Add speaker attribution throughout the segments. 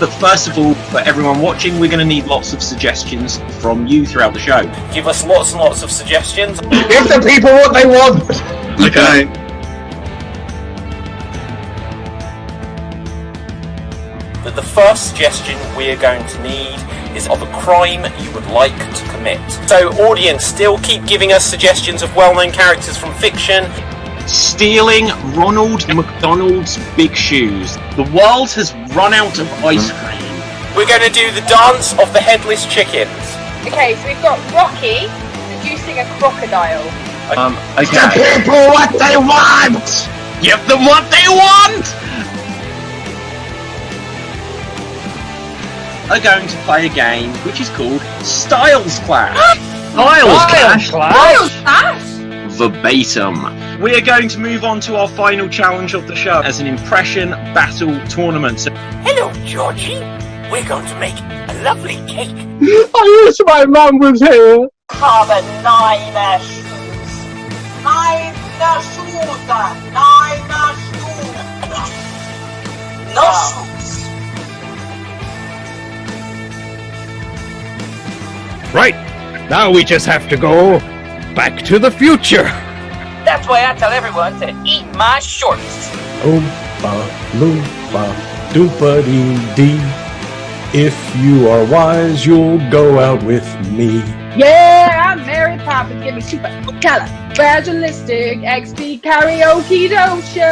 Speaker 1: But first of all, for everyone watching, we're going to need lots of suggestions from you throughout the show.
Speaker 2: Give us lots and lots of suggestions.
Speaker 3: Give the people what they want!
Speaker 1: Okay.
Speaker 2: But the first suggestion we're going to need is of a crime you would like to commit. So, audience, still keep giving us suggestions of well-known characters from fiction.
Speaker 1: Stealing Ronald McDonald's big shoes. The world has run out of ice cream.
Speaker 2: We're going to do the dance of the headless chickens.
Speaker 4: Okay, so we've got Rocky seducing a crocodile.
Speaker 1: Okay.
Speaker 3: The people what they want!
Speaker 1: Give them what they want! Are going to play a game which is called Styles Clash.
Speaker 3: Styles
Speaker 4: Clash?
Speaker 1: Verbatim. We are going to move on to our final challenge of the show as an impression battle tournament. So,
Speaker 2: Hello, Georgie. We're going to make a lovely cake.
Speaker 3: I wish my mum was here!
Speaker 5: Have a nine shoes. Nine shoes. No shoes.
Speaker 6: Right, now we just have to go back to the future.
Speaker 5: That's why I tell everyone to eat my shorts.
Speaker 6: Oompa loompa doopa-dee-dee. If you are wise, you'll go out with me.
Speaker 4: Yeah, I'm Mary Poppins. Give me super color. Fragilistic XP karaoke notion.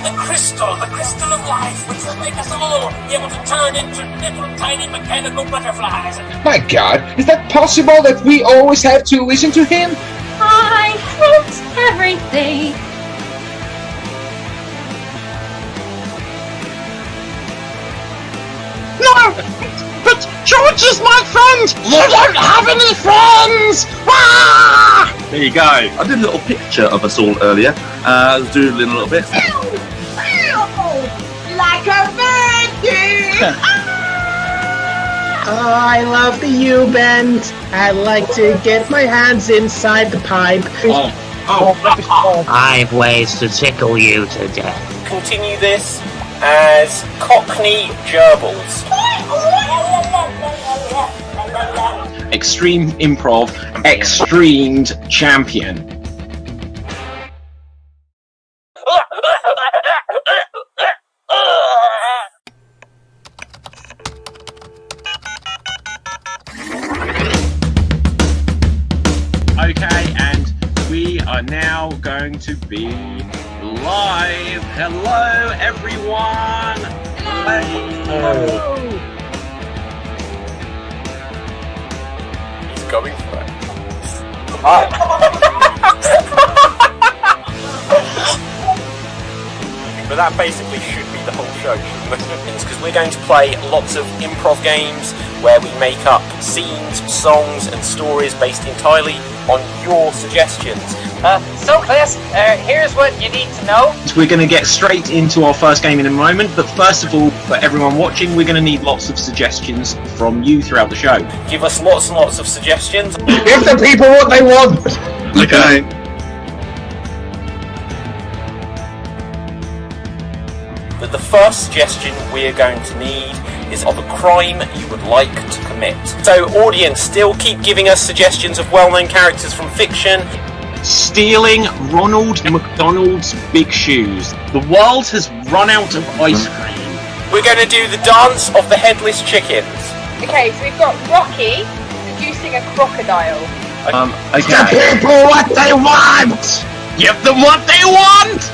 Speaker 5: The crystal of life, which will make us all be able to turn into little tiny mechanical butterflies.
Speaker 3: My god, is that possible that we always have to listen to him?
Speaker 7: I hate everything.
Speaker 3: No! But George is my friend! You don't have any friends! Ah!
Speaker 1: there you go.
Speaker 8: I did a little picture of us all earlier. I was doodling a little bit.
Speaker 5: Like a virgin!
Speaker 9: I love the U-bend. I like to get my hands inside the pipe.
Speaker 10: I have ways to tickle you to death.
Speaker 2: Continue this as Cockney Gerbils.
Speaker 1: Extreme Improv XStreamed champion. Okay, and we are now going to be live. Hello, everyone. Hello.
Speaker 2: He's going for it. But that basically should be the whole show, shouldn't it? Because we're going to play lots of improv games where we make up scenes, songs, and stories based entirely on your suggestions.
Speaker 5: So class, here's what you need to know.
Speaker 1: We're going to get straight into our first game in a moment, but first of all, for everyone watching, we're going to need lots of suggestions from you throughout the show.
Speaker 2: Give us lots and lots of suggestions.
Speaker 3: Give the people what they want!
Speaker 8: Okay.
Speaker 2: But the first suggestion we're going to need is of a crime you would like to commit. So, audience, still keep giving us suggestions of well-known characters from fiction.
Speaker 1: Stealing Ronald McDonald's big shoes. The world has run out of ice cream.
Speaker 2: We're going to do the dance of the headless chickens.
Speaker 4: Okay, so we've got Rocky seducing a crocodile.
Speaker 1: Okay.
Speaker 3: The people what they want!
Speaker 1: Give them what they want!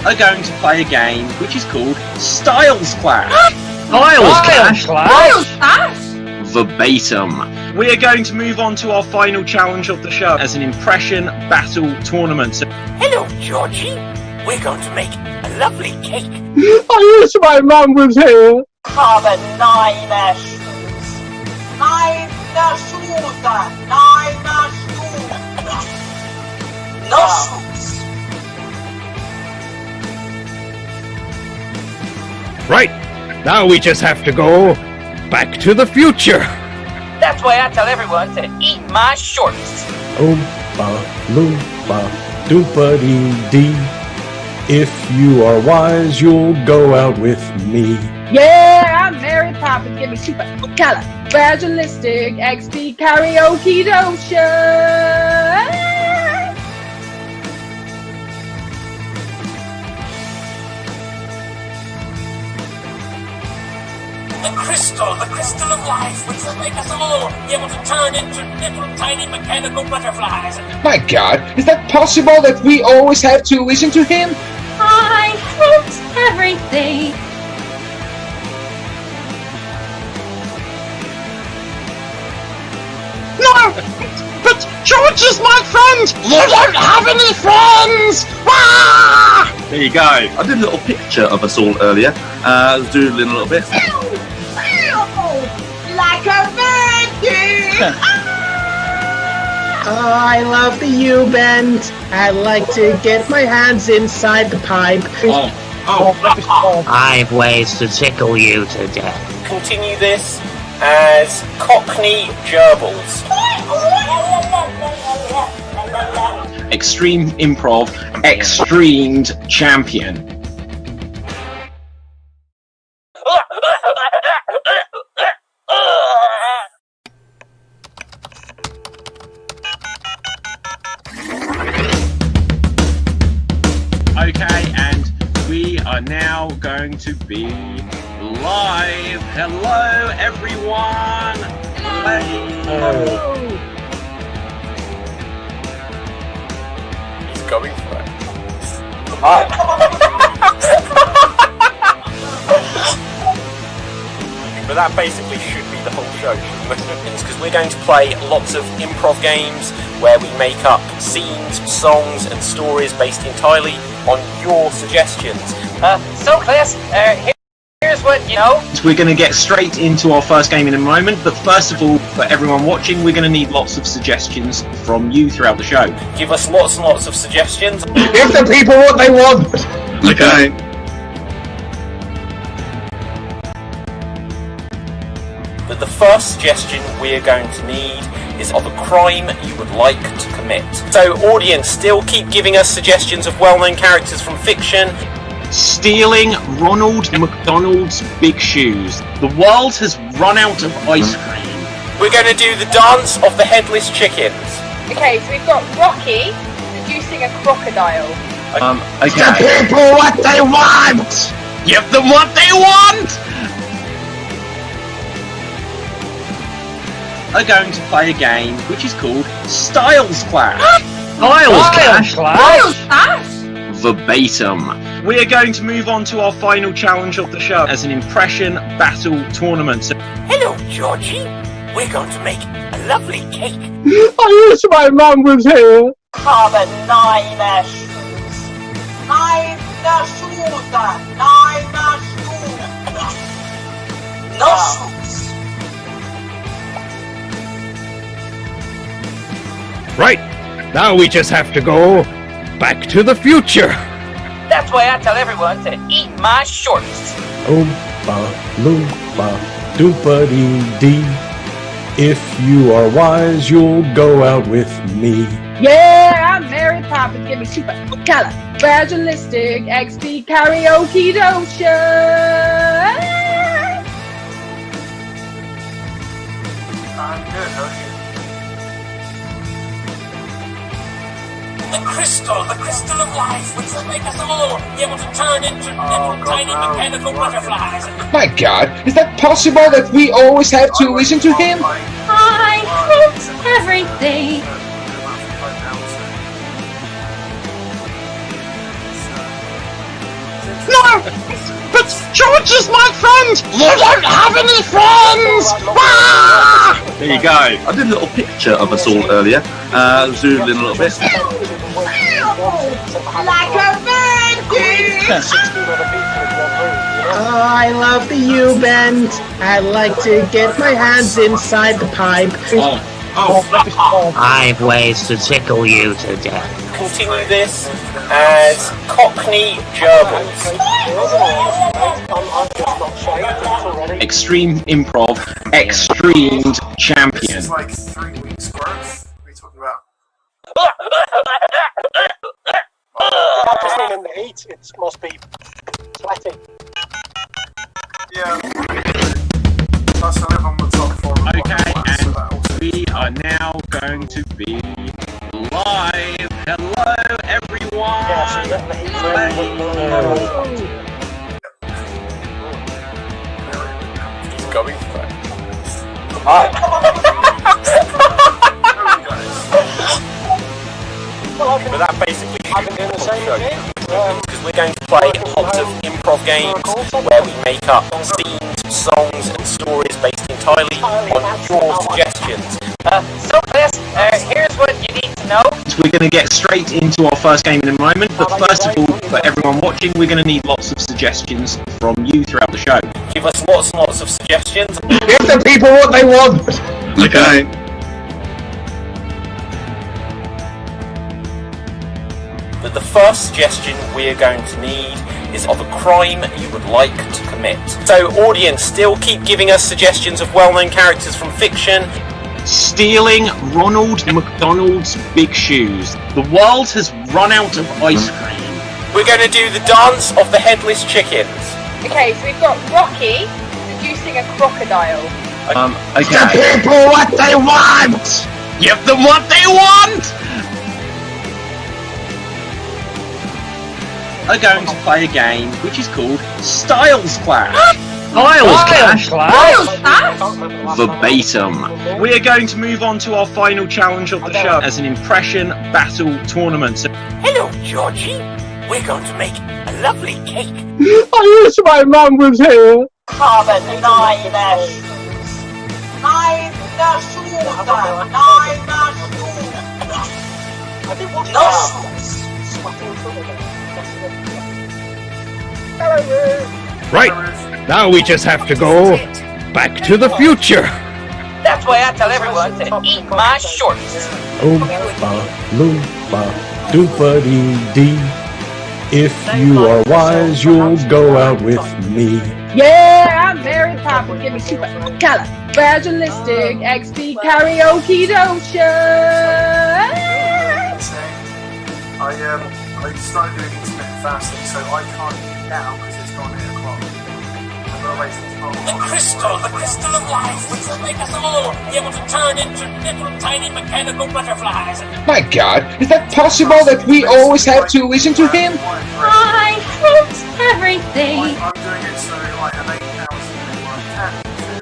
Speaker 1: Are going to play a game which is called Styles Clash.
Speaker 3: Styles
Speaker 4: Clash?
Speaker 1: Verbatim. We are going to move on to our final challenge of the show as an impression battle tournament. So,
Speaker 5: Hello, Georgie. We're going to make a lovely cake.
Speaker 3: I wish my mum was here!
Speaker 5: Have a nine shoes. Nine shoes. No shoes.
Speaker 6: Right, now we just have to go back to the future.
Speaker 2: That's why I tell everyone to eat my shorts.
Speaker 11: Oompa loompa doopa-dee-dee. If you are wise, you'll go out with me.
Speaker 4: Yeah, I'm Mary Poppins. Give me super califragilistic XP karaoke dotion.
Speaker 5: The crystal of life, which will make us all be able to turn into little tiny mechanical butterflies.
Speaker 3: My God, is that possible that we always have to listen to him?
Speaker 7: I hate everything.
Speaker 3: No! But George is my friend! You don't have any friends! Ah!
Speaker 1: There you go.
Speaker 8: I did a little picture of us all earlier. I was doodling a little bit.
Speaker 3: Like a virgin!
Speaker 9: Oh, I love the U-bend. I like to get my hands inside the pipe.
Speaker 10: I've ways to tickle you to death.
Speaker 2: Continue this as Cockney Gerbils.
Speaker 1: Extreme Improv XStreamed champion. Okay, and we are now going to be live. Hello, everyone. Hello.
Speaker 2: He's going for it. But that basically should be the whole show, because we're going to play lots of improv games where we make up scenes, songs and stories based entirely on your suggestions. So Chris, here's what,
Speaker 1: We're going to get straight into our first game in a moment, but first of all, for everyone watching, we're going to need lots of suggestions from you throughout the show.
Speaker 2: Give us lots and lots of suggestions.
Speaker 3: Give the people what they want!
Speaker 8: Okay.
Speaker 2: But the first suggestion we're going to need is of a crime you would like to commit. So audience, still keep giving us suggestions of well-known characters from fiction.
Speaker 1: Stealing Ronald McDonald's big shoes. The world has run out of ice cream.
Speaker 2: We're going to do the dance of the headless chickens.
Speaker 4: Okay, so we've got Rocky seducing a crocodile.
Speaker 1: Okay.
Speaker 3: The people what they want!
Speaker 1: Give them what they want! Are going to play a game which is called Styles Clash.
Speaker 6: Styles Clash?
Speaker 1: Verbatim. We are going to move on to our final challenge of the show as an impression battle tournament. So
Speaker 5: Hello, Georgie. We're going to make a lovely cake.
Speaker 3: I wish my mum was here!
Speaker 5: Have nine shoes. Nine shoes. No shoes.
Speaker 6: Right. Now we just have to go back to the future.
Speaker 2: That's why I tell everyone to eat my shorts.
Speaker 11: Oompa loompa doopa-dee-dee. If you are wise, you'll go out with me.
Speaker 4: Yeah, I'm Mary Poppins. Give me super califragilistic XP karaoke dotion.
Speaker 5: I'm good, how are you? The crystal of life, which will make us all be able to turn into little tiny mechanical butterflies.
Speaker 3: My God, is that possible that we always have to listen to him?
Speaker 7: I hate everything.
Speaker 3: No! But George is my friend! You don't have any friends! Ah!
Speaker 1: there you go.
Speaker 8: I did a little picture of us all earlier. I was doodling a little bit.
Speaker 3: Like a virgin!
Speaker 9: Oh, I love the U-bend. I like to get my hands inside the pipe.
Speaker 10: I've ways to tickle you to death.
Speaker 2: Continue this as Cockney Gerbils.
Speaker 1: Extreme Improv XStreamed champion.
Speaker 12: It's like 3 weeks growth. What are you talking about?
Speaker 13: Just being in the heat, it must be sweaty.
Speaker 12: Yeah. Plus, I live on the top floor.
Speaker 1: Okay, and we are now going to be live. Hello, everyone.
Speaker 2: He's going for it. But that basically
Speaker 13: I've been doing the same thing.
Speaker 2: because we're going to play lots of improv games where we make up scenes, songs and stories based entirely on your suggestions.
Speaker 14: So Chris, here's what you need to know.
Speaker 1: We're going to get straight into our first game in a moment, but first of all, for everyone watching, we're going to need lots of suggestions from you throughout the show.
Speaker 2: Give us lots and lots of suggestions.
Speaker 9: Give the people what they want!
Speaker 8: Okay.
Speaker 2: But the first suggestion we're going to need is of a crime you would like to commit. So audience, still keep giving us suggestions of well-known characters from fiction.
Speaker 1: Stealing Ronald McDonald's big shoes. The world has run out of ice cream.
Speaker 2: We're going to do the dance of the headless chickens.
Speaker 4: Okay, so we've got Rocky seducing a crocodile.
Speaker 1: Okay.
Speaker 9: The people what they want!
Speaker 1: Give them what they want! Are going to play a game which is called Styles Clash.
Speaker 9: Styles Clash?
Speaker 1: Verbatim. We are going to move on to our final challenge of the show as an impression battle tournament. So
Speaker 5: Hello, Georgie. We're going to make a lovely cake.
Speaker 9: I wish my mum was here.
Speaker 14: Carbon, nine
Speaker 6: Right, now we just have to go back to the future.
Speaker 14: That's why I tell everyone to eat my shorts.
Speaker 11: Oompa loompa doompa-dee-dee. If you are wise, you'll go out with me.
Speaker 4: Yeah, I'm Mary Poppins. Give me super califragilistic XP karaoke dotion.
Speaker 12: I started doing intermittent fasting, so I can't eat now because it's gone 8 o'clock. I'm gonna wait till tomorrow.
Speaker 5: The crystal of life, which will make us all be able to turn into little tiny mechanical butterflies.
Speaker 3: My God, is that possible that we always have to listen to him?
Speaker 7: I hate everything.
Speaker 12: I'm doing it so like an 8 hours a day where I can.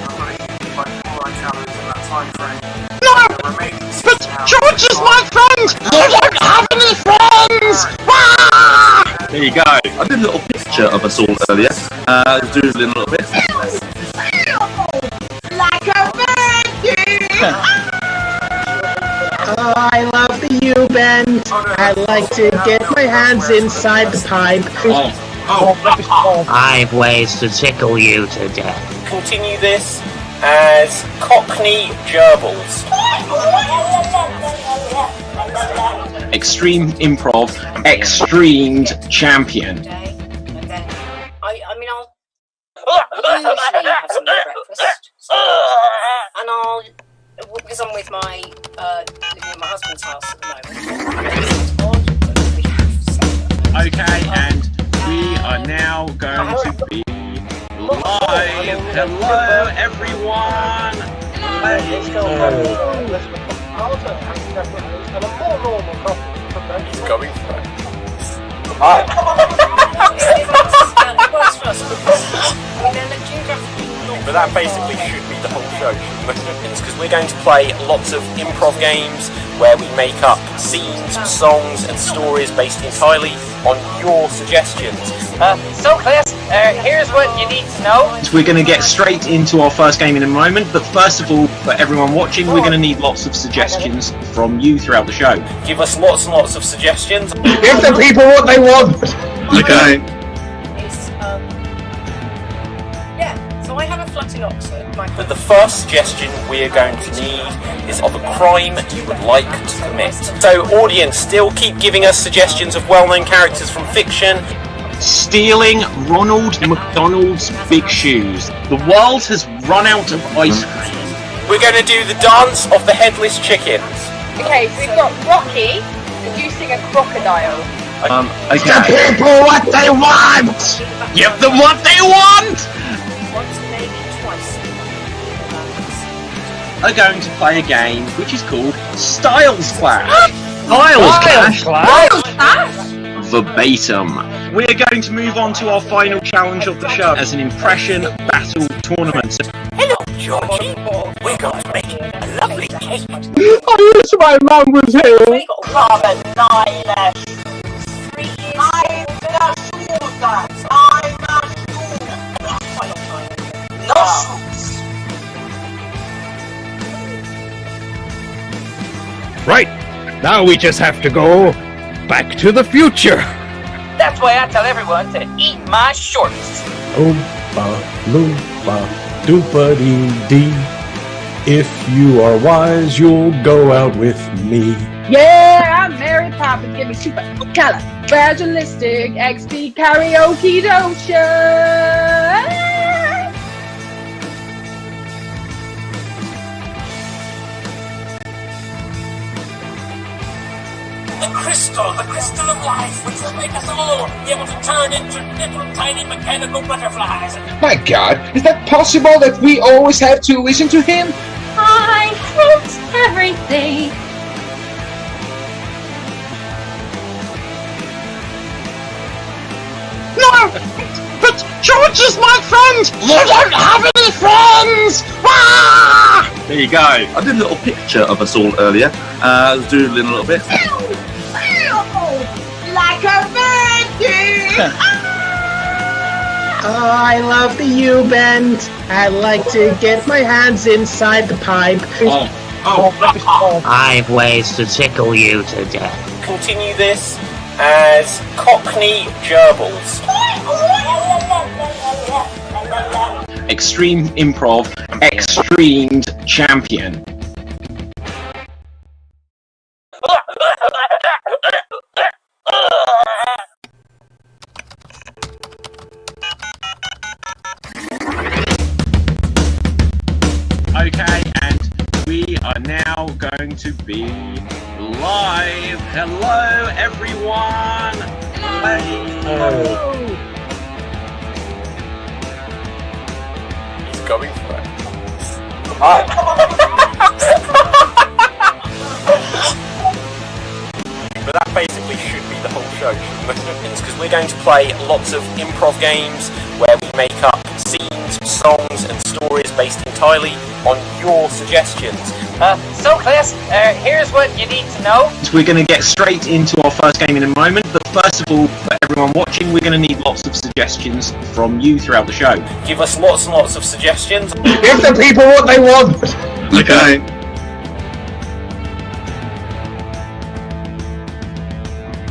Speaker 12: I'm gonna eat like 4 calories in that time frame.
Speaker 3: No!
Speaker 12: The remaining 6
Speaker 3: But
Speaker 12: hours
Speaker 3: George is my friend! You don't have any friends! Ah!
Speaker 1: there you go.
Speaker 8: I did a little picture of us all earlier. Doodling a little bit.
Speaker 3: Like a virgin! Oh, I love the U-bend. I like to get my hands inside the pipe.
Speaker 10: I've ways to tickle you to death.
Speaker 2: Continue this as Cockney Gerbils.
Speaker 1: Extreme Improv XStreamed champion.
Speaker 14: I'll usually have some breakfast. And I'll, because I'm with my, living in my husband's house at the moment.
Speaker 1: Okay, and we are now going to be live. Hello, everyone.
Speaker 2: He's going for it. But that basically should be the whole show, because we're going to play lots of improv games where we make up scenes, songs and stories based entirely on your suggestions.
Speaker 14: So Chris, here's what you need to know.
Speaker 1: We're going to get straight into our first game in a moment, but first of all, for everyone watching, we're going to need lots of suggestions from you throughout the show.
Speaker 2: Give us lots and lots of suggestions.
Speaker 9: Give the people what they want!
Speaker 8: Okay.
Speaker 14: Yeah, so I have a flat in Oxford.
Speaker 2: But the first suggestion we're going to need is of a crime you would like to commit. So, audience, still keep giving us suggestions of well-known characters from fiction.
Speaker 1: Stealing Ronald McDonald's big shoes. The world has run out of ice cream.
Speaker 2: We're going to do the dance of the headless chickens.
Speaker 4: Okay, so we've got Rocky producing a crocodile.
Speaker 1: Okay.
Speaker 3: The people what they want!
Speaker 1: Give them what they want!
Speaker 14: Once, maybe twice.
Speaker 1: Are going to play a game which is called Styles Clash.
Speaker 6: Styles Clash?
Speaker 1: Verbatim. We're going to move on to our final challenge of the show as an impression battle tournament.
Speaker 5: Hello, Georgie. We're going to make a lovely cake.
Speaker 11: I wish my mum was here.
Speaker 5: We got rather nine
Speaker 6: Right. Now we just have to go back to the future.
Speaker 5: That's why I tell everyone to eat my shorts.
Speaker 11: Oompa loompa doompa-dee-dee. If you are wise, you'll go out with me.
Speaker 4: Yeah, I'm Mary Poppins. Give me super califragilistic XP karaoke dotion.
Speaker 5: The crystal of life, which will make us all be able to turn into little tiny mechanical butterflies.
Speaker 15: My God, is that possible that we always have to listen to him?
Speaker 7: I want everything.
Speaker 3: No! But George is my friend! You don't have any friends! Ah!
Speaker 1: There you go.
Speaker 8: I did a little picture of us all earlier. Doodling a little bit.
Speaker 3: Like a virgin!
Speaker 9: Oh, I love the U-bend. I like to get my hands inside the pipe.
Speaker 10: I've ways to tickle you to death.
Speaker 2: Continue this as Cockney Gerbils.
Speaker 1: Extreme Improv XStreamed champion. Okay, and we are now going to be live. Hello, everyone. Hello.
Speaker 2: He's going for it. But that basically should be the whole show, shouldn't it? Because we're going to play lots of improv games where we make up scenes, songs, and stories based entirely on your suggestions.
Speaker 5: So class, here's what you need to know.
Speaker 1: We're going to get straight into our first game in a moment, but first of all, for everyone watching, we're going to need lots of suggestions from you throughout the show.
Speaker 2: Give us lots and lots of suggestions.
Speaker 15: Give the people what they want!
Speaker 8: Okay.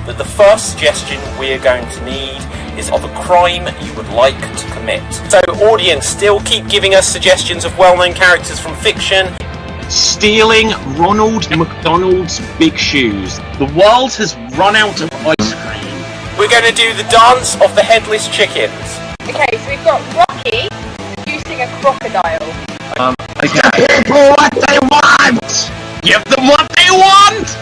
Speaker 2: But the first suggestion we're going to need is of a crime you would like to commit. So, audience, still keep giving us suggestions of well-known characters from fiction.
Speaker 1: Stealing Ronald McDonald's big shoes. The world has run out of ice cream.
Speaker 2: We're going to do the dance of the headless chickens.
Speaker 4: Okay, so we've got Rocky producing a crocodile.
Speaker 1: Okay.
Speaker 3: The people what they want!
Speaker 1: Give them what they want!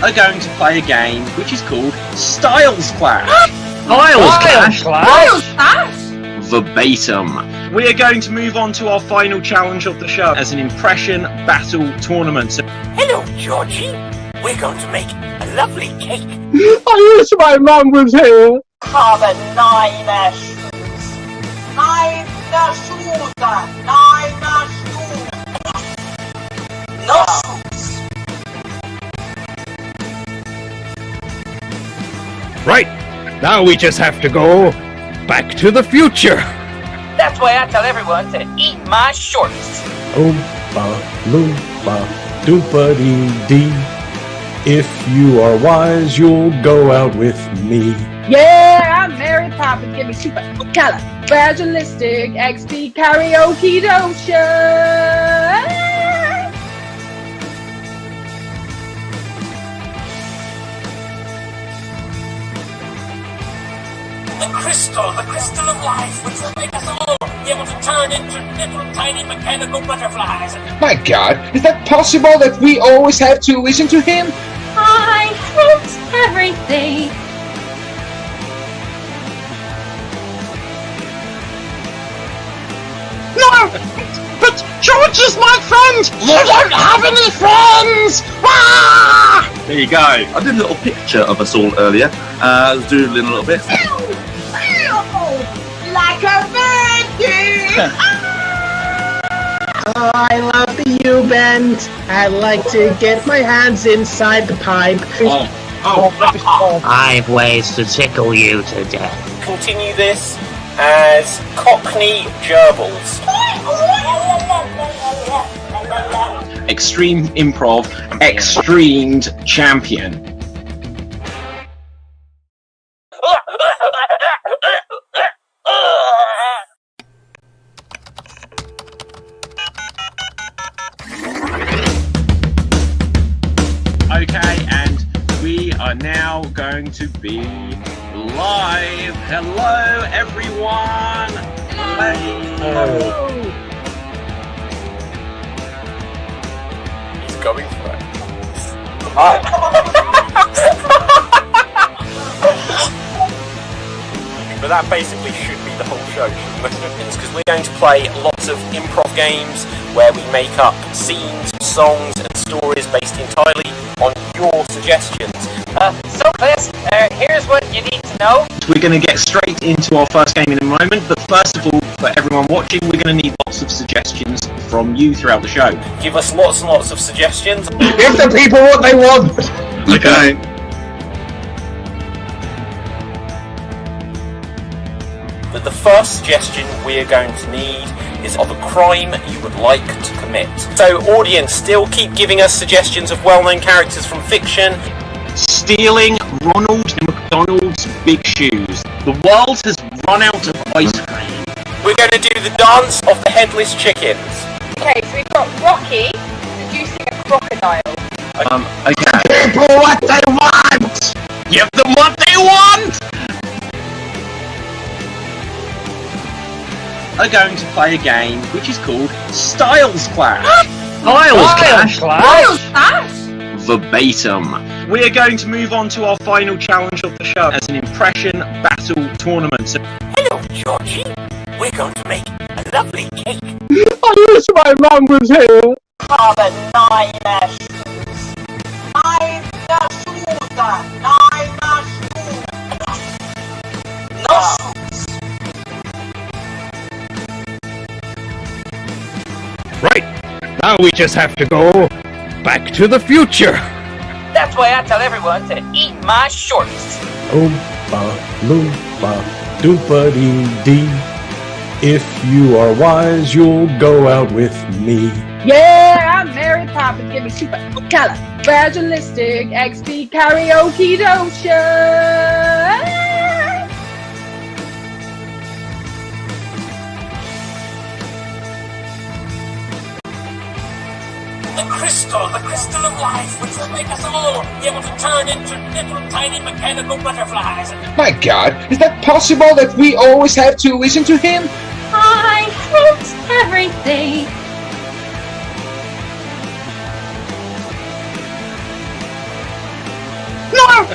Speaker 1: Are going to play a game which is called Styles Clash.
Speaker 6: Styles Clash?
Speaker 1: Verbatim. We are going to move on to our final challenge of the show as an impression battle tournament. So
Speaker 5: Hello, Georgie. We're going to make a lovely cake.
Speaker 11: I wish my mum was here.
Speaker 5: Rather nine shoes. Nine shoes. No shoes.
Speaker 6: Right. Now we just have to go back to the future.
Speaker 5: That's why I tell everyone to eat my shorts.
Speaker 11: Oompa loompa doompa-dee-dee. If you are wise, you'll go out with me.
Speaker 4: Yeah, I'm Mary Poppins. Give me super califragilistic XP karaoke dotion.
Speaker 5: The crystal of life, which will make us all be able to turn into little tiny mechanical butterflies.
Speaker 15: My God, is that possible that we always have to listen to him?
Speaker 7: I hate everything.
Speaker 3: No! But George is my friend! You don't have any friends! Ah!
Speaker 1: There you go.
Speaker 8: I did a little picture of us all earlier. I was doodling a little bit.
Speaker 3: Like a virgin!
Speaker 9: Oh, I love the U-bend. I like to get my hands inside the pipe.
Speaker 10: I've ways to tickle you to death.
Speaker 2: Continue this as Cockney Gerbils.
Speaker 1: Extreme Improv XStreamed champion. Okay, and we are now going to be live. Hello, everyone. Hello.
Speaker 2: He's going for it. But that basically should be the whole show, because we're going to play lots of improv games where we make up scenes, songs, and stories based entirely on your suggestions.
Speaker 16: So Chris, here's what you need to know.
Speaker 1: We're going to get straight into our first game in a moment, but first of all, for everyone watching, we're going to need lots of suggestions from you throughout the show.
Speaker 2: Give us lots and lots of suggestions.
Speaker 15: Give the people what they want!
Speaker 8: Okay.
Speaker 2: But the first suggestion we're going to need is of a crime you would like to commit. So audience, still keep giving us suggestions of well-known characters from fiction.
Speaker 1: Stealing Ronald McDonald's big shoes. The world has run out of ice cream.
Speaker 2: We're going to do the dance of the headless chickens.
Speaker 4: Okay, so we've got Rocky seducing a crocodile.
Speaker 1: Okay.
Speaker 15: People what they want!
Speaker 1: Give them what they want! Are going to play a game which is called Styles Clash.
Speaker 10: Styles Clash?
Speaker 1: Verbatim. We're going to move on to our final challenge of the show as an impression battle tournament. So
Speaker 5: Hello, Georgie. We're going to make a lovely cake.
Speaker 11: I wish my mum was here.
Speaker 16: Father, nine shoes. Nine shoes. No shoes.
Speaker 6: Right. Now we just have to go back to the future.
Speaker 16: That's why I tell everyone to eat my shorts.
Speaker 11: Oompa loompa doompa-dee-dee. If you are wise, you'll go out with me.
Speaker 4: Yeah, I'm Mary Poppins. Give me super califragilistic XP karaoke dotion.
Speaker 5: The crystal of life, which will make us all be able to turn into little tiny mechanical butterflies.
Speaker 15: My God, is that possible that we always have to listen to him?
Speaker 7: I hate everything.
Speaker 3: No!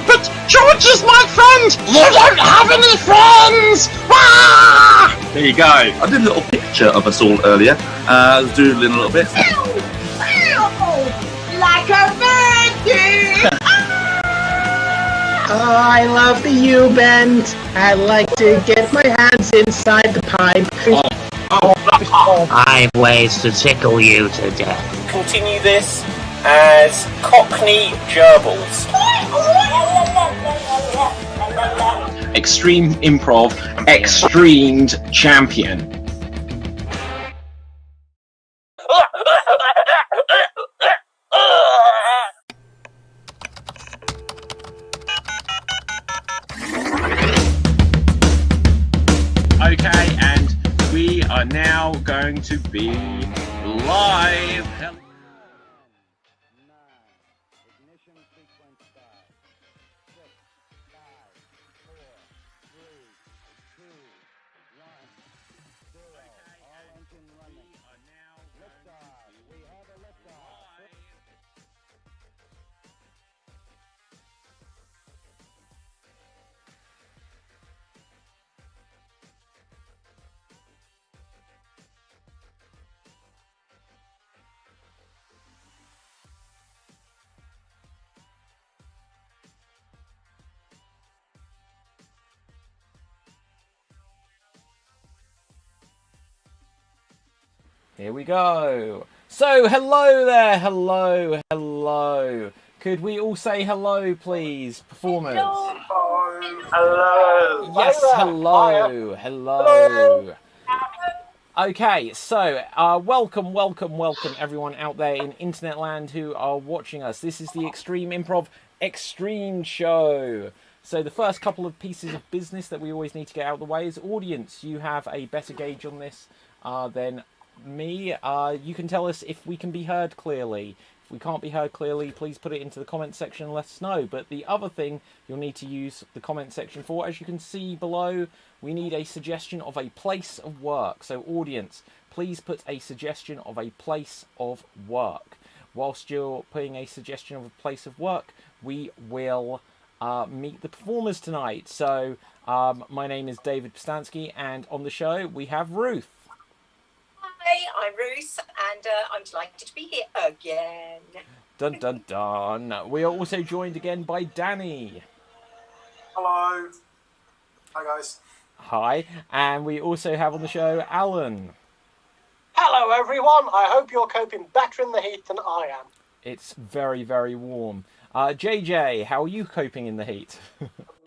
Speaker 3: But George is my friend! You don't have any friends! Ah!
Speaker 1: there you go.
Speaker 8: I did a little picture of us all earlier. I was doodling a little bit.
Speaker 3: Like a virgin!
Speaker 9: Oh, I love the U-bend. I like to get my hands inside the pipe.
Speaker 10: I've ways to tickle you to death.
Speaker 2: Continue this as Cockney Gerbils.
Speaker 1: Extreme Improv XStreamed champion. now going to be live.
Speaker 2: Here we go. So, hello there, hello. Could we all say hello, please, performers?
Speaker 13: Hello.
Speaker 2: Yes, hello. Okay, so welcome everyone out there in internet land who are watching us. This is the Extreme Improv XStreamed show. So the first couple of pieces of business that we always need to get out of the way is audience. You have a better gauge on this than me. You can tell us if we can be heard clearly. If we can't be heard clearly, please put it into the comment section and let us know. But the other thing you'll need to use the comment section for, as you can see below, we need a suggestion of a place of work. So audience, please put a suggestion of a place of work. Whilst you're putting a suggestion of a place of work, we will meet the performers tonight. So my name is David Postansky, and on the show we have Ruth.
Speaker 14: Hi, I'm Ruth, and I'm delighted to be here again.
Speaker 2: Dun dun dun. We are also joined again by Danny.
Speaker 12: Hello. Hi, guys.
Speaker 2: Hi. And we also have on the show Alan.
Speaker 13: Hello, everyone. I hope you're coping better in the heat than I am.
Speaker 2: It's very, very warm. JJ, how are you coping in the heat?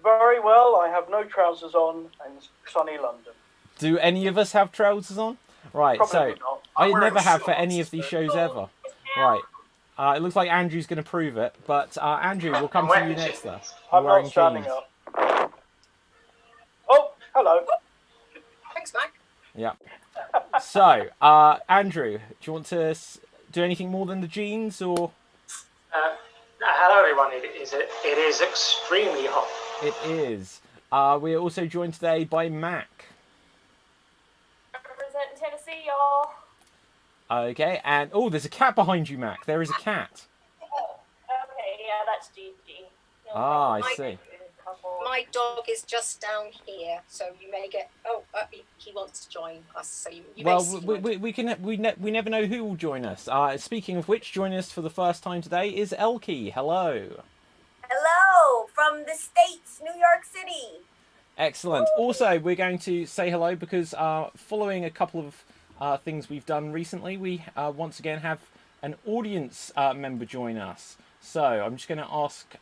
Speaker 13: Very well. I have no trousers on in sunny London.
Speaker 2: Do any of us have trousers on? Right,
Speaker 13: Probably
Speaker 2: so
Speaker 13: not.
Speaker 2: I never have for any of these shows ever. Right. It looks like Andrew's going to prove it, but Andrew, we'll come to you next though.
Speaker 13: I'm not standing up. Oh, hello.
Speaker 14: Thanks, Mac.
Speaker 2: Yeah. So, Andrew, do you want to do anything more than the jeans, or?
Speaker 17: Hello, everyone. It is extremely hot.
Speaker 2: It is. We are also joined today by Mac.
Speaker 7: Representing Tennessee, y'all.
Speaker 2: Okay, and oh, there's a cat behind you, Mac. There is a cat.
Speaker 7: Okay, yeah, that's Gigi.
Speaker 2: I see.
Speaker 14: My dog is just down here, so you may get. Oh, he wants to join us. So you
Speaker 2: Well,
Speaker 14: may
Speaker 2: we never know who will join us. Speaking of which, joining us for the first time today is Elkie. Hello.
Speaker 18: Hello from the States, New York City.
Speaker 2: Excellent. Also, we're going to say hello because following a couple of things we've done recently, we once again have an audience member join us. So I'm just going to ask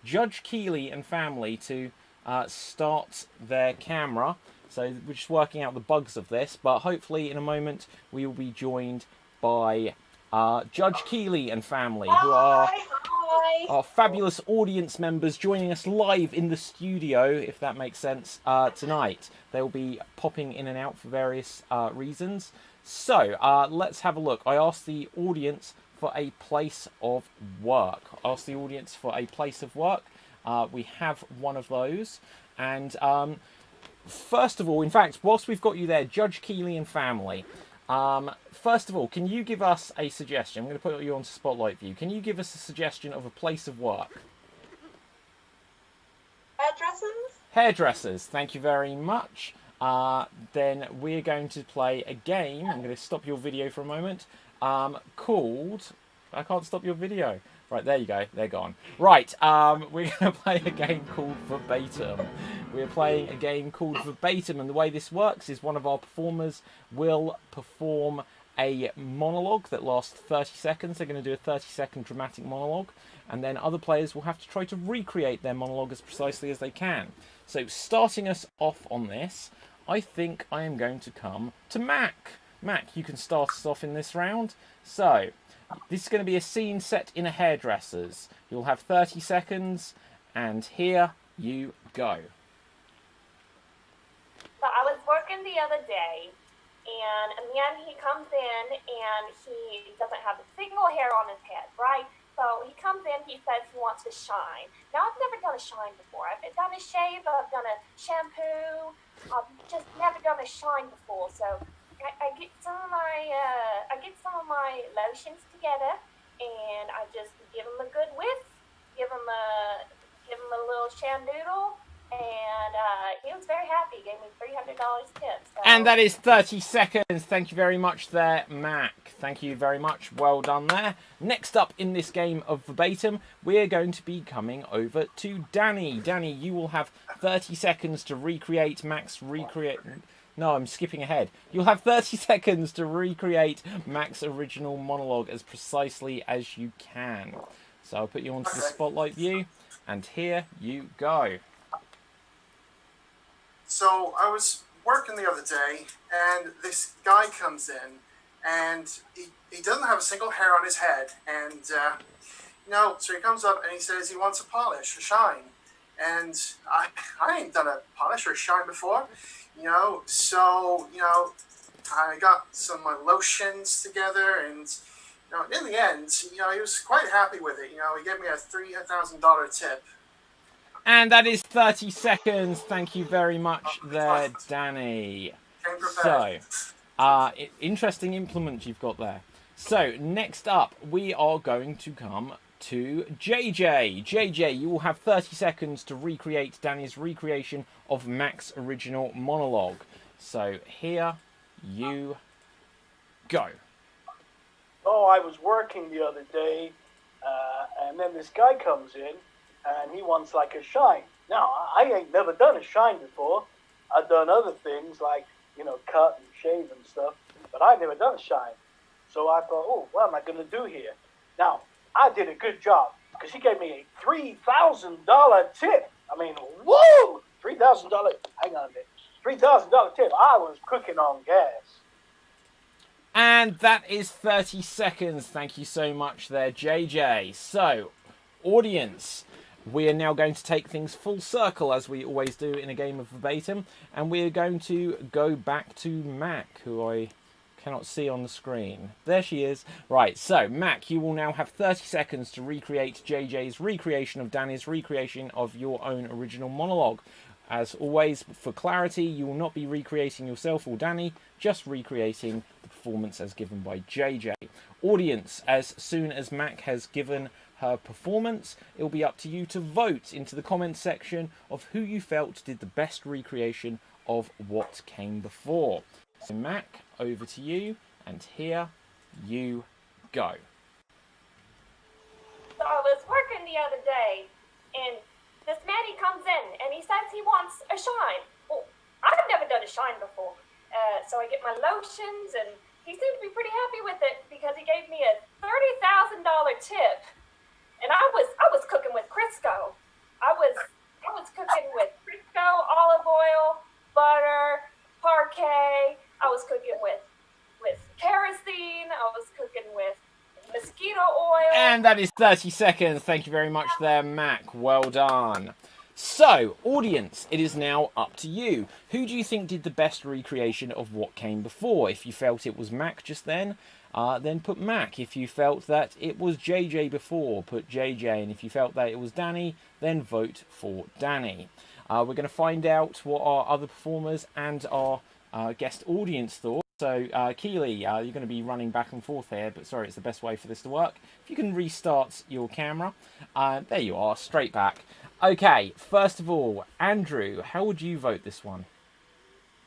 Speaker 2: Judge Keeley and family to start their camera. So we're just working out the bugs of this, but hopefully in a moment we will be joined by Judge Keeley and family, who are our fabulous audience members joining us live in the studio, if that makes sense, tonight. They'll be popping in and out for various reasons. So, let's have a look. I asked the audience for a place of work. We have one of those. And first of all, in fact, whilst we've got you there, Judge Keeley and family, first of all, can you give us a suggestion? I'm going to put you on spotlight view. Can you give us a suggestion of a place of work?
Speaker 18: Hairdressers?
Speaker 2: Hairdressers, thank you very much. Then we're going to play a game. I'm going to stop your video for a moment. Called... I can't stop your video. Right, there you go. They're gone. Right, we're going to play a game called Verbatim. We're playing a game called Verbatim, and the way this works is one of our performers will perform a monologue that lasts 30 seconds. They're going to do a 30-second dramatic monologue, and then other players will have to try to recreate their monologue as precisely as they can. So, starting us off on this, I think I am going to come to Mac. Mac, you can start us off in this round. So, this is going to be a scene set in a hairdresser's. You'll have 30 seconds, and here you go.
Speaker 7: So I was working the other day, And in the end, he comes in and he doesn't have a single hair on his head, right? So he comes in, he says he wants to shine. Now, I've never done a shine before. I've done a shave, I've done a shampoo. I've just never done a shine before. So I get some of my lotions together, and I just give him a good whiff, give him a little shandoodle, and he was very happy. He gave me $300 tip. So.
Speaker 2: And that is 30 seconds. Thank you very much there, Mac. Thank you very much. Well done there. Next up in this game of Verbatim, we're going to be coming over to Danny. Danny, you will have 30 seconds to recreate Mac's No, I'm skipping ahead. You'll have 30 seconds to recreate Mac's original monologue as precisely as you can. So I'll put you onto the spotlight view, and here you go.
Speaker 12: So I was working the other day, and this guy comes in, and he doesn't have a single hair on his head, and so he comes up and he says he wants a polish, a shine, and I ain't done a polish or a shine before, so I got some of my lotions together, and in the end, he was quite happy with it. He gave me a $3,000 tip.
Speaker 2: And that is 30 seconds. Thank you very much there, Danny. So, interesting implement you've got there. So, next up, we are going to come to JJ. JJ, you will have 30 seconds to recreate Danny's recreation of Mac's original monologue. So, here you go.
Speaker 13: Oh, I was working the other day, and then this guy comes in, and he wants like a shine. Now, I ain't never done a shine before. I've done other things like, cut and shave and stuff, but I've never done a shine. So I thought, what am I going to do here? Now, I did a good job because he gave me a $3,000 tip. I mean, whoa! $3,000, hang on a minute. $3,000 tip. I was cooking on gas.
Speaker 2: And that is 30 seconds. Thank you so much there, JJ. So, audience, we are now going to take things full circle, as we always do in a game of Verbatim, and we are going to go back to Mac, who I cannot see on the screen. There she is. Right, so, Mac, you will now have 30 seconds to recreate JJ's recreation of Danny's recreation of your own original monologue. As always, for clarity, you will not be recreating yourself or Danny, just recreating the performance as given by JJ. Audience, as soon as Mac has given her performance, it will be up to you to vote into the comments section of who you felt did the best recreation of what came before. So Mac, over to you, and here you go.
Speaker 7: So I was working the other day, and this man, he comes in, and he says he wants a shine. Well, I've never done a shine before, so I get my lotions, and he seemed to be pretty happy with it because he gave me a $30,000 tip. And I was cooking with Crisco. I was cooking with Crisco, olive oil, butter, parquet. I was cooking with kerosene. I was cooking with mosquito oil.
Speaker 2: And that is 30 seconds. Thank you very much there, Mac. Well done. So, audience, it is now up to you. Who do you think did the best recreation of what came before? If you felt it was Mac just then put Mac. If you felt that it was JJ before, put JJ. And if you felt that it was Danny, then vote for Danny. We're going to find out what our other performers and our guest audience thought. So, Keely, you're going to be running back and forth here, but sorry, it's the best way for this to work. If you can restart your camera. There you are, straight back. Okay, first of all, Andrew, how would you vote this one?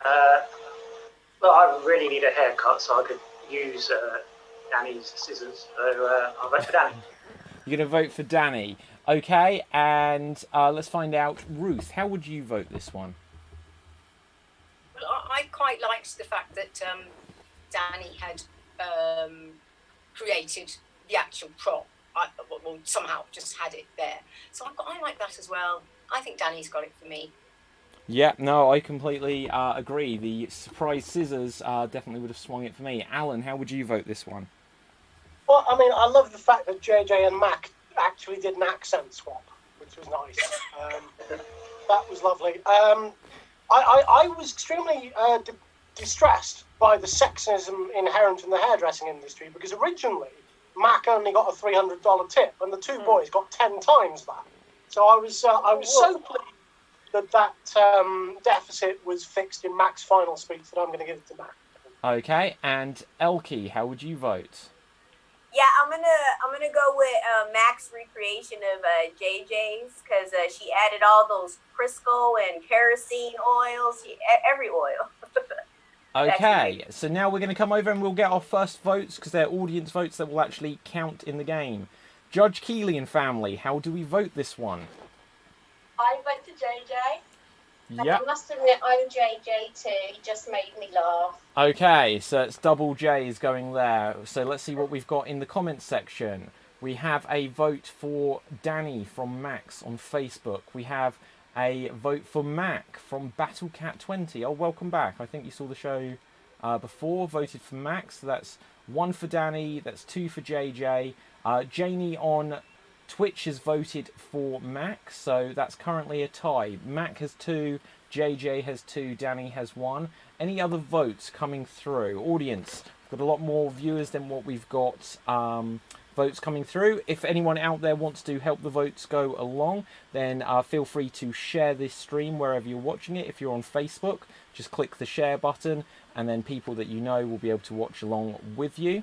Speaker 17: Well, I really need a haircut, so I could use Danny's scissors. So I'll vote for Danny.
Speaker 2: You're going to vote for Danny. Okay, and let's find out, Ruth, how would you vote this one?
Speaker 14: Well, I quite liked the fact that Danny had created the actual prop. Well, somehow just had it there. So I like that as well. I think Danny's got it for me.
Speaker 2: Yeah, no, I completely agree. The surprise scissors definitely would have swung it for me. Alan, how would you vote this one?
Speaker 13: Well, I mean, I love the fact that JJ and Mac actually did an accent swap, which was nice. That was lovely. I was extremely distressed by the sexism inherent in the hairdressing industry because originally Mac only got a $300 tip and the two boys got 10 times that. So I was so pleased that deficit was fixed in Mac's final speech that I'm going to give it to Mac.
Speaker 2: Okay, and Elkie, how would you vote?
Speaker 18: Yeah, I'm gonna go with Mac's recreation of JJ's because she added all those Crisco and kerosene oils, every oil.
Speaker 2: Okay, so now we're going to come over and we'll get our first votes because they're audience votes that will actually count in the game. Judge Keeley and family, how do we vote this one?
Speaker 14: I went to JJ.
Speaker 2: Yep.
Speaker 14: I must admit, I'm JJ too. He just made me laugh.
Speaker 2: Okay, so it's double J's going there. So let's see what we've got in the comments section. We have a vote for Danny from Max on Facebook. We have a vote for Mac from BattleCat20. Oh, welcome back. I think you saw the show before. Voted for Max. So that's 1 for Danny. That's 2 for JJ. Janie on Twitch has voted for Mac, so that's currently a tie. Mac has 2, JJ has 2, Danny has 1. Any other votes coming through? Audience, we've got a lot more viewers than what we've got votes coming through. If anyone out there wants to help the votes go along, then feel free to share this stream wherever you're watching it. If you're on Facebook, just click the share button, and then people that you know will be able to watch along with you.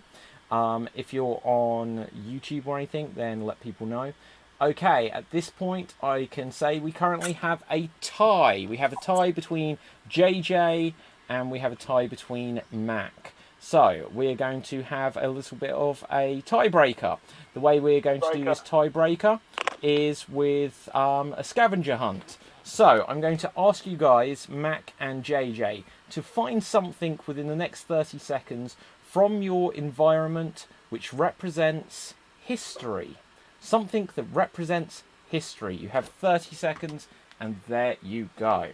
Speaker 2: If you're on YouTube or anything, then let people know. Okay, at this point, I can say we currently have a tie. We have a tie between JJ and we have a tie between Mac. So we're going to have a little bit of a tiebreaker. The way we're going to do this tiebreaker is with a scavenger hunt. So I'm going to ask you guys, Mac and JJ, to find something within the next 30 seconds from your environment which represents history. Something that represents history. You have 30 seconds and there you go.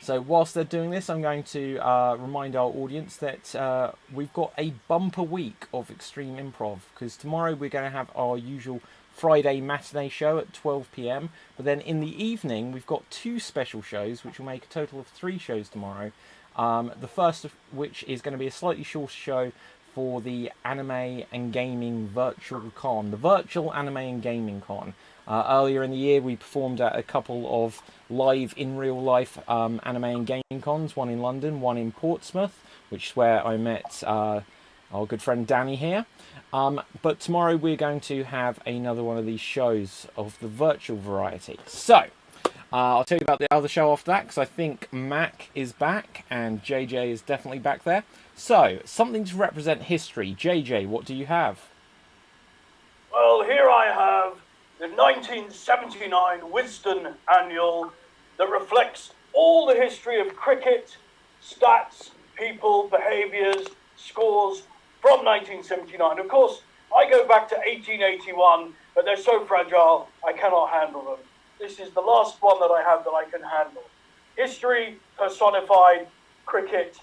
Speaker 2: So whilst they're doing this, I'm going to remind our audience that we've got a bumper week of Extreme Improv because tomorrow we're going to have our usual Friday matinee show at 12 PM. But then in the evening, we've got 2 special shows, which will make a total of 3 shows tomorrow. The first of which is going to be a slightly shorter show for the Anime and Gaming Virtual Con, the Virtual Anime and Gaming Con. Earlier in the year, we performed at a couple of live, in real life anime and gaming cons, one in London, one in Portsmouth, which is where I met our good friend Danny here. But tomorrow we're going to have another one of these shows of the virtual variety. So, I'll tell you about the other show after that, because I think Mac is back, and JJ is definitely back there. So, something to represent history. JJ, what do you have?
Speaker 13: Well, here I have the 1979 Wisden Annual that reflects all the history of cricket, stats, people, behaviours, scores from 1979. Of course, I go back to 1881, but they're so fragile, I cannot handle them. This is the last one that I have that I can handle. History personified, cricket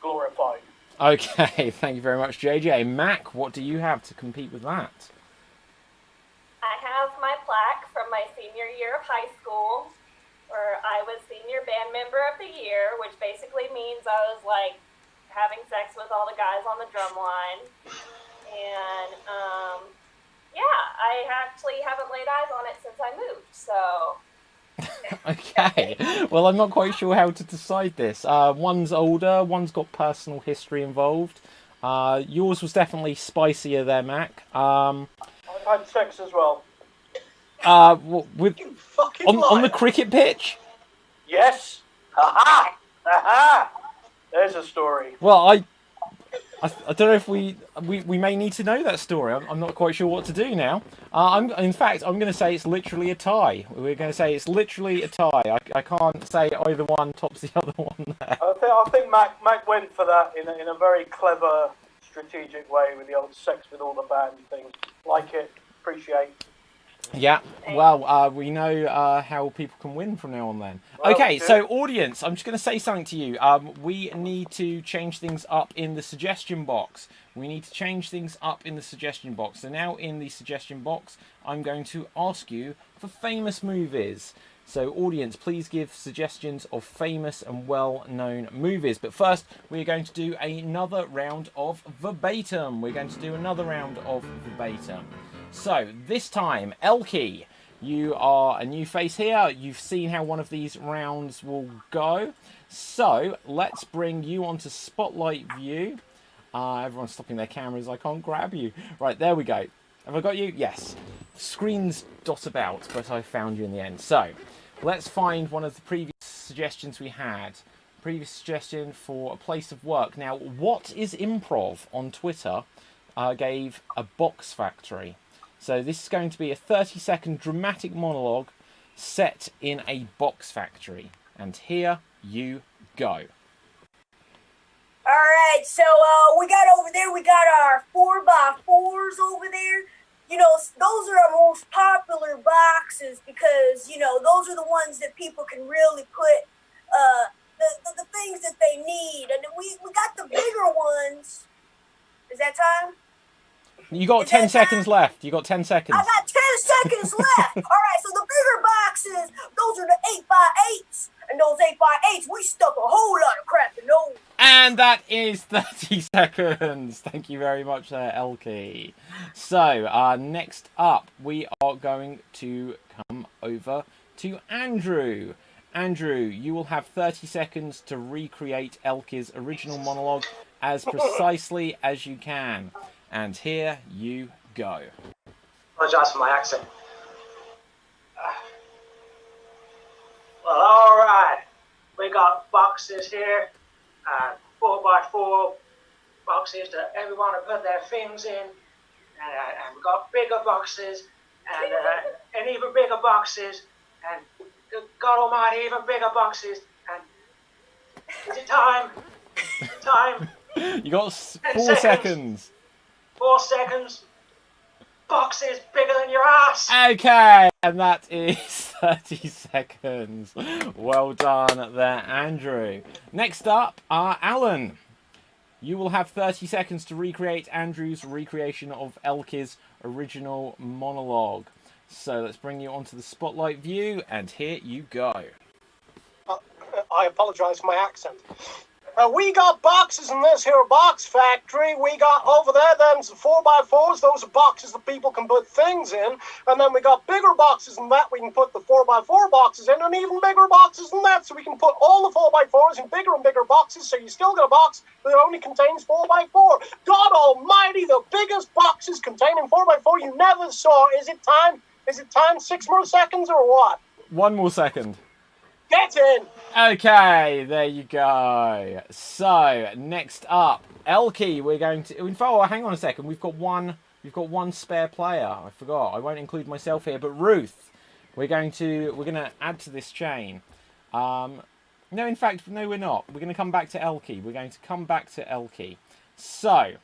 Speaker 13: glorified.
Speaker 2: Okay, thank you very much, JJ. Mac, what do you have to compete with that?
Speaker 7: I have my plaque from my senior year of high school, where I was senior band member of the year, which basically means I was like having sex with all the guys on the drum line. And yeah, I actually haven't laid eyes on it since I moved, so.
Speaker 2: Okay, well, I'm not quite sure how to decide this. One's older, one's got personal history involved. Yours was definitely spicier there, Mac.
Speaker 13: I've had sex as well.
Speaker 2: With on the cricket pitch?
Speaker 13: Yes. Aha! Aha! There's a story.
Speaker 2: Well, I don't know if we may need to know that story. I'm not quite sure what to do now. In fact, I'm going to say it's literally a tie. We're going to say it's literally a tie. I can't say either one tops the other one there.
Speaker 13: I think Mac went for that in a very clever, strategic way with the old sex with all the band thing. Like it, appreciate.
Speaker 2: Yeah, well, we know how people can win from now on then. Okay, so audience, I'm just going to say something to you. We need to change things up in the suggestion box. So now in the suggestion box, I'm going to ask you for famous movies. So, audience, please give suggestions of famous and well-known movies. But first, we're going to do another round of verbatim. So, this time, Elkie, you are a new face here. You've seen how one of these rounds will go. So, let's bring you onto Spotlight View. Everyone's stopping their cameras. I can't grab you. Right, there we go. Have I got you? Yes. Screens dot about, but I found you in the end. So, let's find one of the previous suggestions we had. Previous suggestion for a place of work. Now, What is Improv on Twitter gave a box factory. So this is going to be a 30-second dramatic monologue set in a box factory. And here you go.
Speaker 18: Alright, so we got over there, we got our 4x4s over there. You know, those are our most popular boxes because, you know, those are the ones that people can really put the things that they need. And we got the bigger ones. Is that time?
Speaker 2: You got 10 seconds left. You got 10 seconds.
Speaker 18: I got 10 seconds left. Alright, so the bigger boxes, those are the 8x8s. And those 8x8s, we stuck a whole lot of crap in those.
Speaker 2: And that is 30 seconds. Thank you very much there, Elkie. So, next up, we are going to come over to Andrew. Andrew, you will have 30 seconds to recreate Elkie's original monologue as precisely as you can. And here you go.
Speaker 17: Apologise for my accent. Well, all right. We got boxes here, 4x4 boxes that everyone will put their things in, and we got bigger boxes, and even bigger boxes, and God Almighty, even bigger boxes. And is it time? Time.
Speaker 2: You got 4 seconds.
Speaker 17: 4 seconds. Boxes bigger than your ass.
Speaker 2: Okay, and that is 30 seconds. Well done there, Andrew. Next up, Alan. You will have 30 seconds to recreate Andrew's recreation of Elkie's original monologue. So let's bring you onto the Spotlight View, and here you go.
Speaker 13: I apologise for my accent. We got boxes in this here box factory. We got over there, them's 4x4s. Those are boxes that people can put things in. And then we got bigger boxes than that. We can put the 4x4 boxes in, and even bigger boxes than that. So we can put all the 4x4s in bigger and bigger boxes. So you still get a box that only contains 4x4. God Almighty, the biggest boxes containing 4x4 you never saw. Is it time? Is it time? 6 more seconds or what?
Speaker 2: 1 more second.
Speaker 13: Get in!
Speaker 2: Okay, there you go. So, next up, Elkie, we're going to... In fact, hang on a second. We've got one spare player. I forgot. I won't include myself here, but Ruth, we're going to add to this chain. No, in fact, no, we're not. We're going to come back to Elkie. So,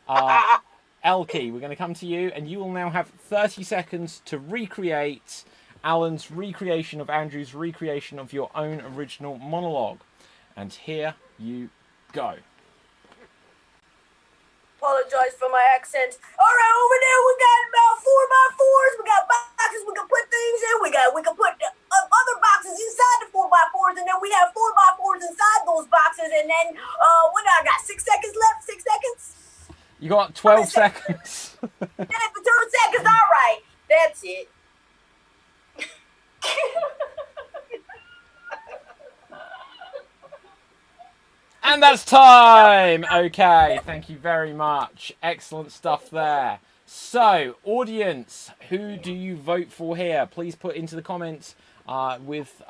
Speaker 2: Elkie, we're going to come to you, and you will now have 30 seconds to recreate Alan's recreation of Andrew's recreation of your own original monologue. And here you go.
Speaker 18: Apologize for my accent. Alright, over there we got about 4x4s. We got boxes we can put things in. We can put other boxes inside the 4x4s, and then we have 4x4s inside those boxes. And then, what I got? 6 seconds left? 6 seconds?
Speaker 2: You got 12 seconds.
Speaker 18: Yeah, for 2 seconds. Alright, that's it.
Speaker 2: And that's time! Okay, thank you very much. Excellent stuff there. So, audience, who do you vote for here? Please put into the comments with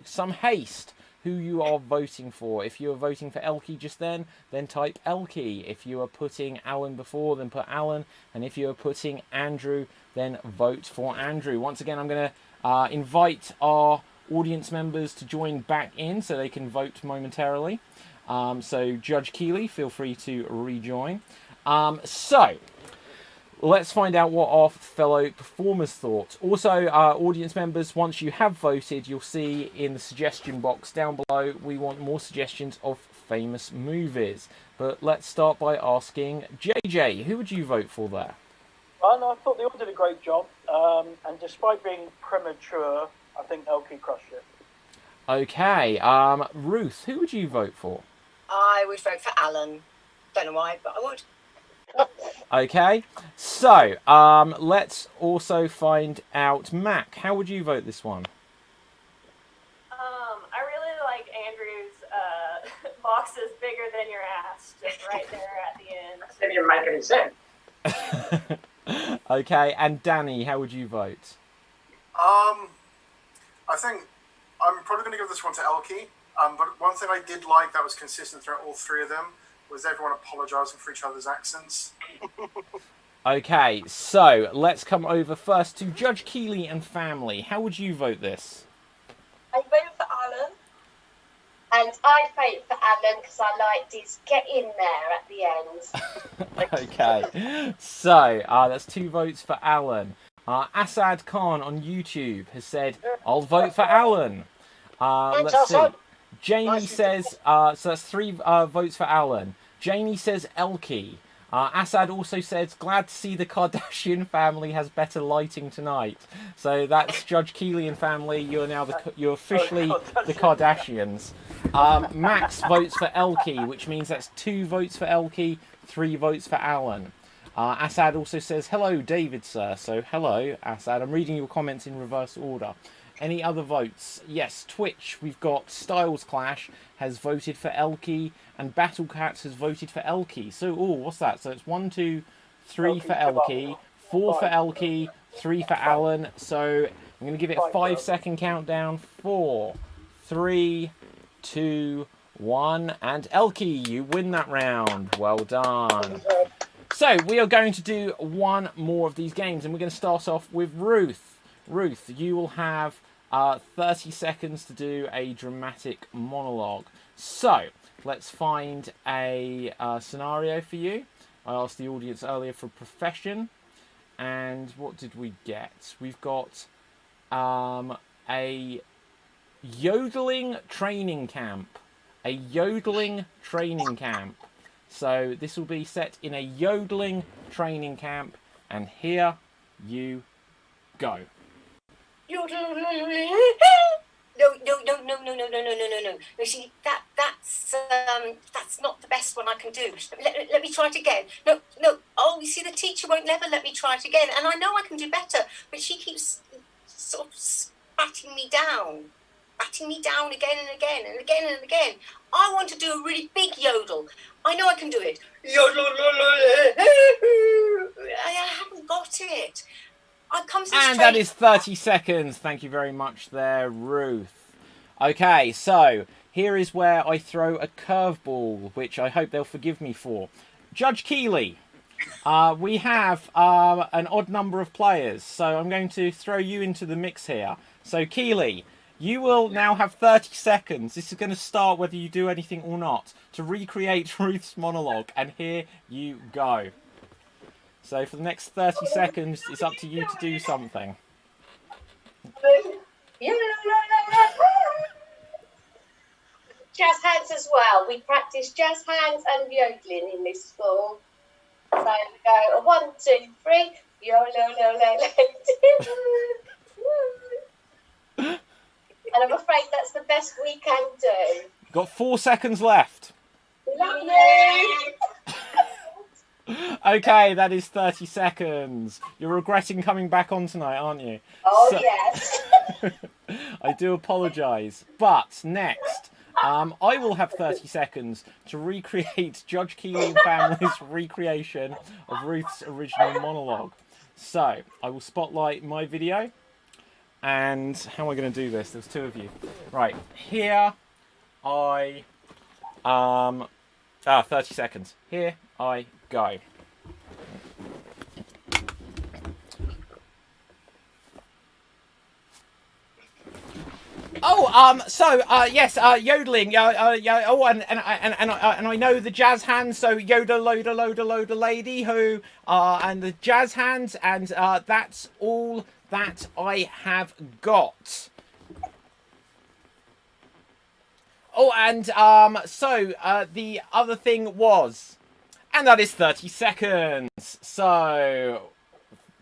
Speaker 2: some haste who you are voting for. If you are voting for Elkie just then type Elkie. If you are putting Alan before, then put Alan. And if you are putting Andrew, then vote for Andrew. Once again, I'm going to invite our audience members to join back in so they can vote momentarily. So Judge Keeley, feel free to rejoin. So let's find out what our fellow performers thought. Also, audience members, once you have voted, you'll see in the suggestion box down below, we want more suggestions of famous movies. But let's start by asking JJ, who would you vote for there?
Speaker 13: Well, no, I thought they all did a great job. And despite being premature, I think Elkie crushed it.
Speaker 2: Okay, Ruth, who would you vote for?
Speaker 14: I would vote for Alan. Don't know why, but I would.
Speaker 2: Okay, so let's also find out, Mac, how would you vote this one?
Speaker 7: I really like Andrew's boxes bigger than your ass, just right there at the end.
Speaker 17: That didn't even make any sense.
Speaker 2: Okay, and Danny, how would you vote?
Speaker 12: I think I'm probably going to give this one to Elkie. But one thing I did like that was consistent throughout all three of them was everyone apologising for each other's accents.
Speaker 2: Okay, so let's come over first to Judge Keeley and family. How would you vote this?
Speaker 18: I vote for Alan. And I vote for Alan because I liked his get in there at the end.
Speaker 2: Okay, so that's 2 votes for Alan. Assad Khan on YouTube has said, I'll vote for Alan. Let's see. Jamie says, so that's 3 votes for Alan. Janie says Elkie. Assad also says, glad to see the Kardashian family has better lighting tonight. So that's Judge Keeley and family. You're now you're officially the Kardashians. Max votes for Elkie, which means that's 2 votes for Elkie, 3 votes for Alan. Assad also says, hello, David, sir. So hello, Assad. I'm reading your comments in reverse order. Any other votes? Yes, Twitch, we've got Styles Clash has voted for Elkie, and Battle Cats has voted for Elkie. So, what's that? So it's 1, 2, 3 for Elkie, 4 for Elkie, 3 for Alan. So I'm going to give it a 5-second countdown. 4, 3, 2, 1, and Elkie, you win that round. Well done. So we are going to do 1 more of these games, and we're going to start off with Ruth. Ruth, you will have 30 seconds to do a dramatic monologue. So, let's find a scenario for you. I asked the audience earlier for profession, and what did we get? We've got a yodeling training camp. A yodeling training camp. So, this will be set in a yodeling training camp, and here you go.
Speaker 14: No. You see, that's not the best one I can do. Let me try it again. No. Oh, you see, the teacher won't never let me try it again, and I know I can do better, but she keeps sort of batting me down again and again and again and again. I want to do a really big yodel. I know I can do it. Yodel. I haven't got it.
Speaker 2: And that is 30 seconds. Thank you very much there, Ruth. Okay, so here is where I throw a curveball, which I hope they'll forgive me for. Judge Keeley, we have an odd number of players, so I'm going to throw you into the mix here. So, Keeley, you will now have 30 seconds. This is going to start whether you do anything or not, to recreate Ruth's monologue, and here you go. So for the next 30 seconds, it's up to you to do something.
Speaker 18: Jazz hands as well. We practice jazz hands and yodeling in this school. So we go 1, 2, 3. And I'm afraid that's the best we can do.
Speaker 2: Got 4 seconds left.
Speaker 18: Love you.
Speaker 2: Okay, that is 30 seconds. You're regretting coming back on tonight, aren't you?
Speaker 18: Oh, yes.
Speaker 2: I do apologise. But next, I will have 30 seconds to recreate Judge Keeley and family's recreation of Ruth's original monologue. So, I will spotlight my video. And how am I going to do this? There's 2 of you. Right, here I... 30 seconds. Here I go. Yes, yodeling. And I know the jazz hands. So yodel, loader, lady who and the jazz hands, and that's all that I have got. Oh, and the other thing was, and that is 30 seconds. So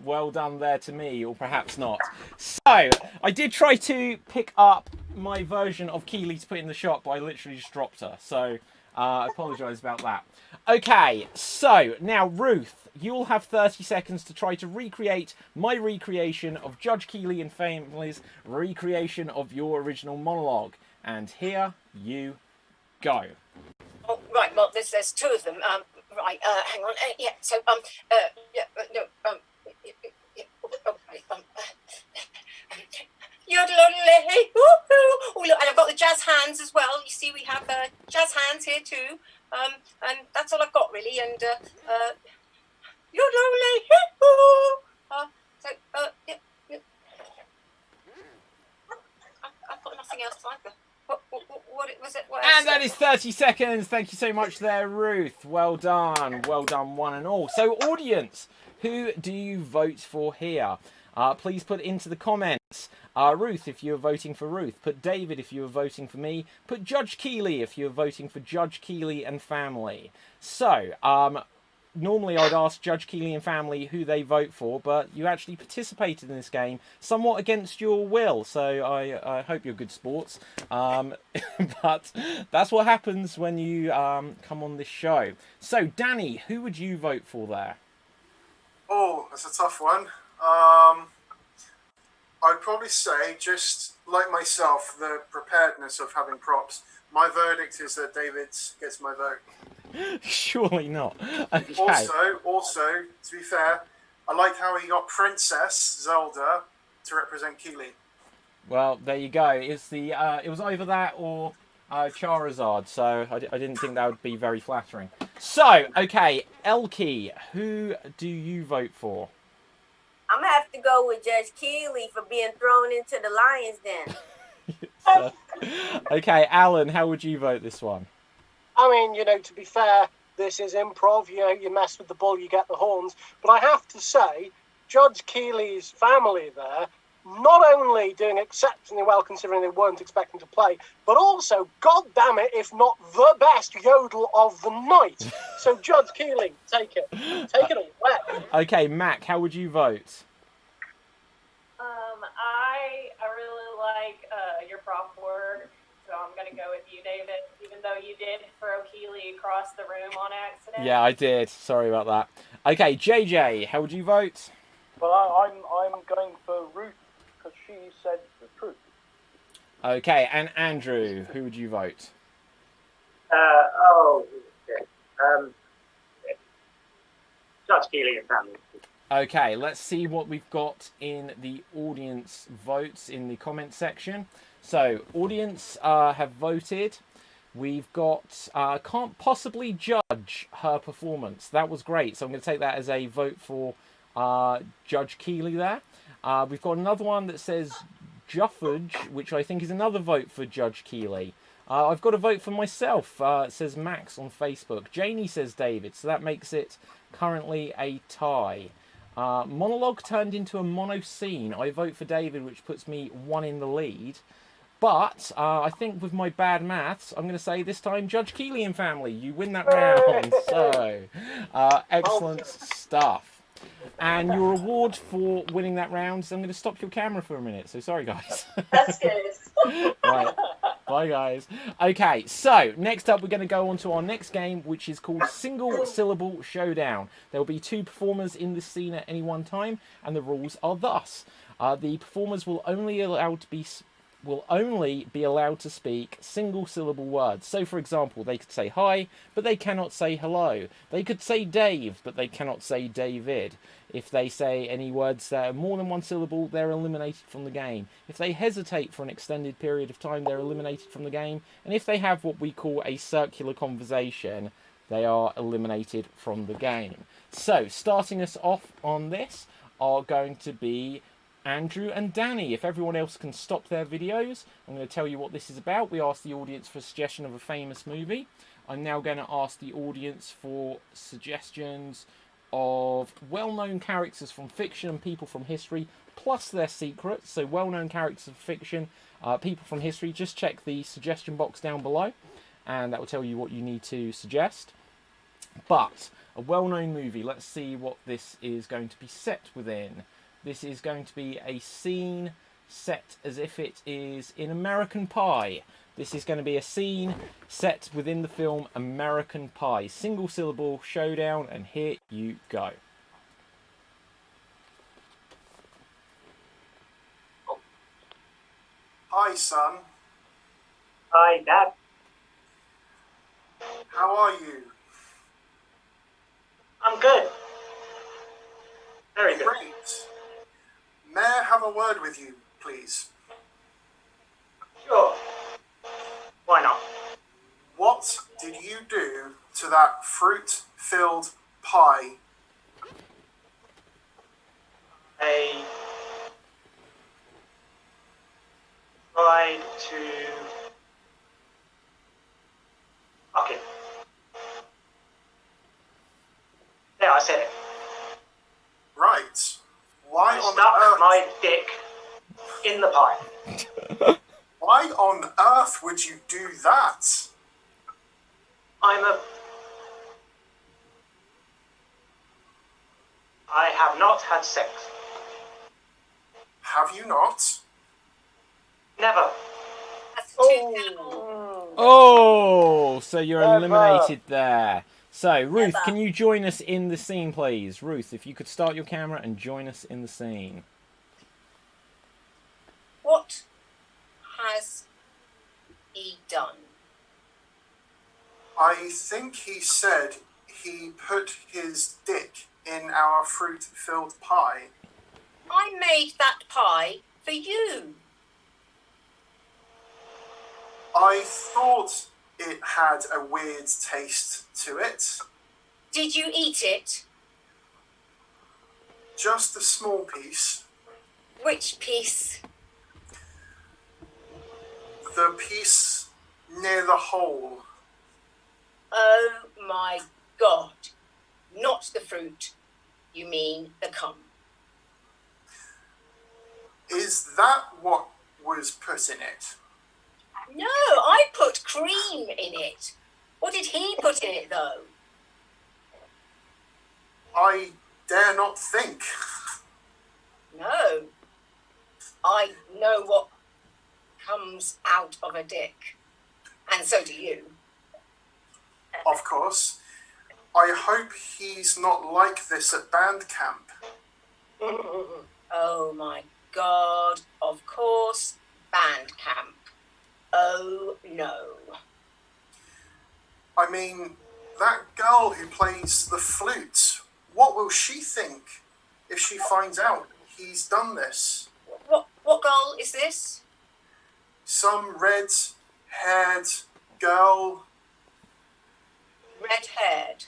Speaker 2: Well done there to me, or perhaps not. So, I did try to pick up my version of Keely to put in the shot, but I literally just dropped her. So, I apologise about that. Okay, so now Ruth, you'll have 30 seconds to try to recreate my recreation of Judge Keely and Family's recreation of your original monologue. And here you go.
Speaker 14: Oh, right. Well, there's two of them. Right. Hang on. Yeah. So yeah. No. Oh, look, and I've got the jazz hands as well. You see, we have jazz hands here too. And that's all I've got really. And I've got nothing else either. What was it?
Speaker 2: And that is 30 seconds. Thank you so much there, Ruth. Well done. Well done, one and all. So, audience, who do you vote for here? Please put into the comments. Ruth, if you're voting for Ruth. Put David if you're voting for me. Put Judge Keely if you're voting for Judge Keely and Family. So, normally I'd ask Judge Keely and Family who they vote for, but you actually participated in this game somewhat against your will, so I hope you're good sports. But that's what happens when you come on this show. So, Danny, who would you vote for there?
Speaker 12: Oh, that's a tough one. I'd probably say, just like myself, the preparedness of having props. My verdict is that David gets my vote.
Speaker 2: Surely not. Okay.
Speaker 12: Also, to be fair, I like how he got Princess Zelda to represent Keely.
Speaker 2: Well, there you go. It's the it was either that or Charizard, so I didn't think that would be very flattering. So, okay, Elkie, who do you vote for?
Speaker 18: I'm gonna have to go with Judge Keely for being thrown into the lion's den.
Speaker 2: Okay, Alan, how would you vote this one?
Speaker 13: I mean, to be fair, this is improv. You mess with the bull, you get the horns. But I have to say, Judge Keely's family there, not only doing exceptionally well considering they weren't expecting to play, but also, god damn it, if not the best yodel of the night. So Judge Keely, take it. Take it away.
Speaker 2: Okay, Mac, how would you vote?
Speaker 7: I really like your prop work, so I'm going to go with you, David, even though you did throw Keely across the room on accident.
Speaker 2: Yeah, I did. Sorry about that. Okay, JJ, how would you vote?
Speaker 13: Well, I'm going for Ruth because she said the truth.
Speaker 2: Okay, and Andrew, who would you vote?
Speaker 17: Judge Keely and Family.
Speaker 2: Okay, let's see what we've got in the audience votes in the comment section. So, audience have voted. We've got can't possibly judge her performance. That was great. So I'm going to take that as a vote for Judge Keely there. We've got another one that says Juffage, which I think is another vote for Judge Keely. I've got a vote for myself. It says Max on Facebook. Janie says David, so that makes it currently a tie. Monologue turned into a mono scene. I vote for David, which puts me one in the lead. But I think with my bad maths, I'm going to say this time Judge Keely and Family, you win that round. So, excellent stuff. And your reward for winning that round is I'm going to stop your camera for a minute. So sorry, guys.
Speaker 18: That's good.
Speaker 2: Right. Bye, guys. Okay, so next up we're going to go on to our next game, which is called Single Syllable Showdown. There will be 2 performers in this scene at any one time, and the rules are thus. The performers will only be allowed to speak single-syllable words. So, for example, they could say hi, but they cannot say hello. They could say Dave, but they cannot say David. If they say any words that are more than one syllable, they're eliminated from the game. If they hesitate for an extended period of time, they're eliminated from the game. And if they have what we call a circular conversation, they are eliminated from the game. So, starting us off on this are going to be Andrew and Danny. If everyone else can stop their videos, I'm going to tell you what this is about. We asked the audience for a suggestion of a famous movie. I'm now going to ask the audience for suggestions of well-known characters from fiction and people from history, plus their secrets. So well-known characters of fiction, people from history. Just check the suggestion box down below, and that will tell you what you need to suggest. But A well-known movie. Let's see what this is going to be set within. This is going to be a scene set as if it is in American Pie. This is going to be a scene set within the film American Pie. Single syllable showdown, and here you go.
Speaker 12: Hi, son.
Speaker 17: Hi, Dad.
Speaker 12: How are you?
Speaker 17: I'm good. Very good.
Speaker 12: Great. May I have a word with you, please?
Speaker 17: Sure. Why not?
Speaker 12: What did you do to that fruit-filled pie?
Speaker 17: I tried to... Okay. Yeah, I said it.
Speaker 12: Right. Why
Speaker 17: I
Speaker 12: on
Speaker 17: stuck
Speaker 12: earth?
Speaker 17: my dick in the pie.
Speaker 12: Why on earth would you do that?
Speaker 17: I have not had sex.
Speaker 12: Have you not?
Speaker 17: Never.
Speaker 2: Oh, so you're eliminated there. So, Ruth, can you join us in the scene, please? Ruth, if you could start your camera and join us in the scene.
Speaker 14: What has he done?
Speaker 12: I think he said he put his dick in our fruit-filled pie.
Speaker 14: I made that pie for you.
Speaker 12: I thought it had a weird taste to it.
Speaker 14: Did you eat it?
Speaker 12: Just a small piece.
Speaker 14: Which piece?
Speaker 12: The piece near the hole.
Speaker 14: Oh my God. Not the fruit. You mean the cum.
Speaker 12: Is that what was put in it?
Speaker 14: No, I put cream in it. What did he put in it, though?
Speaker 12: I dare not think.
Speaker 14: No. I know what comes out of a dick. And so do you.
Speaker 12: Of course. I hope he's not like this at band camp.
Speaker 14: Oh my God. Of course, band camp. Oh no.
Speaker 12: I mean, that girl who plays the flute, what will she think if she finds out he's done this?
Speaker 14: What girl is this?
Speaker 12: Some red-haired girl.
Speaker 14: Red-haired.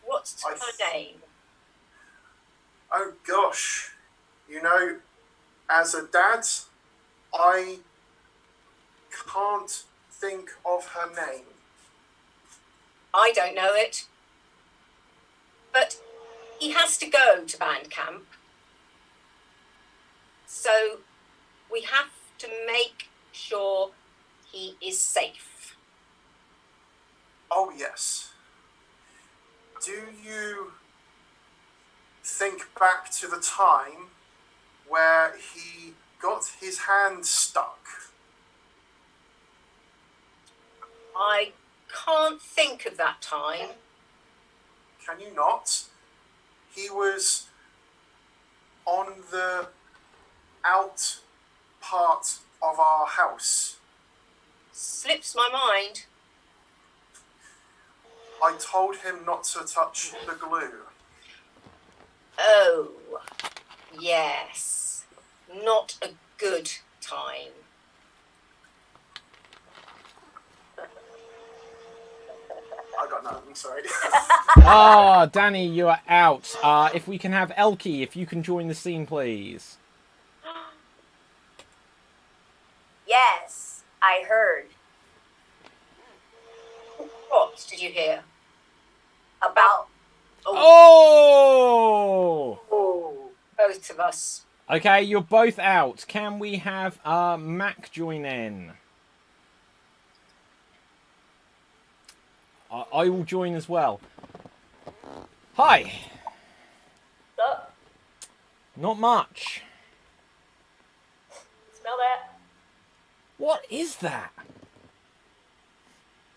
Speaker 14: What's her name?
Speaker 12: Oh gosh. You know, as a dad, I can't think of her name.
Speaker 14: I don't know it. But he has to go to band camp. So we have to make sure he is safe.
Speaker 12: Oh yes. Do you think back to the time where he got his hand stuck?
Speaker 14: I can't think of that time.
Speaker 12: Can you not? He was on the out part of our house.
Speaker 14: Slips my mind.
Speaker 12: I told him not to touch the glue.
Speaker 14: Oh, yes. Not a good time.
Speaker 12: I got nothing, sorry.
Speaker 2: Ah, Danny, you are out. If we can have Elkie, if you can join the scene, please.
Speaker 18: Yes, I heard.
Speaker 14: What did you hear?
Speaker 18: About...
Speaker 2: Oh!
Speaker 14: Both of us.
Speaker 2: Okay, you're both out. Can we have Mac join in? I will join as well. Hi.
Speaker 7: What's up?
Speaker 2: Not much.
Speaker 7: Smell that?
Speaker 2: What is that?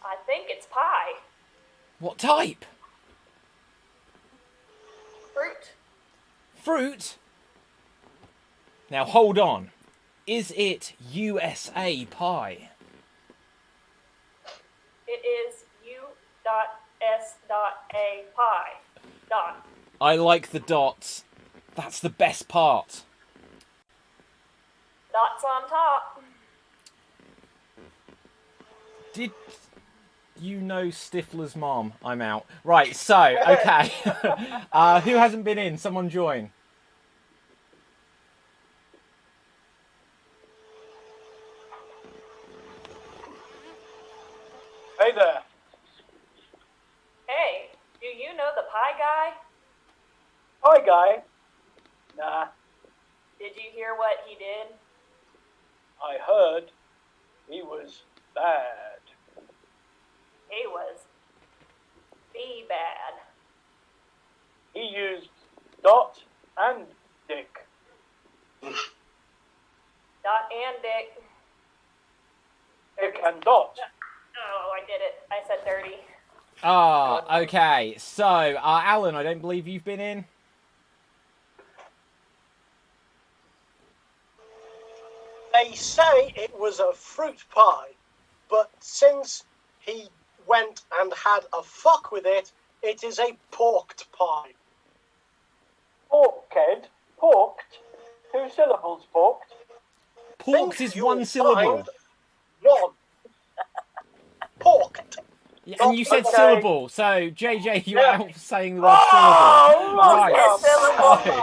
Speaker 7: I think it's pie.
Speaker 2: What type?
Speaker 7: Fruit.
Speaker 2: Fruit? Now hold on. Is it USA pie?
Speaker 7: It is U.S.A. pie. Dot.
Speaker 2: I like the dots. That's the best part.
Speaker 7: Dots on top.
Speaker 2: Did you know Stifler's mom? I'm out. Right, so, okay. Who hasn't been in? Someone join.
Speaker 13: Hey there.
Speaker 7: Hey, do you know the pie guy?
Speaker 13: Hi, guy. Nah,
Speaker 7: Did you hear what he did?
Speaker 13: I heard he was bad.
Speaker 7: He was bad.
Speaker 13: He used Dot and Dick.
Speaker 7: Dot and Dick.
Speaker 13: Dick and Dot.
Speaker 7: Oh, I did it. I said 30.
Speaker 2: Ah, okay. So, Alan, I don't believe you've been in.
Speaker 19: They say it was a fruit pie, but since he went and had a fuck with it, it is a porked pie.
Speaker 13: Porked? Porked? 2 syllables, porked?
Speaker 2: Porked is 1 syllable.
Speaker 19: One. Porked.
Speaker 2: Yeah, and you said
Speaker 19: Okay.
Speaker 2: syllable, so JJ, you're out for saying the word
Speaker 19: Oh,
Speaker 2: syllable.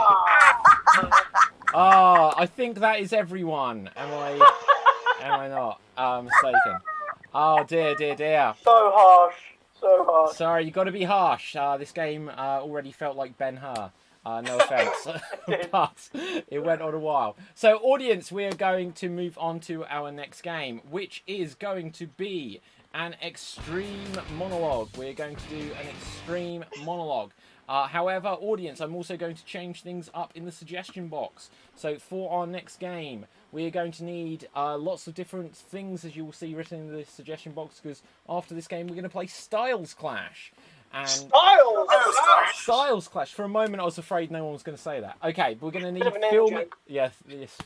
Speaker 2: Right. I think that is everyone. Am I not mistaken? Oh dear.
Speaker 13: So harsh. So harsh.
Speaker 2: Sorry, you got to be harsh. This game already felt like Ben-Hur. No offense, but it went on a while. So, audience, we are going to move on to our next game, which is going to be an extreme monologue. We're going to do an extreme monologue. However, audience, I'm also going to change things up in the suggestion box. So for our next game, we are going to need lots of different things, as you will see written in the suggestion box, because after this game, we're going to play Styles Clash. And Styles Clash. For a moment, I was afraid no one was going to say that. Okay, we're going to need film. Yes,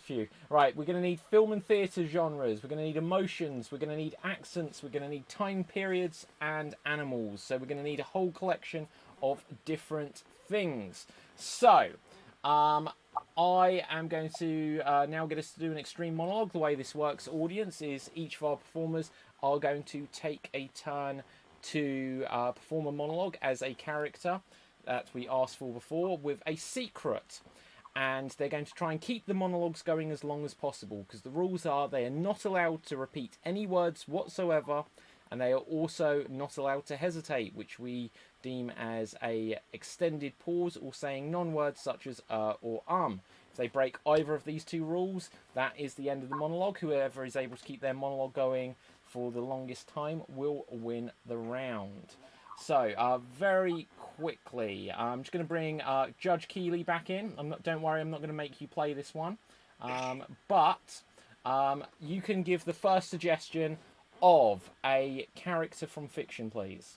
Speaker 2: few. Right, we're going to need film and theatre genres. We're going to need emotions. We're going to need accents. We're going to need time periods and animals. So we're going to need a whole collection of different things. So, I am going to now get us to do an extreme monologue. The way this works, audience, is each of our performers are going to take a turn to perform a monologue as a character that we asked for before with a secret. And they're going to try and keep the monologues going as long as possible, because the rules are they are not allowed to repeat any words whatsoever, and they are also not allowed to hesitate, which we deem as a extended pause or saying non-words such as or If they break either of these two rules, that is the end of the monologue. Whoever is able to keep their monologue going for the longest time will win the round. So, very quickly, I'm just going to bring Judge Keeley back in. Don't worry, I'm not going to make you play this one. But you can give the first suggestion of a character from fiction, please.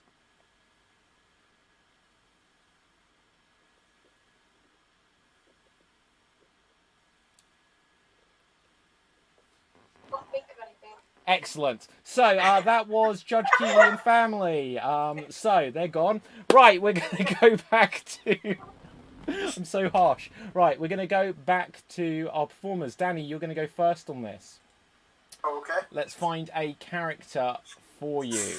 Speaker 2: Excellent. So, that was Judge Keeley and family. So, they're gone. Right, we're going to go back to... I'm so harsh. Right, we're going to go back to our performers. Danny, you're going to go first on this.
Speaker 12: Okay.
Speaker 2: Let's find a character for you.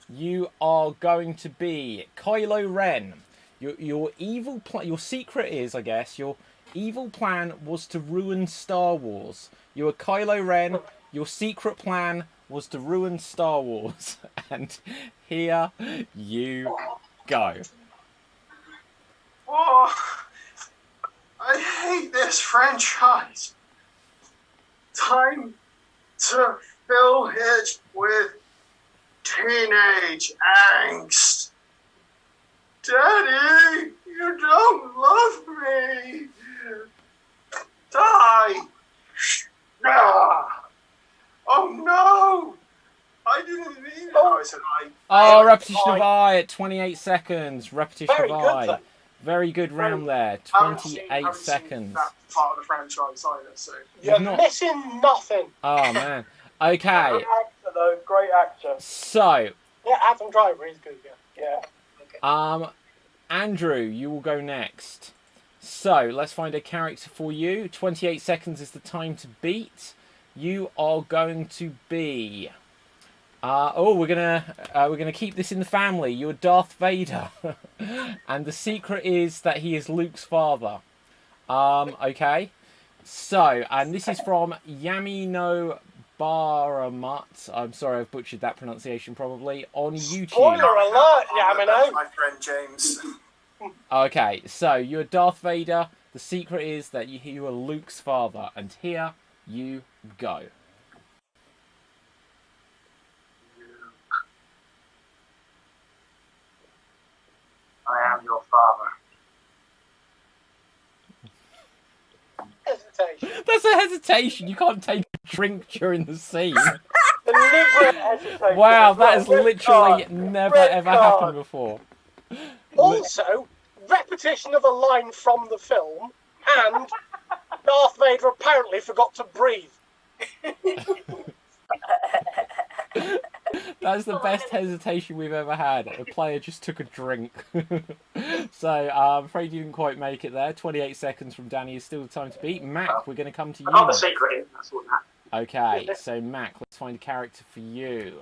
Speaker 2: You are going to be Kylo Ren. Your evil plan... Your secret is, I guess, your evil plan was to ruin Star Wars. You are Kylo Ren... Your secret plan was to ruin Star Wars. And here you go.
Speaker 12: Oh, I hate this franchise. Time to fill it with teenage angst. Daddy,
Speaker 2: repetition of I at 28 seconds. Repetition
Speaker 19: Very
Speaker 2: of
Speaker 19: good,
Speaker 2: I.
Speaker 19: then.
Speaker 2: Very good round there.
Speaker 12: Haven't
Speaker 2: 28
Speaker 12: seen
Speaker 2: seconds.
Speaker 12: that part of the franchise either, so.
Speaker 19: You're
Speaker 2: not-
Speaker 19: missing nothing.
Speaker 2: Oh man. Okay.
Speaker 13: Great actor, though. Great actor.
Speaker 2: So,
Speaker 19: Yeah, Adam Driver is good. Yeah.
Speaker 2: Andrew, you will go next. So, let's find a character for you. 28 seconds is the time to beat. You are going to be. We're gonna keep this in the family. You're Darth Vader, and the secret is that he is Luke's father. Okay. So, and this is from Yamino Baramut. I'm sorry, I've butchered that pronunciation probably on YouTube.
Speaker 19: Spoiler alert, Yamino.
Speaker 12: My friend James.
Speaker 2: Okay, so you're Darth Vader. The secret is that you are Luke's father, and here you go.
Speaker 17: I am your father.
Speaker 19: Hesitation.
Speaker 2: That's a hesitation. You can't take a drink during the scene.
Speaker 13: Deliberate hesitation.
Speaker 2: Wow, that has
Speaker 13: Red
Speaker 2: literally
Speaker 13: card.
Speaker 2: never
Speaker 13: Red
Speaker 2: ever
Speaker 13: card.
Speaker 2: happened before.
Speaker 19: Also, repetition of a line from the film, and Darth Vader apparently forgot to breathe.
Speaker 2: That's the best hesitation we've ever had. A player just took a drink. So, I'm afraid you didn't quite make it there. 28 seconds from Danny is still the time to beat. Mac, we're going to come to you.
Speaker 17: I got the
Speaker 2: now.
Speaker 17: secret in, that's all that.
Speaker 2: Okay, so Mac, let's find a character for you.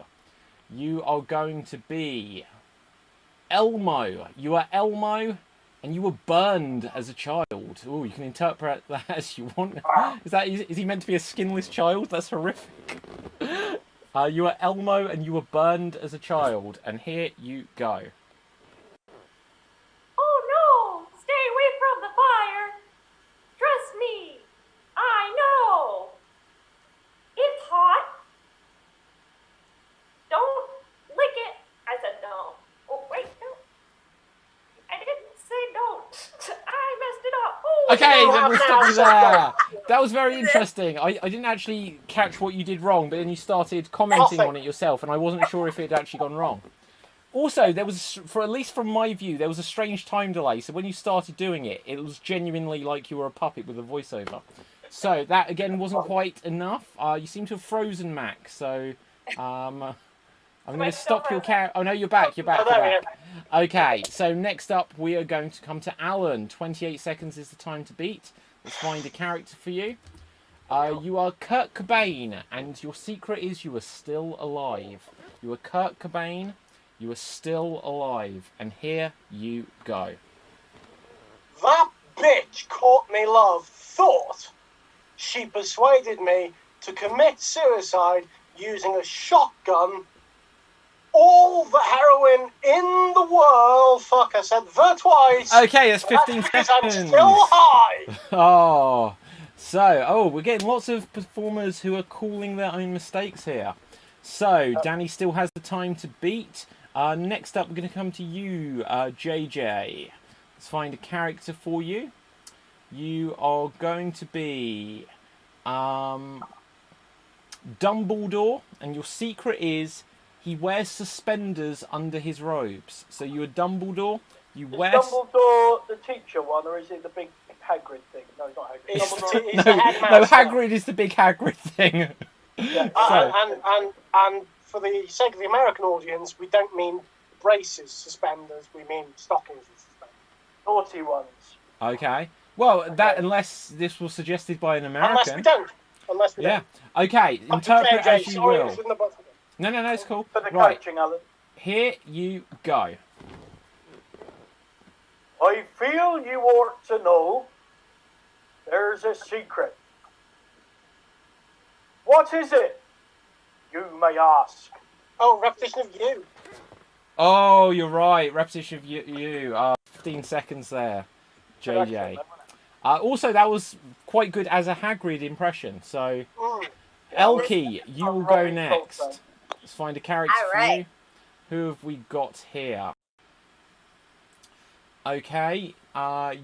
Speaker 2: You are going to be Elmo. You are Elmo, and you were burned as a child. Oh, you can interpret that as you want. Is he meant to be a skinless child? That's horrific. You are Elmo, and you were burned as a child, and here you go.
Speaker 7: Oh no! Stay away from the fire! Trust me! I know! It's hot! Don't lick it! I said no. Oh, wait, no. I didn't say don't. I messed it up. Oh,
Speaker 2: Okay,
Speaker 7: no.
Speaker 2: then we'll stop you there. That was very interesting. I didn't actually catch what you did wrong, but then you started commenting on it yourself, and I wasn't sure if it had actually gone wrong. Also, there was, for at least from my view, there was a strange time delay. So when you started doing it, it was genuinely like you were a puppet with a voiceover. So that again wasn't quite enough. You seem to have frozen, Mac. So I'm going to stop your character. Oh no, you're back. You're back. You're back. Okay. So next up, we are going to come to Alan. 28 seconds is the time to beat. Let's find a character for you. You are Kurt Cobain, and your secret is you are still alive. You are Kurt Cobain. You are still alive, and here you go.
Speaker 19: That bitch Courtney Love thought she persuaded me to commit suicide using a shotgun. All the heroin in the world. Fuck, I said the twice.
Speaker 2: Okay, that's 15 seconds.
Speaker 19: I'm still high.
Speaker 2: We're getting lots of performers who are calling their own mistakes here. So, Danny still has the time to beat. Next up, we're going to come to you, JJ. Let's find a character for you. You are going to be Dumbledore, and your secret is he wears suspenders under his robes. So you are Dumbledore. You wear.
Speaker 13: Is Dumbledore the teacher one, or is it the big Hagrid thing? No, it's not Hagrid.
Speaker 2: No, Hagrid is the big Hagrid thing.
Speaker 19: Yeah, and for the sake of the American audience, we don't mean braces, suspenders. We mean stockings and suspenders.
Speaker 13: Naughty ones.
Speaker 2: Okay. Well, that unless this was suggested by an American.
Speaker 19: Unless we don't.
Speaker 2: Okay. Interpret as you
Speaker 19: sorry,
Speaker 2: will.
Speaker 19: it's in the bottom.
Speaker 2: No, it's cool.
Speaker 13: For the
Speaker 2: Right.
Speaker 13: coaching, Alan.
Speaker 2: Here you go.
Speaker 13: I feel you ought to know there's a secret. What is it? You may ask.
Speaker 19: Oh, repetition of you.
Speaker 2: Oh, you're right. Repetition of you. 15 seconds there, JJ. Also, that was quite good as a Hagrid impression. So, Elkie, you will go next. Let's find a character for you. Who have we got here? Okay,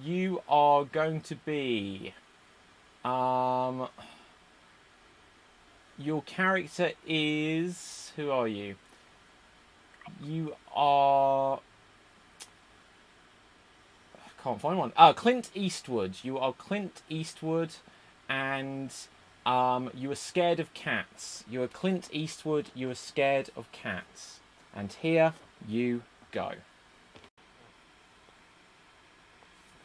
Speaker 2: you are going to be... your character is... Who are you? You are... I can't find one. Clint Eastwood. You are Clint Eastwood, and you are scared of cats. You are Clint Eastwood. You are scared of cats. And here you go.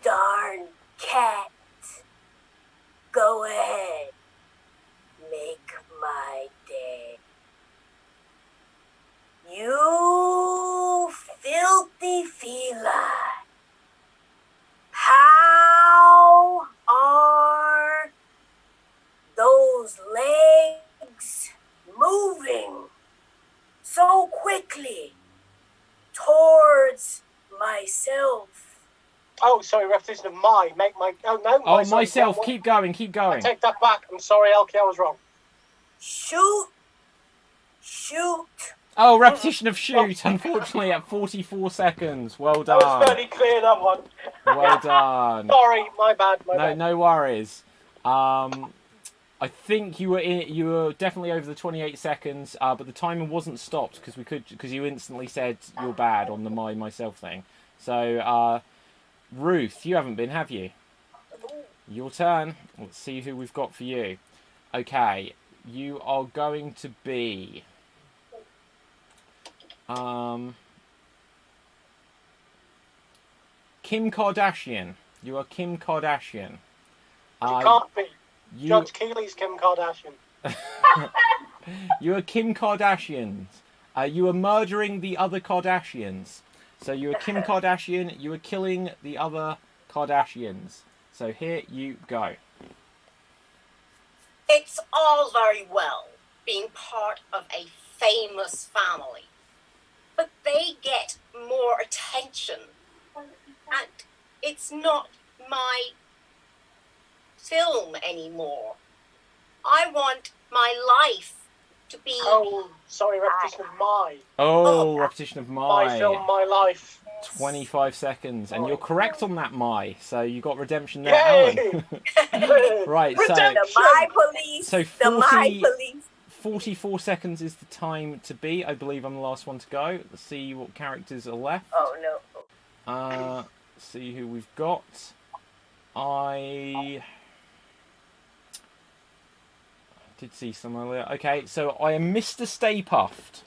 Speaker 18: Darn cat. Go ahead. Make my day. You filthy feline. How are those legs moving so quickly towards myself?
Speaker 19: Oh, sorry, repetition of my. Make my... Oh, no.
Speaker 2: Oh, myself. Keep going, keep going.
Speaker 19: I take that back. I'm sorry, Elkie, I was wrong.
Speaker 18: Shoot.
Speaker 2: Oh, repetition of shoot, unfortunately, at 44 seconds. Well done.
Speaker 19: That was fairly clear, that one.
Speaker 2: Well done.
Speaker 19: Sorry, my bad.
Speaker 2: No worries. I think you were definitely over the 28 seconds, but the timer wasn't stopped because you instantly said you're bad on the myself thing. So, Ruth, you haven't been, have you? Your turn. Let's see who we've got for you. Okay, you are going to be... Kim Kardashian. You are Kim Kardashian.
Speaker 19: You can't be. Judge Keeley's Kim Kardashian.
Speaker 2: You are Kim Kardashians. You are murdering the other Kardashians. So you are Kim Kardashian. You are killing the other Kardashians. So here you go.
Speaker 14: It's all very well being part of a famous family, but they get more attention, and it's not my film anymore. I want my life to be...
Speaker 19: Oh, sorry, repetition of my.
Speaker 2: Oh, repetition of my.
Speaker 19: My film, my life.
Speaker 2: 25 seconds, and you're correct on that, my. So you got redemption there, Alan. Right, so
Speaker 18: The my police.
Speaker 2: So
Speaker 18: the my police.
Speaker 2: 44 seconds is the time to be. I believe I'm the last one to go. Let's see what characters are left.
Speaker 18: Oh no.
Speaker 2: See who we've got. I did see some earlier. Okay, so I am Mr. Stay Puffed.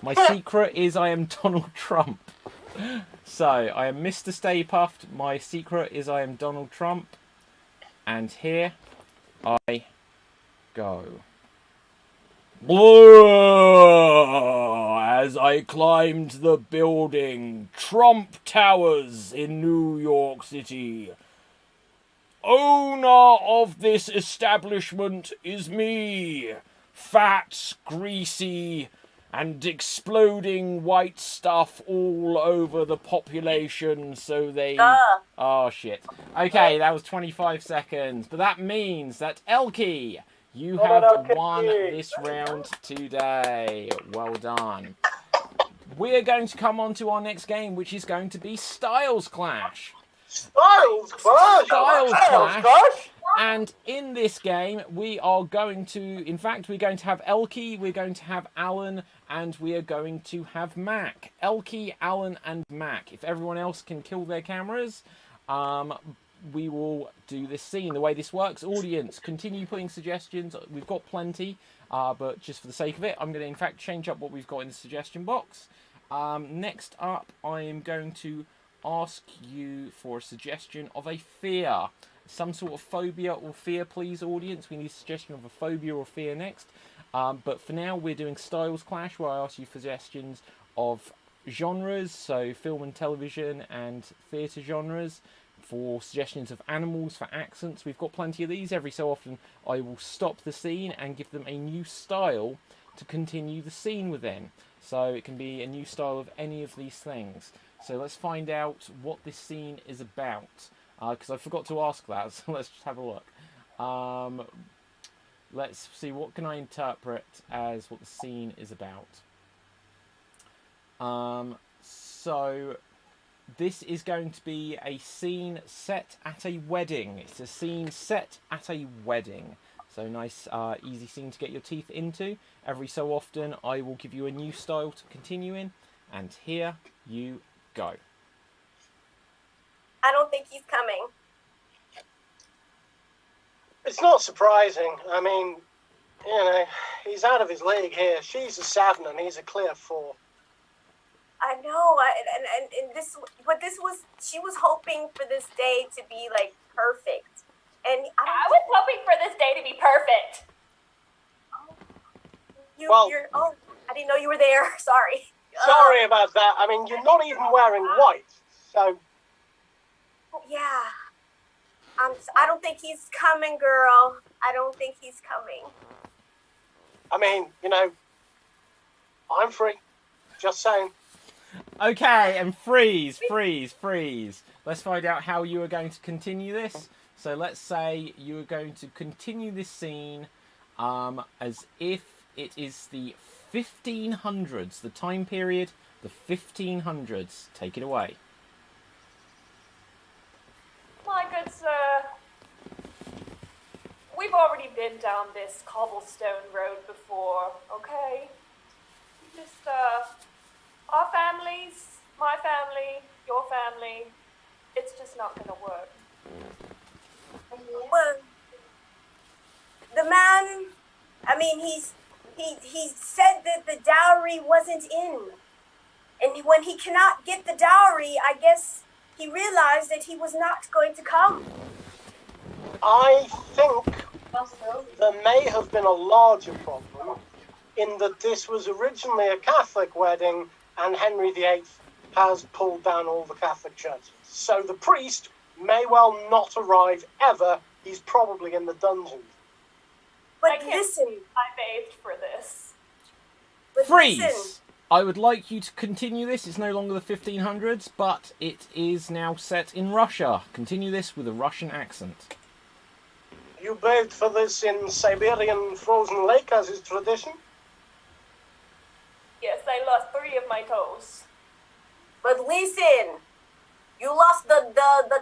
Speaker 2: My secret is I am Donald Trump. So, I am Mr. Stay Puffed. My secret is I am Donald Trump. And here I go. As I climbed the building, Trump Towers in New York City. Owner of this establishment is me. Fat, greasy, and exploding white stuff all over the population so they... Oh, shit. Okay, that was 25 seconds. But that means that Elkie, you have won this round today. Well done. We're going to come on to our next game, which is going to be Styles Clash.
Speaker 19: Styles Clash!
Speaker 2: Styles Clash! And in this game, we are going to... In fact, we're going to have Elkie, we're going to have Alan, and we are going to have Mac. Elkie, Alan, and Mac. If everyone else can kill their cameras, we will do this scene. The way this works, audience, continue putting suggestions. We've got plenty, but just for the sake of it, I'm going to, in fact, change up what we've got in the suggestion box. Next up, I am going to ask you for a suggestion of a fear. Some sort of phobia or fear, please, audience. We need a suggestion of a phobia or fear next. But for now, we're doing Styles Clash, where I ask you for suggestions of genres, so film and television and theatre genres. For suggestions of animals, for accents, we've got plenty of these. Every so often, I will stop the scene and give them a new style to continue the scene within. So it can be a new style of any of these things. So let's find out what this scene is about. Because I forgot to ask that, so let's just have a look. Let's see, what can I interpret as what the scene is about? So this is going to be a scene set at a wedding. It's a scene set at a wedding. So nice, easy scene to get your teeth into. Every so often, I will give you a new style to continue in. And here you go.
Speaker 18: I don't think he's coming.
Speaker 19: It's not surprising. I mean, you know, he's out of his league here. She's a 7 and he's a clear 4.
Speaker 18: I know, she was hoping for this day to be like perfect, and
Speaker 7: I was hoping for this day to be perfect.
Speaker 18: I didn't know you were there. Sorry.
Speaker 19: Sorry about that. I mean, you're not even wearing white, so.
Speaker 18: Yeah. I don't think he's coming, girl. I don't think he's coming.
Speaker 19: I mean, you know, I'm free. Just saying.
Speaker 2: Okay, and freeze. Let's find out how you are going to continue this. So let's say you are going to continue this scene as if it is the 1500s, the time period, the 1500s. Take it away.
Speaker 7: My good sir, we've already been down this cobblestone road before, okay? Just, our families, my family, your family, it's just not gonna work.
Speaker 18: Well, the man, I mean, he said that the dowry wasn't in. And when he cannot get the dowry, I guess he realized that he was not going to come.
Speaker 19: I think there may have been a larger problem in that this was originally a Catholic wedding and Henry VIII has pulled down all the Catholic churches. So the priest may well not arrive ever. He's probably in the dungeon.
Speaker 18: But listen,
Speaker 7: I bathed for this.
Speaker 2: Freeze! Listen. I would like you to continue this. It's no longer the 1500s, but it is now set in Russia. Continue this with a Russian accent.
Speaker 19: You bathed for this in Siberian frozen lake as is tradition?
Speaker 7: Yes, I lost 3 of my toes.
Speaker 18: But listen, you lost the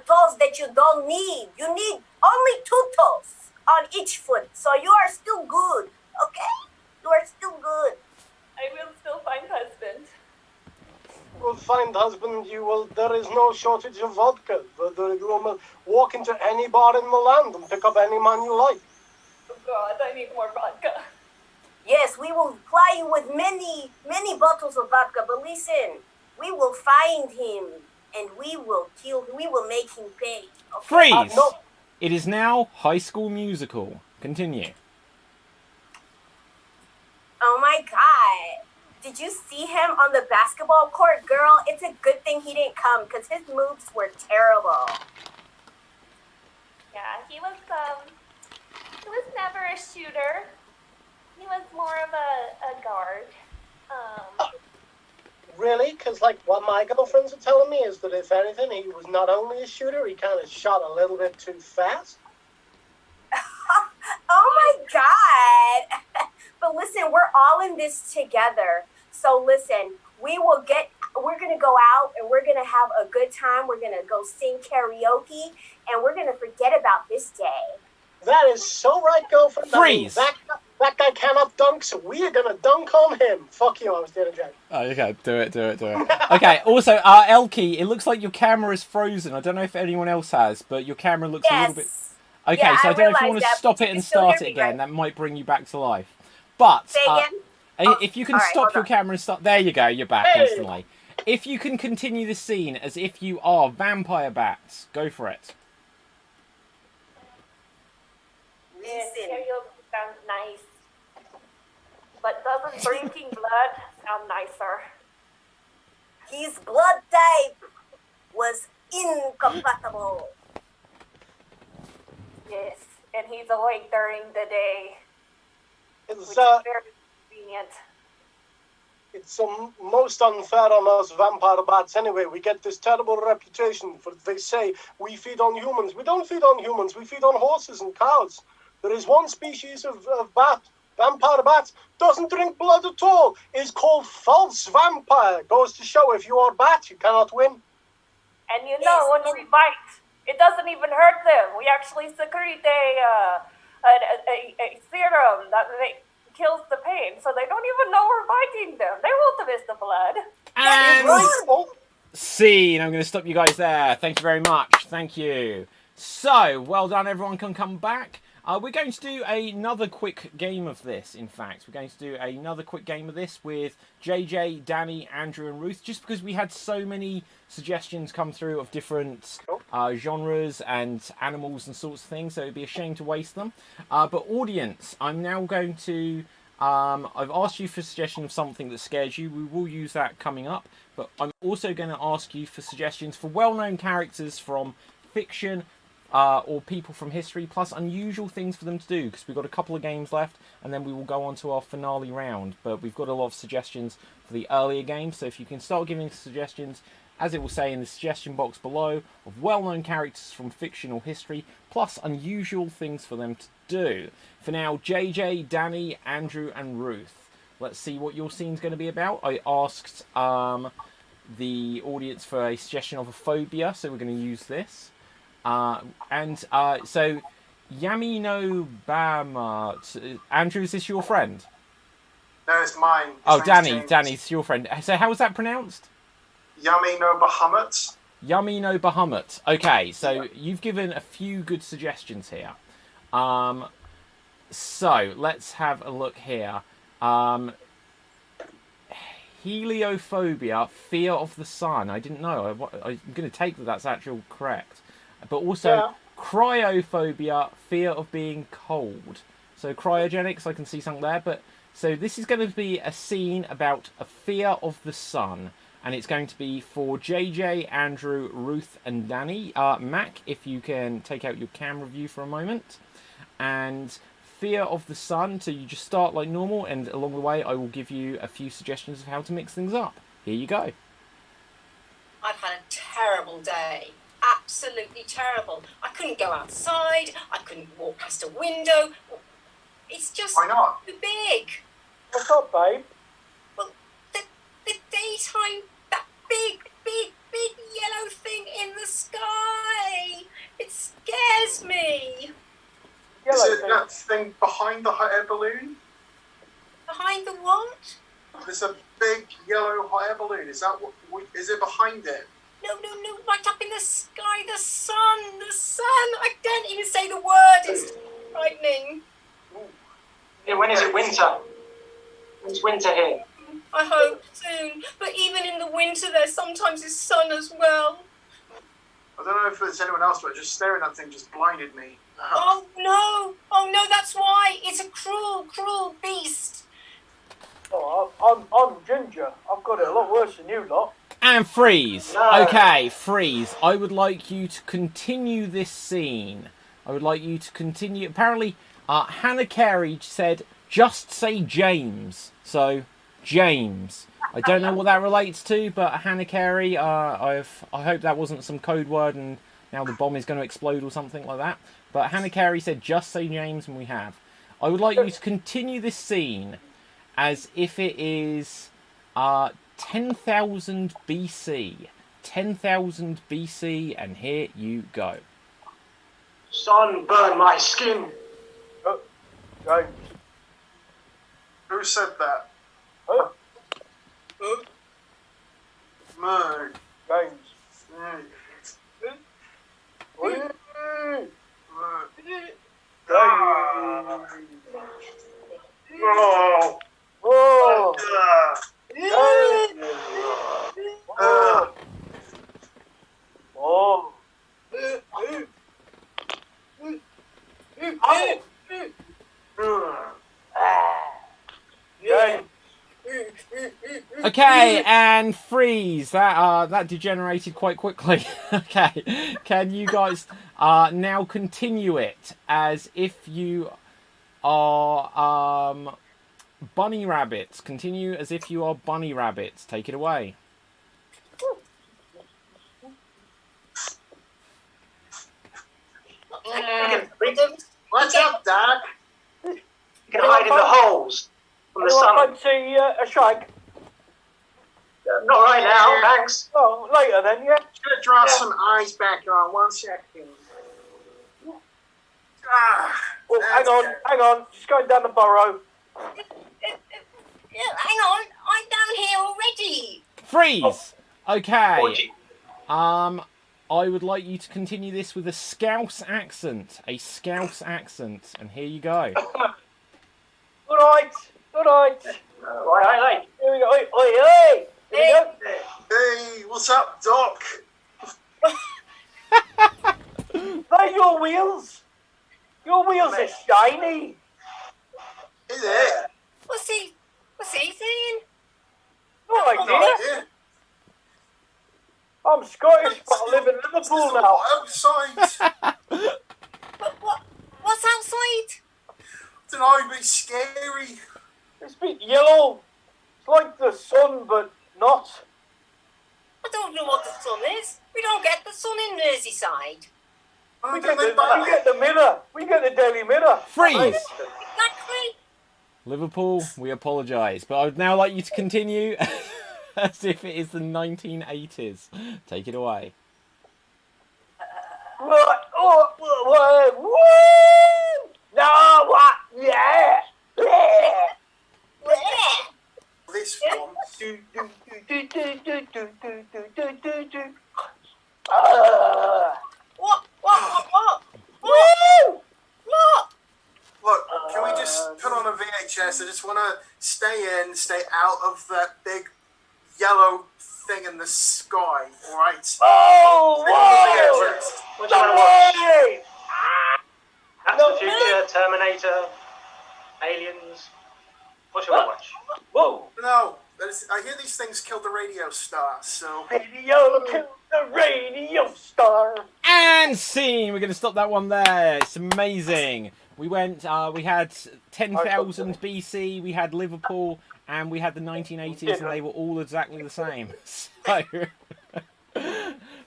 Speaker 18: toes that you don't need. You need only 2 toes on each foot, so you are still good, okay? You are still good.
Speaker 7: I will still find husband.
Speaker 19: You will find husband, there is no shortage of vodka. You will walk into any bar in the land and pick up any man you like.
Speaker 7: Oh God, I need more vodka.
Speaker 18: Yes, we will fly you with many, many bottles of vodka, but listen, we will find him and we will make him pay. Okay?
Speaker 2: Freeze! No. It is now High School Musical. Continue.
Speaker 18: Oh my God. Did you see him on the basketball court, girl? It's a good thing he didn't come because his moves were terrible.
Speaker 7: Yeah, he was never a shooter. He was more of a guard.
Speaker 19: Really? Because, what my girlfriends are telling me is that, if anything, he was not only a shooter, he kind of shot a little bit too fast.
Speaker 18: Oh, my God. But listen, we're all in this together. So, listen, we're going to go out, and we're going to have a good time. We're going to go sing karaoke, and we're going to forget about this day.
Speaker 19: That is so right, girlfriend.
Speaker 2: Freeze!
Speaker 19: I mean, that guy cannot dunk, so we are going to dunk on him. Fuck you, I was doing a joke.
Speaker 2: Oh, okay, do it. Okay, also, Elkie, it looks like your camera is frozen. I don't know if anyone else has, but your camera looks a little bit... Okay,
Speaker 18: yeah,
Speaker 2: so I don't know if you want to stop it and start it again. Right? That might bring you back to life. But if you can stop your camera and start... There you go, you're back instantly. If you can continue the scene as if you are vampire bats, go for it.
Speaker 7: Yes, karaoke sounds nice. But doesn't drinking blood sound nicer?
Speaker 18: His blood type was incompatible.
Speaker 7: Yes, and he's awake during the day.
Speaker 19: It's
Speaker 7: which is very convenient.
Speaker 19: It's most unfair on us vampire bats anyway. We get this terrible reputation for they say we feed on humans. We don't feed on humans. We feed on horses and cows. There is one species of bat, vampire bats, doesn't drink blood at all. Is called false vampire. Goes to show if you are a bat, you cannot win.
Speaker 7: And you know, when we bite, it doesn't even hurt them. We actually secrete a serum that kills the pain, so they don't even know we're biting them. They won't have missed the blood.
Speaker 2: And scene. I'm going to stop you guys there. Thank you very much. Thank you. So, well done. Everyone can come back. We're going to do another quick game of this, in fact. We're going to do another quick game of this with JJ, Danny, Andrew, and Ruth, just because we had so many suggestions come through of different genres and animals and sorts of things, so it'd be a shame to waste them. But audience, I'm now going to... I've asked you for a suggestion of something that scares you. We will use that coming up. But I'm also going to ask you for suggestions for well-known characters from fiction, or people from history, plus unusual things for them to do, because we've got a couple of games left, and then we will go on to our finale round. But we've got a lot of suggestions for the earlier games, so if you can start giving suggestions, as it will say in the suggestion box below, of well-known characters from fiction or history, plus unusual things for them to do. For now, JJ, Danny, Andrew, and Ruth. Let's see what your scene's going to be about. I asked the audience for a suggestion of a phobia, so we're going to use this. So Yami no Bama. Andrew, is this your friend?
Speaker 12: No, it's mine.
Speaker 2: Danny's your friend. So how is that pronounced?
Speaker 12: Yummy no Bahamut.
Speaker 2: Yummy no Bahamut. Okay, so you've given a few good suggestions here. So let's have a look here. Heliophobia, fear of the sun. I didn't know. I'm going to take that's actually correct. But also cryophobia, fear of being cold. So cryogenics, I can see something there. But so this is going to be a scene about a fear of the sun, and it's going to be for JJ, Andrew, Ruth, and Danny. Mac, if you can take out your camera view for a moment, and fear of the sun. So you just start like normal, and along the way, I will give you a few suggestions of how to mix things up. Here you go.
Speaker 14: I've had a terrible day. Absolutely terrible. I couldn't go outside. I couldn't walk past a window. It's just too big.
Speaker 13: What's up, babe?
Speaker 14: Well, the daytime, that big yellow thing in the sky. It scares me.
Speaker 12: Is it that thing behind the hot air balloon?
Speaker 14: Behind the what?
Speaker 12: There's a big yellow hot air balloon. Is that what? Is it behind it?
Speaker 14: No, right up in the sky, the sun. I can't even say the word, it's frightening.
Speaker 17: Yeah, when is it winter? When's winter here?
Speaker 14: I hope soon, but even in the winter there's sometimes the sun as well.
Speaker 12: I don't know if there's anyone else, but just staring at that thing just blinded me.
Speaker 14: Oh no, that's why. It's a cruel beast.
Speaker 13: Oh, I'm Ginger. I've got it a lot worse than you lot.
Speaker 2: And freeze.
Speaker 13: No.
Speaker 2: Okay, freeze. I would like you to continue this scene. I would like you to continue. Apparently, Hannah Carey said, just say James. So, James. I don't know what that relates to, but Hannah Carey, I hope that wasn't some code word and now the bomb is going to explode or something like that. But Hannah Carey said, just say James, and we have. I would like you to continue this scene as if it is 10,000 BC. 10,000 BC, and here you go.
Speaker 17: Sun burn my skin.
Speaker 13: James.
Speaker 12: Who said that? No.
Speaker 13: James.
Speaker 2: Okay, and freeze. That degenerated quite quickly. Okay, can you guys now continue it as if you are bunny rabbits? Continue as if you are bunny rabbits. Take it away.
Speaker 17: What's up, Doc? You can hide in the holes from the sun.
Speaker 13: Fancy a shag?
Speaker 17: Not right now, thanks.
Speaker 13: Oh, later then, yeah.
Speaker 12: Just gonna draw some eyes back on 1 second.
Speaker 13: Oh, hang on. Just going down the burrow.
Speaker 14: Hang on, I'm down here already.
Speaker 2: Freeze! Okay. I would like you to continue this with a Scouse accent. A Scouse accent. And here you go.
Speaker 13: All right.
Speaker 17: Right.
Speaker 13: Here we go. Oi. Here we go.
Speaker 12: Hey, what's up, Doc?
Speaker 13: They're your wheels. Your wheels are shiny.
Speaker 12: Is it?
Speaker 14: What's he saying?
Speaker 13: No idea. I'm Scottish, but I live in Liverpool now.
Speaker 12: Outside.
Speaker 14: What's outside?
Speaker 12: Don't know, but it's scary.
Speaker 13: It's a bit yellow. It's like the sun, but not.
Speaker 14: I don't know what the sun is. We don't get the sun in Merseyside.
Speaker 13: We get the mirror. We get the Daily Mirror.
Speaker 2: Freeze!
Speaker 14: Exactly.
Speaker 2: Liverpool, we apologise. But I would now like you to continue as if it is the 1980s. Take it away.
Speaker 13: What? Oh, woo! No, what? Yeah!
Speaker 12: This one.
Speaker 14: What?
Speaker 13: Woo!
Speaker 14: What?
Speaker 12: Look, can we just put on a VHS? I just want to stay out of that big yellow thing in the sky, alright?
Speaker 13: Oh, whoa!
Speaker 17: What do you want to watch? Back to the Future, Terminator, Aliens. What should we watch?
Speaker 13: Whoa!
Speaker 12: No, I hear these things kill the radio star, so...
Speaker 13: Radio kill the radio star!
Speaker 2: And scene! We're going to stop that one there. It's amazing. We went, we had 10,000 BC, we had Liverpool, and we had the 1980s, and they were all exactly the same. So,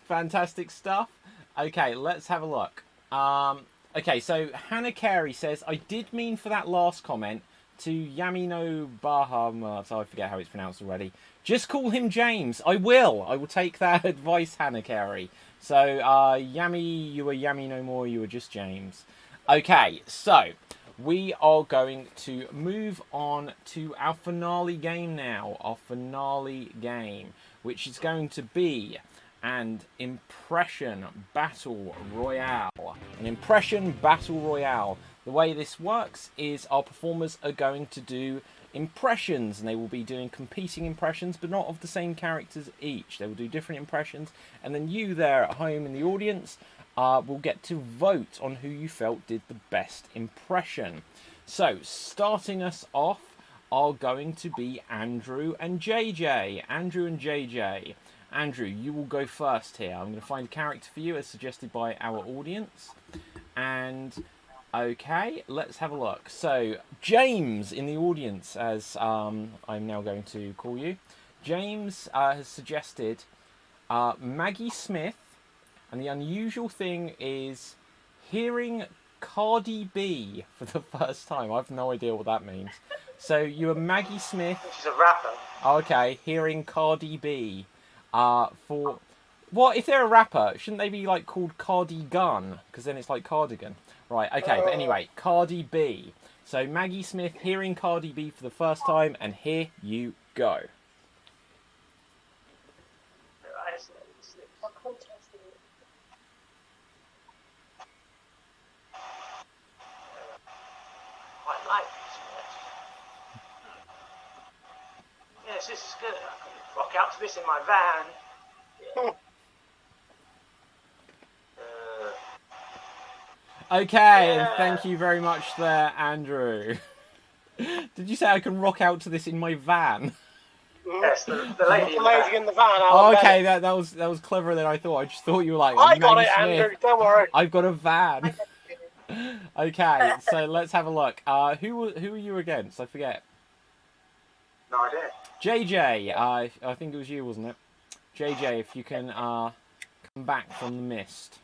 Speaker 2: fantastic stuff. Okay, let's have a look. Okay, so Hannah Carey says, I did mean for that last comment to Yamino Bahamas, I forget how it's pronounced already. Just call him James. I will take that advice, Hannah Carey. So, Yami, you were Yami no more, you were just James. Okay, so we are going to move on to our finale game now. Our finale game, which is going to be an impression battle royale. An impression battle royale. The way this works is our performers are going to do impressions, and they will be doing competing impressions, but not of the same characters each. They will do different impressions, and then you there at home in the audience will get to vote on who you felt did the best impression. So, starting us off are going to be Andrew and JJ. Andrew and JJ. Andrew, you will go first here. I'm going to find a character for you as suggested by our audience. And, okay, let's have a look. So, James in the audience, as I'm now going to call you. James has suggested Maggie Smith. And the unusual thing is hearing Cardi B for the first time. I have no idea what that means. So you were Maggie Smith.
Speaker 17: She's a rapper.
Speaker 2: Okay, hearing Cardi B. For what if they're a rapper? Shouldn't they be like called Cardi Gun? Because then it's like cardigan. Right. Okay. But anyway, Cardi B. So Maggie Smith hearing Cardi B for the first time, and here you go.
Speaker 17: Yes, this is good. I can rock out to this in my van.
Speaker 2: Okay, and thank you very much there, Andrew. Did you say I can rock out to this in my van?
Speaker 17: Yes, the lady
Speaker 19: in the van.
Speaker 2: Oh, okay, that was cleverer than I thought. I just thought you were like,
Speaker 19: I got
Speaker 2: Maggie
Speaker 19: it,
Speaker 2: Smith.
Speaker 19: Andrew. Don't worry.
Speaker 2: I've got a van. Okay, so let's have a look. Who are you against? I forget.
Speaker 17: No idea.
Speaker 2: JJ, I think it was you, wasn't it? JJ, if you can come back from the mist.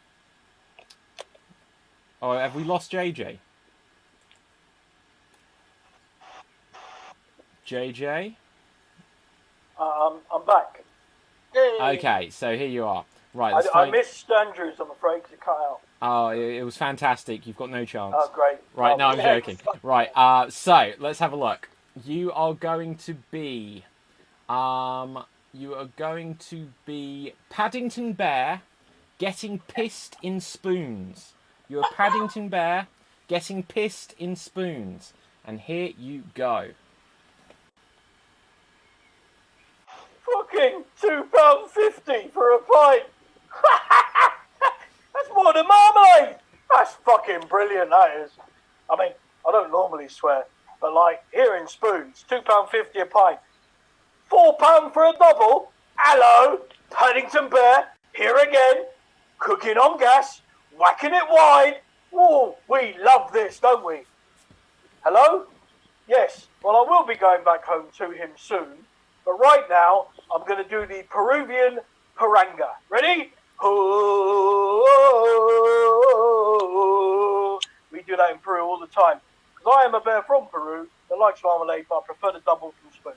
Speaker 2: Oh, have we lost JJ? JJ?
Speaker 13: I'm back.
Speaker 2: Okay, so here you are. Right, let's
Speaker 13: I
Speaker 2: find...
Speaker 13: missed Andrews, I'm afraid, because it cut out.
Speaker 2: Oh, it was fantastic. You've got no chance.
Speaker 13: Oh, great.
Speaker 2: Right,
Speaker 13: Oh,
Speaker 2: no, I'm
Speaker 13: yeah.
Speaker 2: joking. Right, so let's have a look. You are going to be, Paddington Bear getting pissed in spoons. You're a Paddington Bear getting pissed in spoons. And here you go.
Speaker 13: Fucking £2.50 for a pint. That's more than marmalade. That's fucking brilliant, that is. I mean, I don't normally swear, but like, here in Spoons, £2.50 a pint. £4 for a double. Hello, Paddington Bear, here again, cooking on gas, whacking it wide. Whoa, we love this, don't we? Hello? Yes, well, I will be going back home to him soon, but right now, I'm going to do the Peruvian paranga. Ready? We do that in Peru all the time. Because I am a bear from Peru that likes marmalade, but I prefer the double from Spoons.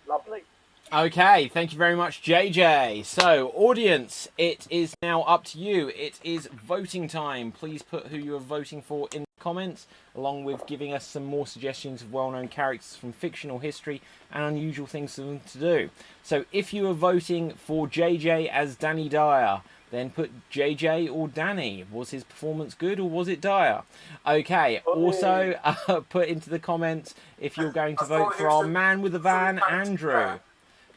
Speaker 13: Lovely.
Speaker 2: Okay, thank you very much, JJ. So, audience, it is now up to you. It is voting time. Please put who you are voting for in the comments, along with giving us some more suggestions of well-known characters from fictional history and unusual things for them to do. So, if you are voting for JJ as Danny Dyer, then put JJ or Danny. Was his performance good or was it dire? Okay, also put into the comments if you're going to vote for our man with the van, Andrew.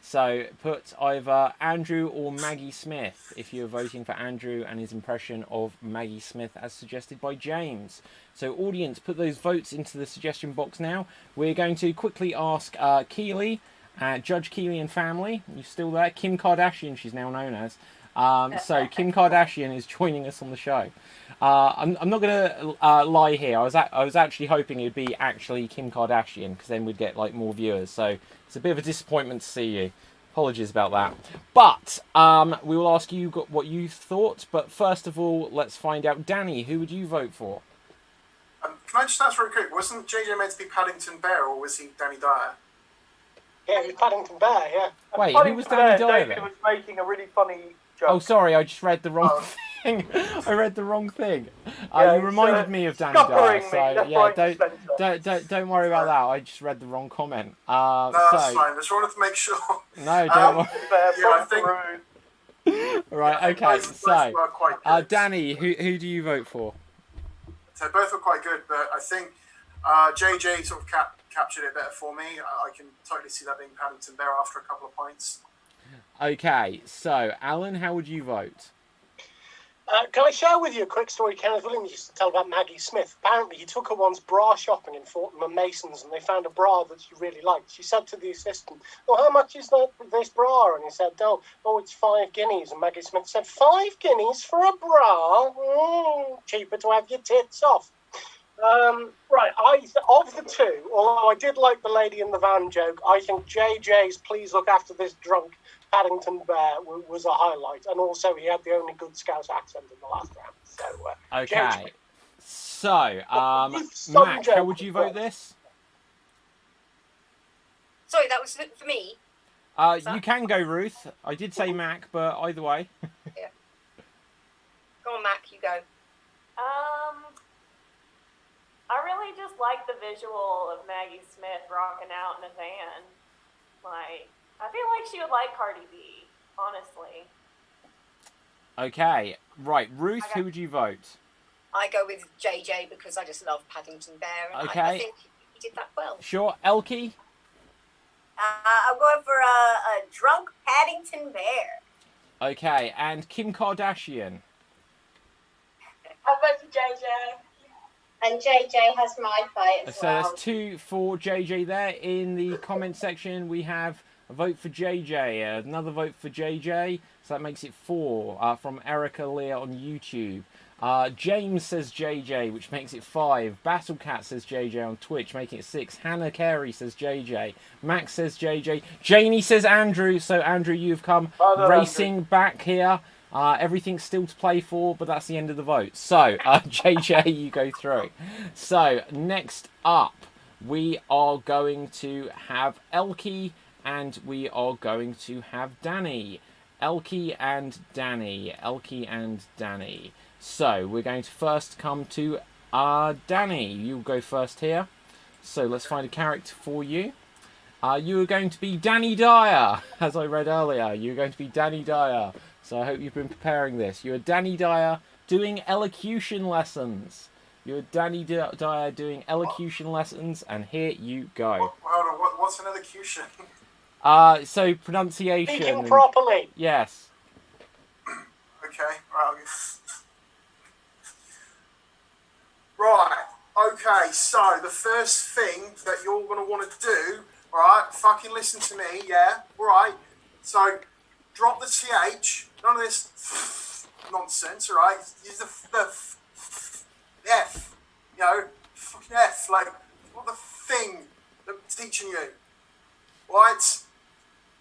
Speaker 2: So put either Andrew or Maggie Smith if you're voting for Andrew and his impression of Maggie Smith as suggested by James. So audience, put those votes into the suggestion box now. We're going to quickly ask Keely, Judge Keely and family. You still there? Kim Kardashian, she's now known as. So Kim Kardashian is joining us on the show. I'm not going to lie here. I was actually hoping it'd be actually Kim Kardashian because then we'd get like more viewers. So it's a bit of a disappointment to see you. Apologies about that. But we will ask you what you thought. But first of all, let's find out. Danny, who would you vote for?
Speaker 12: Can I just ask very quick? Wasn't JJ meant to be Paddington Bear, or was he Danny Dyer?
Speaker 19: Yeah, he was Paddington Bear. Yeah.
Speaker 2: Wait, who was Danny Dyer?
Speaker 13: David was making a really funny joke.
Speaker 2: Oh, sorry, I just read the wrong thing. I read the wrong thing. You reminded me of Danny Dyer, so yeah, don't worry about that. I just read the wrong comment.
Speaker 12: No, that's fine. I just wanted to make sure.
Speaker 2: No, don't worry.
Speaker 12: Yeah, I think.
Speaker 2: Right, okay. So, Danny, who do you vote for?
Speaker 12: So both were quite good, but I think JJ sort of captured it better for me. I can totally see that being Paddington Bear after a couple of points.
Speaker 2: Okay, so Alan, how would you vote?
Speaker 19: Can I share with you a quick story Kenneth Williams used to tell about Maggie Smith? Apparently, he took her once bra shopping in Fortnum & Mason's and they found a bra that she really liked. She said to the assistant, "Oh, how much is this bra?" And he said, "Oh, it's 5 guineas." And Maggie Smith said, 5 guineas for a bra? Cheaper to have your tits off. Right, of the two, although I did like the lady in the van joke, I think JJ's "please look after this drunk Paddington Bear" was a highlight, and also he had the only good Scouse accent in the last round. So,
Speaker 2: okay,
Speaker 19: JJ.
Speaker 2: so Mac, how would you vote this?
Speaker 14: Sorry, that was for me.
Speaker 2: You can go, Ruth. I did say Mac, but either way.
Speaker 14: Yeah. Go on, Mac. You go.
Speaker 7: I really just like the visual of Maggie Smith rocking out in a van. Like, I feel like she would like Cardi B, honestly.
Speaker 2: Okay, right. Ruth, who would you vote?
Speaker 14: I go with JJ because I just love Paddington Bear. And
Speaker 2: Okay.
Speaker 14: I think he did that well.
Speaker 2: Sure. Elkie?
Speaker 18: I'm going for a drunk Paddington Bear.
Speaker 2: Okay, and Kim Kardashian?
Speaker 18: I'll vote for JJ. And JJ has my vote as
Speaker 2: So
Speaker 18: well.
Speaker 2: that's 2 for JJ there. In the comment section, we have a vote for JJ, another vote for JJ, so that makes it 4 from Erica Lear on YouTube. James says JJ, which makes it 5. Battlecat says JJ on Twitch, making it 6. Hannah Carey says JJ. Max says JJ. Janie says Andrew, so Andrew, you've come racing back here. Everything's still to play for, but that's the end of the vote. So, JJ, you go through. So, next up, we are going to have Elkie and we are going to have Danny. Elkie and Danny. Elkie and Danny. So, we're going to first come to Danny. You'll go first here. So, let's find a character for you. You are going to be Danny Dyer, as I read earlier. You're going to be Danny Dyer. So, I hope you've been preparing this. You're Danny Dyer doing elocution lessons. You're Danny Dyer doing elocution lessons, and here you go.
Speaker 12: Hold on, what's an elocution?
Speaker 2: So pronunciation.
Speaker 19: Speaking properly.
Speaker 2: Yes.
Speaker 12: Okay, right. Okay, so the first thing that you're going to want to do, alright, fucking listen to me, yeah? Alright, so drop the TH, none of this nonsense, alright? Use the F, you know, fucking F, like, what the thing that I'm teaching you, right?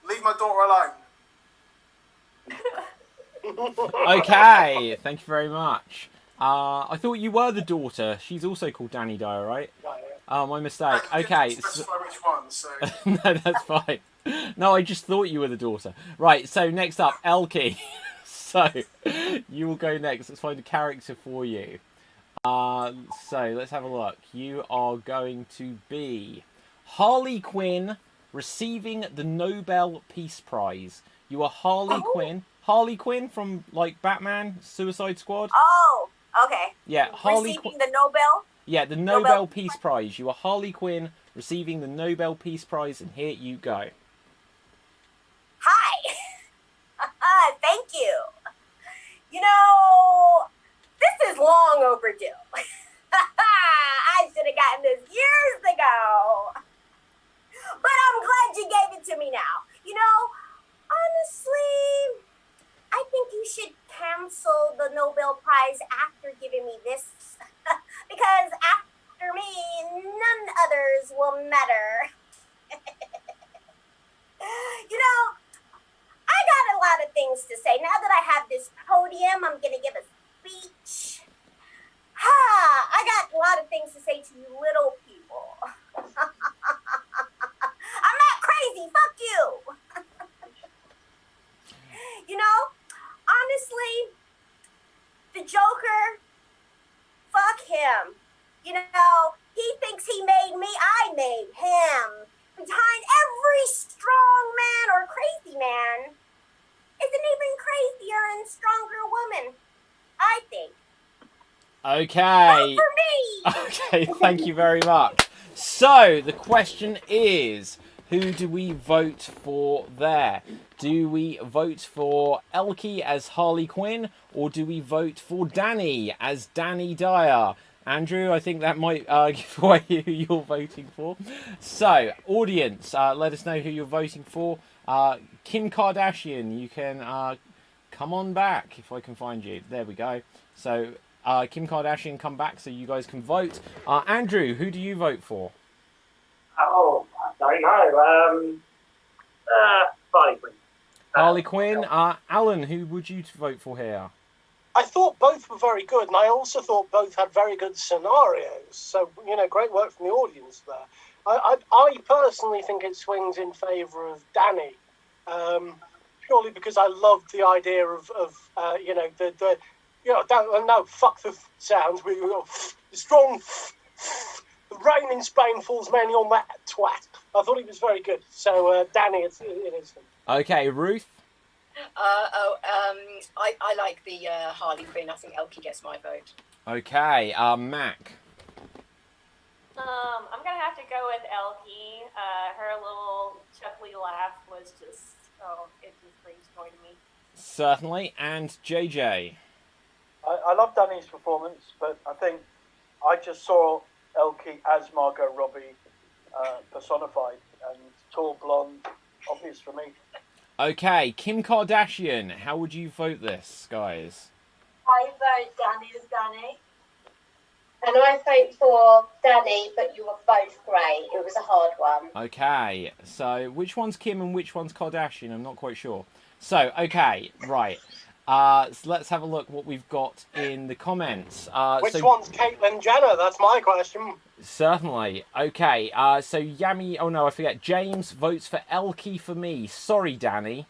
Speaker 12: Leave my daughter alone.
Speaker 2: Okay, thank you very much. I thought you were the daughter. She's also called Danny Dyer, right? Oh, my mistake. Okay.
Speaker 12: Specify which one, so.
Speaker 2: No, that's fine. No, I just thought you were the daughter. Right, so next up, Elkie. So, you will go next. Let's find a character for you. So, let's have a look. You are going to be Harley Quinn receiving the Nobel Peace Prize. You are Harley Quinn. Harley Quinn from, like, Batman, Suicide Squad.
Speaker 18: Oh, okay.
Speaker 2: Yeah, Harley
Speaker 18: Receiving the Nobel?
Speaker 2: Yeah, the Nobel Peace Prize. You are Harley Quinn receiving the Nobel Peace Prize, and here you go.
Speaker 18: Hi. Thank you. You know, this is long overdue. I should have gotten this years ago. But I'm glad you gave it to me now. You know, honestly, I think you should cancel the Nobel Prize after giving me this. Because after me, none others will matter. You know, I got a lot of things to say. Now that I have this podium, I'm going to give a speech. I got a lot of things to say to you little people. I'm not crazy. Fuck you. You know, honestly, the Joker, fuck him. You know, he thinks he made me, I made him. Behind every strong man or crazy man is an even crazier and stronger woman, I think.
Speaker 2: Okay.
Speaker 18: Vote for me.
Speaker 2: Okay, thank you very much. So, the question is, who do we vote for there? Do we vote for Elkie as Harley Quinn, or do we vote for Danny as Danny Dyer? Andrew, I think that might give away who you're voting for. So, audience, let us know who you're voting for. Kim Kardashian, you can come on back if I can find you. There we go. So, Kim Kardashian, come back so you guys can vote. Andrew, who do you vote for?
Speaker 17: Oh, I don't know. Harley Quinn.
Speaker 2: Harley Quinn. Alan, who would you vote for here?
Speaker 19: I thought both were very good, and I also thought both had very good scenarios. So, you know, great work from the audience there. I personally think it swings in favour of Danny, purely because I loved the idea of you know, no, fuck the sounds. We go strong. The rain in Spain falls mainly on that twat. I thought he was very good. So, Danny, it is.
Speaker 2: Okay, Ruth.
Speaker 14: I like the Harley Quinn. I think Elkie gets my vote.
Speaker 2: Okay, Mac.
Speaker 7: I'm gonna have to go with Elkie. Her little chuckly laugh was just, it just brings joy to me.
Speaker 2: Certainly, and JJ.
Speaker 13: I love Danny's performance, but I think I just saw Elkie as Margot Robbie personified, and tall, blonde, obvious for me.
Speaker 2: Okay, Kim Kardashian, how would you vote this, guys?
Speaker 20: I vote Danny as Danny. And I vote for Danny, but you were both great. It was a hard one.
Speaker 2: Okay, so which one's Kim and which one's Kardashian? I'm not quite sure. So, okay, right. So let's have a look what we've got in the comments.
Speaker 19: Which one's Caitlyn Jenner? That's my question.
Speaker 2: Certainly. Okay, so Yami... Oh, no, I forget. James votes for Elkie for me. Sorry, Danny.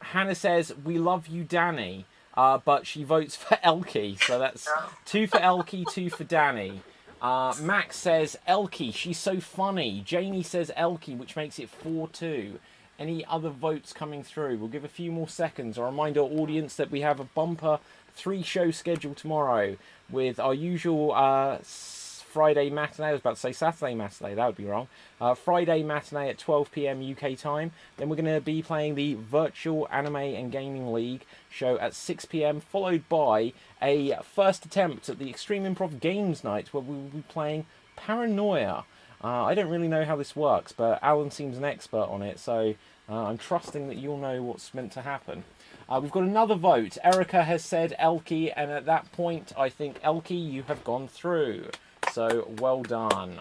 Speaker 2: Hannah says, we love you, Danny, but she votes for Elkie. So that's 2 for Elkie, 2 for Danny. Max says, Elkie, she's so funny. Janie says Elkie, which makes it 4-2. Any other votes coming through? We'll give a few more seconds. I'll remind our audience that we have a bumper 3-show schedule tomorrow with our usual Friday matinee. I was about to say Saturday matinee, that would be wrong. Friday matinee at 12 PM UK time. Then we're going to be playing the Virtual Anime and Gaming League show at 6 PM, followed by a first attempt at the Extreme Improv Games Night, where we will be playing Paranoia. I don't really know how this works, but Alan seems an expert on it, so I'm trusting that you'll know what's meant to happen. We've got another vote. Erica has said Elkie, and at that point, I think, Elkie, you have gone through. So, well done.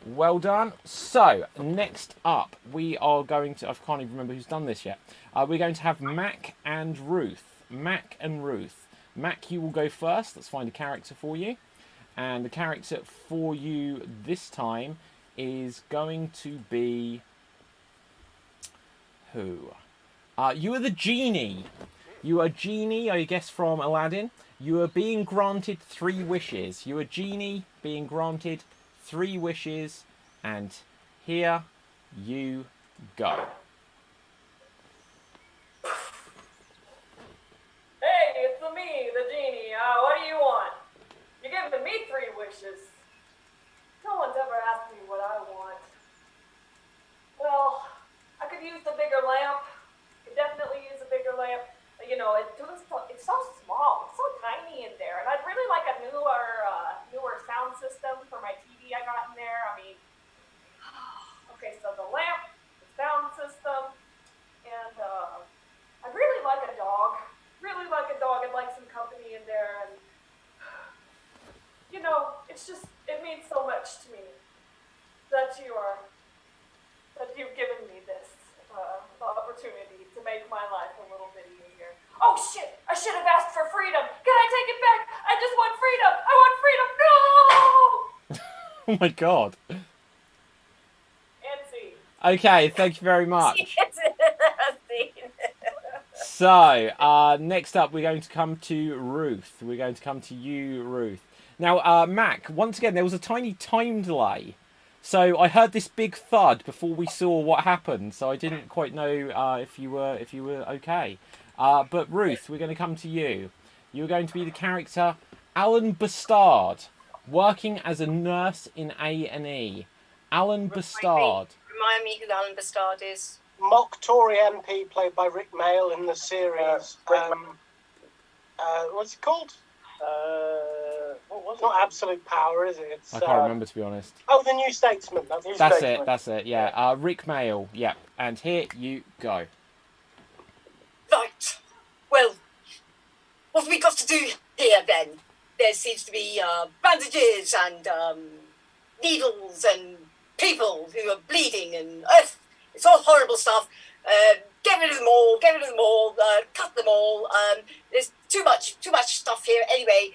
Speaker 2: Well done. So, next up, we are going to... I can't even remember who's done this yet. We're going to have Mac and Ruth. Mac and Ruth. Mac, you will go first. Let's find a character for you. And the character for you this time is going to be... who? You are the genie. You are genie, I guess, from Aladdin. You are being granted 3 wishes. You are genie being granted 3 wishes. And here you go.
Speaker 7: Hey, it's me, the genie. What do you want? You're giving me 3 wishes. No one's ever asked me what I want. Well, I could use the bigger lamp. Could definitely use a bigger lamp. You know, it's so small, it's so tiny in there, and I'd really like a newer sound system for my TV I got in there. I mean, okay, so the lamp, the sound system, and I'd really like a dog. Really like a dog. I'd like some company in there, and you know, it means so much to me that you've given me this opportunity to make my life a little bit easier. Oh shit! I should have asked for freedom. Can I take it back? I just want freedom. I want freedom. No!
Speaker 2: Oh my god.
Speaker 7: And see.
Speaker 2: Okay, thank you very much. So, next up, we're going to come to Ruth. We're going to come to you, Ruth. Now, Mac, once again, there was a tiny time delay. So I heard this big thud before we saw what happened. So I didn't quite know if you were okay. But Ruth, we're going to come to you. You're going to be the character Alan Bastard, working as a nurse in A&E. Alan Bastard.
Speaker 14: Remind me who Alan Bastard is.
Speaker 19: Mock Tory MP played by Rick Mail in the series. What's it called? What was it? Not Absolute Power, is it? It's,
Speaker 2: I can't remember, to be honest.
Speaker 19: Oh, The New Statesman.
Speaker 2: That's it, yeah. Rick Mail, yeah. And here you go.
Speaker 14: Right. Well, what have we got to do here, then? There seems to be bandages and needles and people who are bleeding and it's all horrible stuff. Get rid of them all, cut them all. There's too much stuff here. Anyway,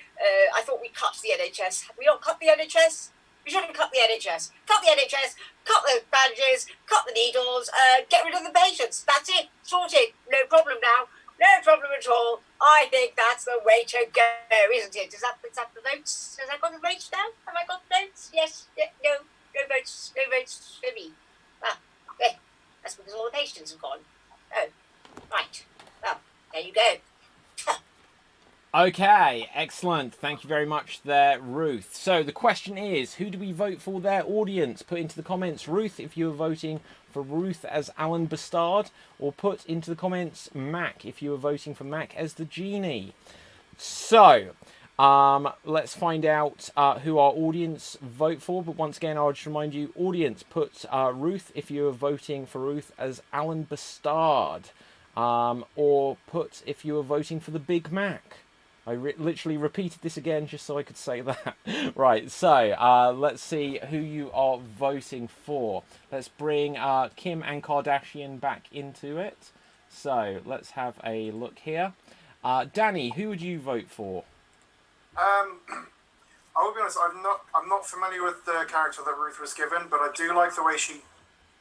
Speaker 14: I thought we cut the NHS. We don't cut the NHS? We shouldn't cut the NHS. Cut the NHS, cut the bandages, cut the needles, get rid of the patients. That's it. Sorted. No problem now. No problem at all. I think that's the way to go, isn't it? Is that the votes? Has I got the votes now? Have I got the votes? Yes. No votes. No votes for me. Ah, okay. That's because all the patients have gone. Oh, right. Well, there you go.
Speaker 2: Okay, excellent. Thank you very much there, Ruth. So the question is, who do we vote for there, audience? Put into the comments, Ruth, if you are voting for Ruth as Alan Bastard, or put into the comments Mac if you are voting for Mac as the genie. So, let's find out who our audience vote for. But once again, I'll just remind you, audience, put Ruth if you are voting for Ruth as Alan Bastard. Or put if you are voting for the Big Mac. I literally repeated this again just so I could say that. Right, so let's see who you are voting for. Let's bring Kim and Kardashian back into it. So let's have a look here. Danny, who would you vote for?
Speaker 12: I will be honest, I'm not familiar with the character that Ruth was given, but I do like the way she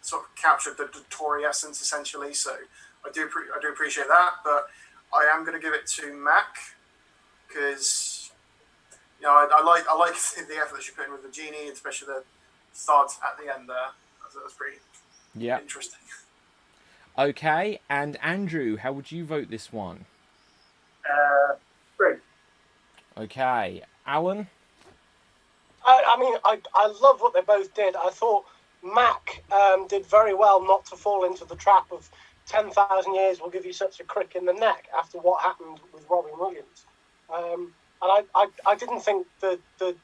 Speaker 12: sort of captured the Tory essence essentially. So I do appreciate that, but I am going to give it to Mac because I like the effort that she put in with the genie, especially the thoughts at the end there. That was pretty interesting.
Speaker 2: Okay, and Andrew, how would you vote this one?
Speaker 13: 3.
Speaker 2: Okay, Alan?
Speaker 19: I love what they both did. I thought Mac did very well not to fall into the trap of 10,000 years will give you such a crick in the neck after what happened with Robin Williams. And I didn't think the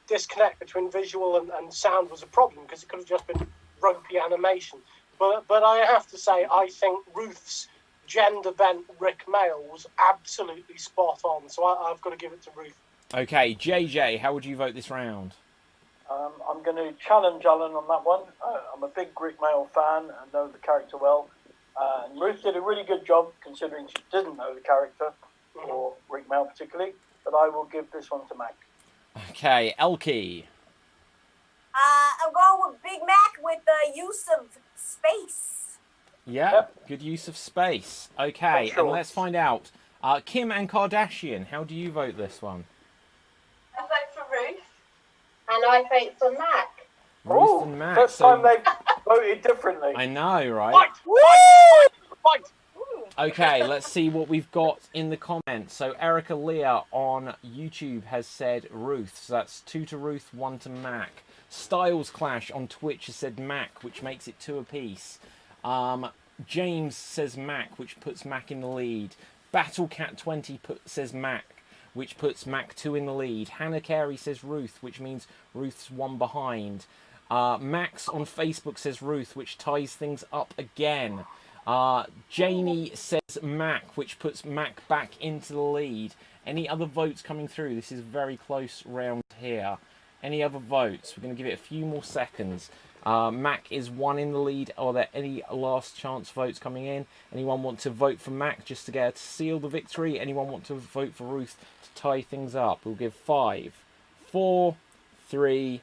Speaker 19: disconnect between visual and sound was a problem because it could have just been ropey animation. But I have to say, I think Ruth's gender bent Rick Mail was absolutely spot on. So I've got to give it to Ruth.
Speaker 2: Okay, JJ, how would you vote this round?
Speaker 13: I'm going to challenge Alan on that one. I'm a big Rick Mail fan and know the character well. And Ruth did a really good job considering she didn't know the character, or Rick Mail particularly. But I will give this one to Mac.
Speaker 2: Okay, Elkie.
Speaker 18: I'm going with Big Mac with the use of space.
Speaker 2: Yep, good use of space. Okay, and let's find out. Kim and Kardashian, how do you vote this one?
Speaker 20: I vote for Ruth. And I vote for Mac.
Speaker 2: Ruth and Mac.
Speaker 13: First time they've voted differently.
Speaker 2: I know, right?
Speaker 19: Fight!
Speaker 2: Okay, let's see what we've got in the comments. So Erica Leah on YouTube has said Ruth. So that's 2 to Ruth, 1 to Mac. Styles Clash on Twitch has said Mac, which makes it 2 apiece. James says Mac, which puts Mac in the lead. Battlecat20 says Mac, which puts Mac 2 in the lead. Hannah Carey says Ruth, which means Ruth's 1 behind. Max on Facebook says Ruth, which ties things up again. Janie says Mac, which puts Mac back into the lead. Any other votes coming through? This is a very close round here. Any other votes? We're going to give it a few more seconds. Mac is 1 in the lead. Are there any last chance votes coming in? Anyone want to vote for Mac just to get to seal the victory? Anyone want to vote for Ruth to tie things up? We'll give 5, 4, 3,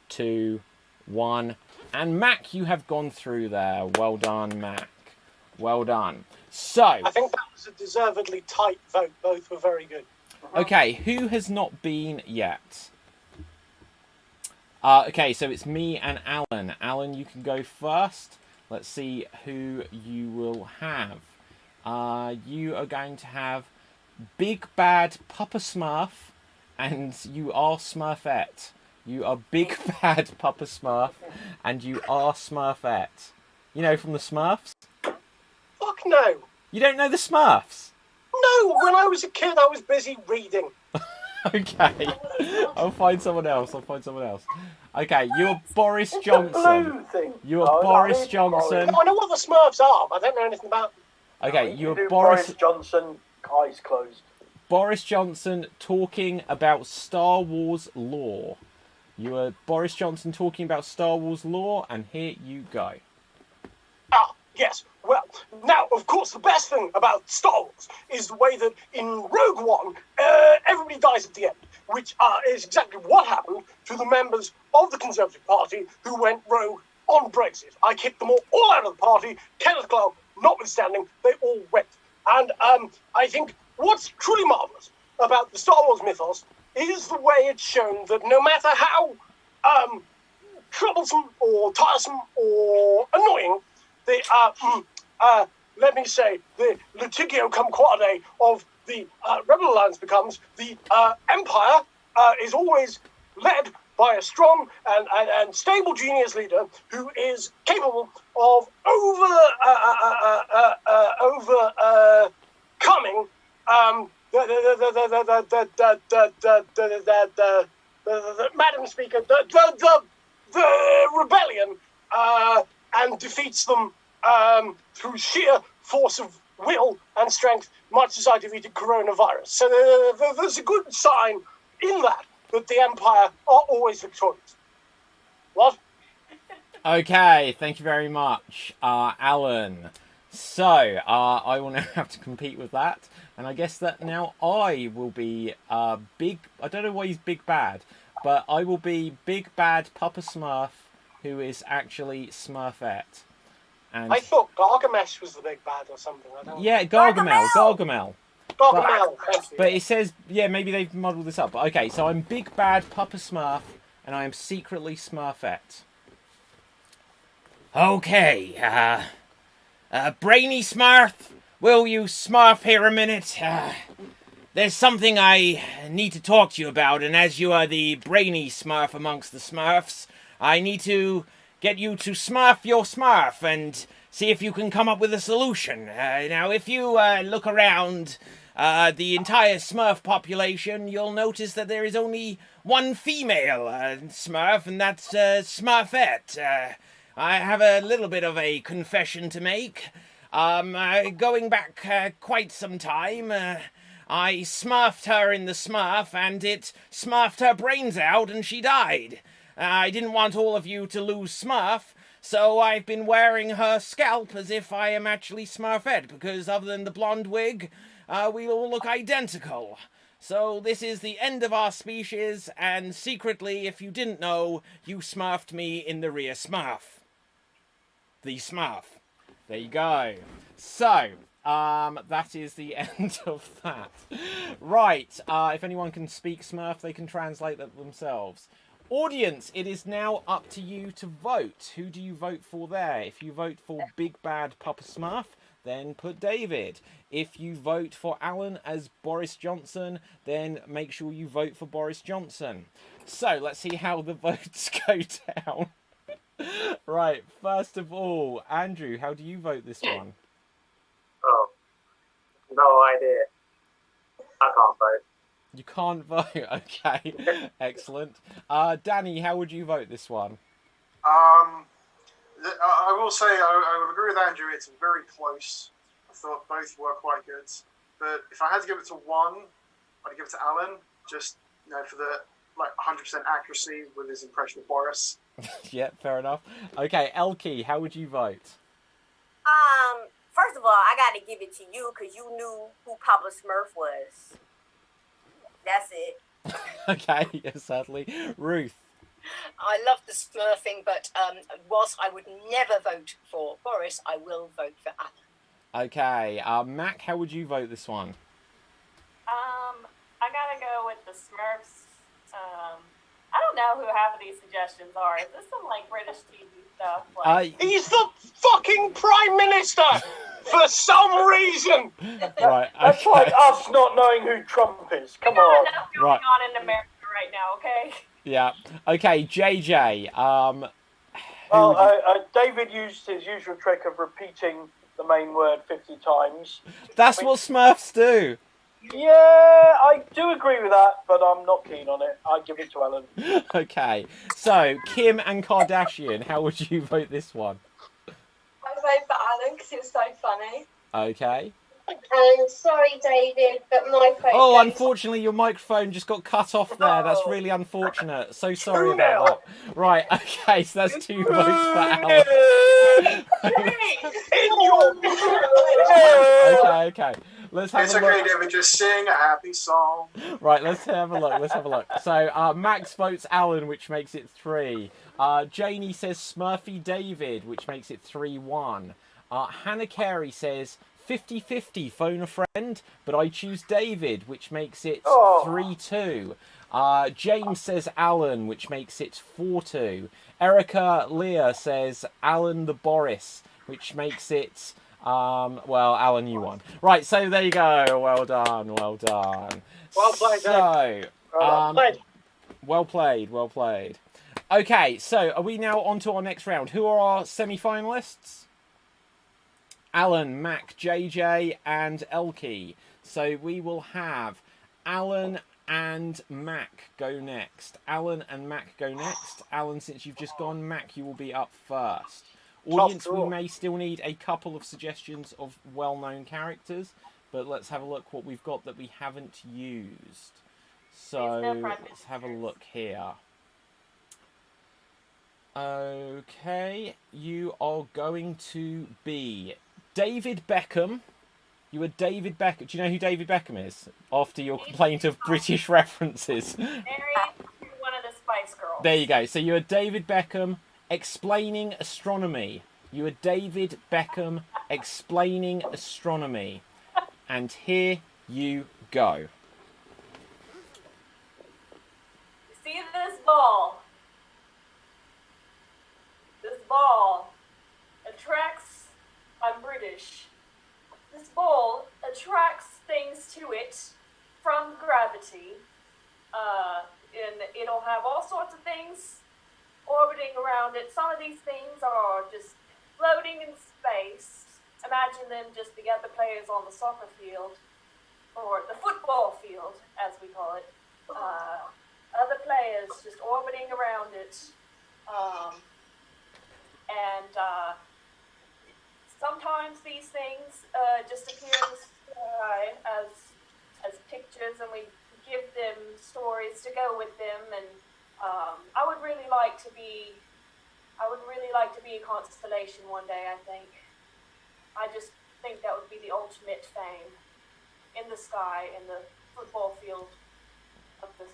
Speaker 2: 2, 1. And Mac, you have gone through there. Well done, Mac. Well done. So
Speaker 19: I think that was a deservedly tight vote. Both were very good.
Speaker 2: Okay, who has not been yet? Okay, so it's me and Alan. Alan, you can go first. Let's see who you will have. You are going to have Big Bad Papa Smurf, and you are Smurfette. You are Big Bad Papa Smurf, and you are Smurfette. You know, from the Smurfs?
Speaker 19: Fuck no.
Speaker 2: You don't know the Smurfs?
Speaker 19: No, when I was a kid, I was busy reading.
Speaker 2: Okay, I'll find someone else. Okay, you're Boris Johnson. You are Boris Johnson.
Speaker 19: I know what the Smurfs are, but I don't know anything about them.
Speaker 2: Okay, you're
Speaker 13: Boris Johnson, eyes closed.
Speaker 2: Boris Johnson talking about Star Wars lore. You are Boris Johnson talking about Star Wars lore, and here you go.
Speaker 19: Yes. Well, now, of course, the best thing about Star Wars is the way that in Rogue One, everybody dies at the end, which is exactly what happened to the members of the Conservative Party who went rogue on Brexit. I kicked them all out of the party, Kenneth Clark notwithstanding, they all went. And I think what's truly marvellous about the Star Wars mythos is the way it's shown that no matter how troublesome or tiresome or annoying the let me say, the litigio cumquade of the Rebel Alliance becomes, the Empire is always led by a strong and stable genius leader who is capable of overcoming Madam Speaker, the rebellion, and defeats them through sheer force of will and strength, much as I defeated coronavirus. So there's a good sign in that the Empire are always victorious. What?
Speaker 2: Okay, thank you very much, Alan. So, I will now have to compete with that, and I guess that now I will be big... I don't know why he's Big Bad, but I will be Big Bad Papa Smurf, who is actually Smurfette.
Speaker 6: And
Speaker 19: I thought Gargamel was the big bad or something. I don't
Speaker 6: yeah, Gargamel.
Speaker 19: Gargamel.
Speaker 6: But it says, yeah, maybe they've modelled this up. But okay, so I'm Big Bad Papa Smurf, and I am secretly Smurfette. Okay, Brainy Smurf, will you Smurf here a minute? There's something I need to talk to you about, and as you are the brainy Smurf amongst the Smurfs, I need to get you to Smurf your Smurf and see if you can come up with a solution. Now, if you look around the entire Smurf population, you'll notice that there is only one female Smurf, and that's Smurfette. I have a little bit of a confession to make. Going back quite some time, I smurfed her in the Smurf, and it smurfed her brains out, and she died. I didn't want all of you to lose Smurf, so I've been wearing her scalp as if I am actually Smurfette, because other than the blonde wig, we all look identical. So this is the end of our species, and secretly, if you didn't know, you smurfed me in the rear Smurf. The Smurf. There you go. So, that is the end of that. Right, if anyone can speak Smurf, they can translate that themselves. Audience, it is now up to you to vote. Who do you vote for there? If you vote for Big Bad Papa Smurf, then put David. If you vote for Alan as Boris Johnson, then make sure you vote for Boris Johnson. So, let's see how the votes go down. Right, first of all, Andrew, how do you vote this one?
Speaker 17: Oh, no idea. I can't vote.
Speaker 6: You can't vote, okay. Excellent. Danny, how would you vote this one?
Speaker 12: I will say I would agree with Andrew. It's very close. I thought both were quite good, but if I had to give it to one, I'd give it to Alan. Just for the 100% accuracy with his impression of Boris.
Speaker 6: Yeah, fair enough. Okay, Elkie, how would you vote?
Speaker 18: First of all, I got to give it to you because you knew who Papa Smurf was. That's it.
Speaker 6: Okay, yes, sadly. Ruth.
Speaker 14: I love the Smurfing, but whilst I would never vote for Boris, I will vote for Alan.
Speaker 6: Okay, Mac, how would you vote this one?
Speaker 7: I gotta go with the Smurfs. I don't know who half of these suggestions are. Is this some British TV stuff?
Speaker 19: He's the fucking Prime Minister for some reason.
Speaker 6: Right,
Speaker 13: That's like us not knowing who Trump is. Come on.
Speaker 7: What's going on in America right now? Okay.
Speaker 6: Yeah. Okay, JJ.
Speaker 13: David used his usual trick of repeating the main word 50 times.
Speaker 6: That's what Smurfs do.
Speaker 13: Yeah, I do agree with that, but I'm not keen on it. I'd give it to Alan.
Speaker 6: Okay, so Kim and Kardashian, how would you vote this one?
Speaker 20: I vote for Alan because it was so funny.
Speaker 6: Okay.
Speaker 20: Sorry, David, but my vote.
Speaker 6: Oh, unfortunately, your microphone just got cut off there. That's really unfortunate. So sorry about that. Right, okay, so that's 2 votes for Alan. Okay. Let's have
Speaker 12: It's
Speaker 6: a look.
Speaker 12: okay, David. Just sing a happy song.
Speaker 6: Right, let's have a look. So, Max votes Alan, which makes it 3. Janie says Smurfy David, which makes it 3-1. Hannah Carey says 50-50, phone a friend, but I choose David, which makes it 3-2. James says Alan, which makes it 4-2. Erica Leah says Alan the Boris, which makes it... well, Alan, you won. Right, so there you go. Well done.
Speaker 19: Well played,
Speaker 6: So,
Speaker 19: well played.
Speaker 6: well played. Okay, so are we now on to our next round? Who are our semi-finalists? Alan, Mac, JJ, and Elkie. So we will have Alan and Mac go next. Alan and Mac go next. Alan, since you've just gone, Mac, you will be up first. Audience, we may still need a couple of suggestions of well-known characters, but let's have a look what we've got that we haven't used. So, let's have a look here. Okay, you are going to be David Beckham. You are David Beckham. Do you know who David Beckham is? After your complaint of British references.
Speaker 7: Married to one of the Spice Girls.
Speaker 6: There you go. So you are David Beckham explaining astronomy. You are David Beckham explaining astronomy. And here you go.
Speaker 7: See this ball? This ball attracts, I'm British, this ball attracts things to it from gravity. And it'll have all sorts of things orbiting around it. Some of these things are just floating in space. Imagine them just the other players on the soccer field, or the football field, as we call it. Other players just orbiting around it. Sometimes these things just appear in the sky as pictures, and we give them stories to go with them. And I would really like to be a constellation one day. I just think that would be the ultimate fame in the sky, in the football field of the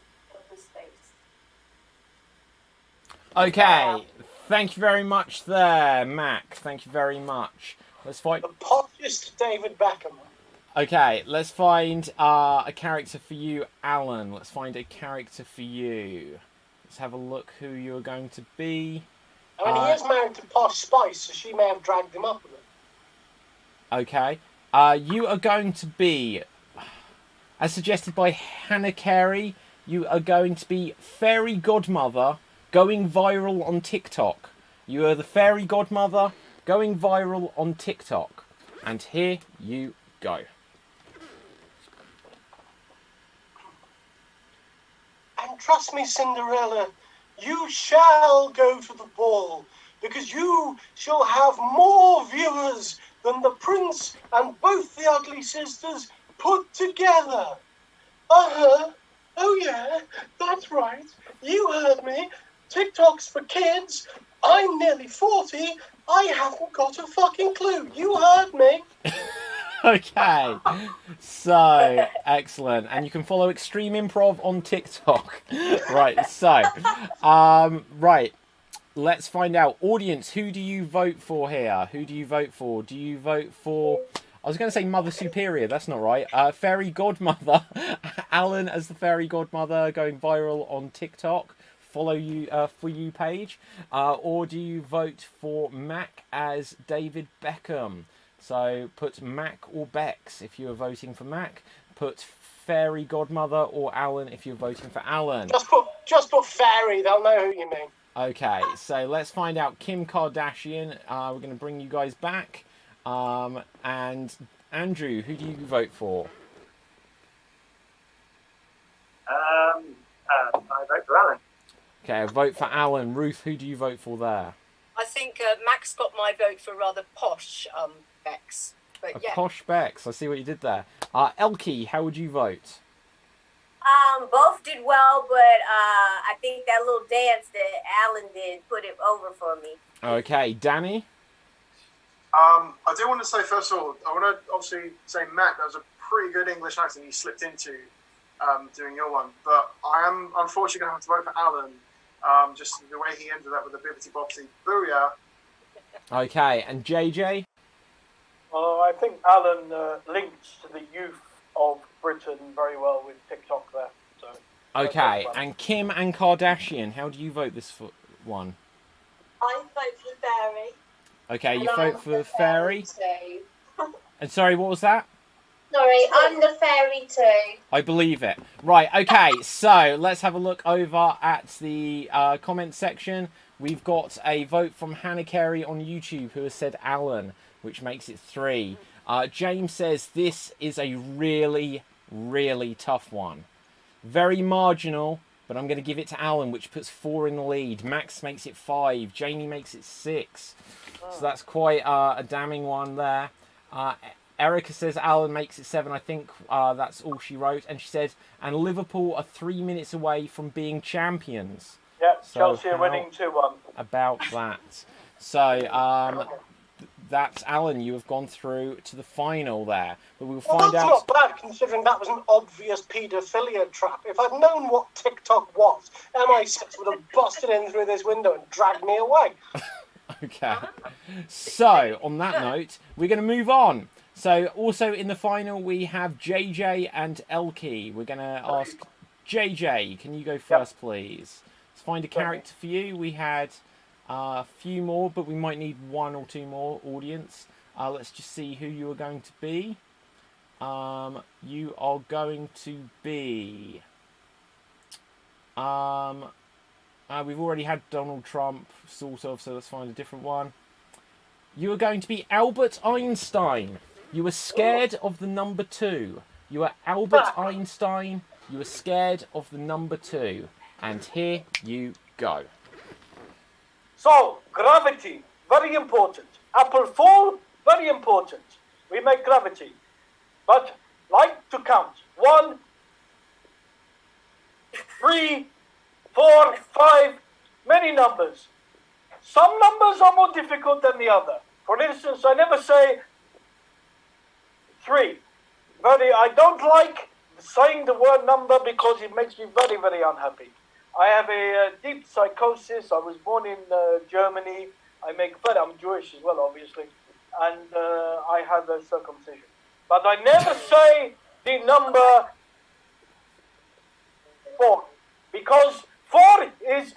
Speaker 7: space.
Speaker 6: Okay, thank you very much there, Mac. Thank you very much. Let's find
Speaker 19: the poshest David Beckham.
Speaker 6: Okay, let's find a character for you, Alan. Let's find a character for you. Let's have a look who you're going to be.
Speaker 19: I mean, he is married to Posh Spice, so she may have dragged him up with it.
Speaker 6: Okay. You are going to be, as suggested by Hannah Carey, you are going to be fairy godmother going viral on TikTok. You are the fairy godmother going viral on TikTok. And here you go.
Speaker 19: And trust me, Cinderella, you shall go to the ball, because you shall have more viewers than the prince and both the ugly sisters put together. Uh-huh. Oh yeah, that's right. You heard me. TikTok's for kids. I'm nearly 40. I haven't got a fucking clue. You heard me.
Speaker 6: Okay, so excellent, and you can follow Extreme Improv on TikTok. Right, so right, let's find out. Audience, who do you vote for here? Who do you vote for? Do you vote for, I was going to say Mother Superior, that's not right. Fairy Godmother, Alan as the Fairy Godmother going viral on TikTok. Follow you for you page, or do you vote for Mac as David Beckham? So put Mac or Bex if you are voting for Mac. Put Fairy Godmother or Alan if you're voting for Alan.
Speaker 19: Just put Fairy. They'll know who you mean.
Speaker 6: Okay, so let's find out Kim Kardashian. We're going to bring you guys back. And Andrew, who do you vote for?
Speaker 17: I vote for Alan.
Speaker 6: Okay, vote for Alan. Ruth, who do you vote for there?
Speaker 14: I think Max got my vote for rather posh Bex. But yeah.
Speaker 6: Posh Bex. I see what you did there. Elkie, how would you vote?
Speaker 18: Both did well, but I think that little dance that Alan did put it over for me.
Speaker 6: Okay, Danny?
Speaker 12: I do want to say, first of all, I want to obviously say, Matt, that was a pretty good English accent you slipped into doing your one. But I am unfortunately going to have to vote for Alan, just the way he ended up with the bibbity bobbity booyah.
Speaker 6: Okay, and JJ?
Speaker 13: I think Alan links to the youth of Britain very well with TikTok there. So.
Speaker 6: Okay, and Kim and Kardashian, how do you vote this one?
Speaker 20: I vote for Fairy.
Speaker 6: Okay, you vote for Fairy?
Speaker 20: Too.
Speaker 6: And sorry, what was that?
Speaker 20: Sorry, I'm the Fairy too.
Speaker 6: I believe it. Right, okay, so let's have a look over at the comment section. We've got a vote from Hannah Carey on YouTube who has said Alan, which makes it 3. James says this is a really, really tough one. Very marginal, but I'm going to give it to Alan, which puts 4 in the lead. Max makes it 5. Jamie makes it 6. So that's quite a damning one there. Erica says Alan makes it 7. I think that's all she wrote. And she says, and Liverpool are 3 minutes away from being champions.
Speaker 13: Yeah,
Speaker 6: so
Speaker 13: Chelsea are winning 2-1.
Speaker 6: About that. So, that's Alan. You have gone through to the final there. But we'll find
Speaker 19: that's
Speaker 6: out.
Speaker 19: Not bad, considering that was an obvious paedophilia trap. If I'd known what TikTok was, MI6 would have busted in through this window and dragged me away.
Speaker 6: Okay. So, on that note, we're going to move on. So, also in the final, we have JJ and Elkie. We're going to ask JJ, can you go first, please? Let's find a character for you. We had a few more, but we might need one or two more audience. Let's just see who you are going to be. You are going to be... we've already had Donald Trump, sort of, so let's find a different one. You are going to be Albert Einstein. You were scared of the number 2. You are Albert Einstein. You were scared of the number 2. And here you go.
Speaker 13: So, gravity, very important. Apple fall, very important. We make gravity. But like to count. 1, 3, 4, 5, many numbers. Some numbers are more difficult than the other. For instance, I never say 3. I don't like saying the word number because it makes me very, very unhappy. I have a deep psychosis. I was born in Germany. I'm Jewish as well, obviously. And I had a circumcision. But I never say the number 4. Because 4 is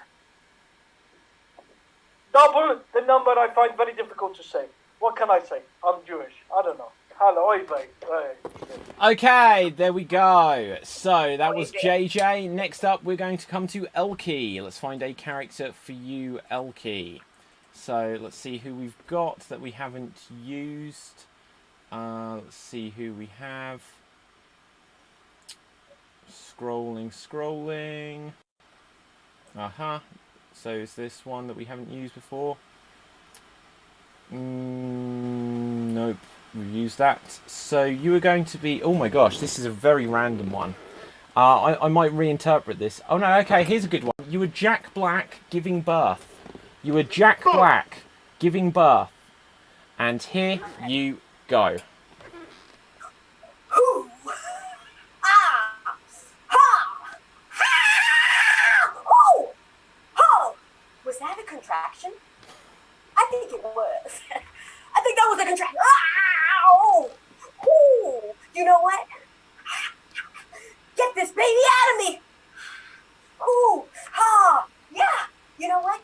Speaker 13: double the number I find very difficult to say. What can I say? I'm Jewish. I don't know. Hello,
Speaker 6: Okay, there we go. So, that was JJ. Next up, we're going to come to Elkie. Let's find a character for you, Elkie. So, let's see who we've got that we haven't used. Let's see who we have. Scrolling. So, is this one that we haven't used before? Nope. We've used that. So you are going to be... Oh my gosh, this is a very random one. I might reinterpret this. Oh no, okay, here's a good one. You were Jack Black giving birth. You were Jack Black giving birth. And here you go.
Speaker 18: Was that a contraction? I think it was. I think that was a contraction. Ow! Ooh, you know what? Get this baby out of me! Ooh, yeah. You know what?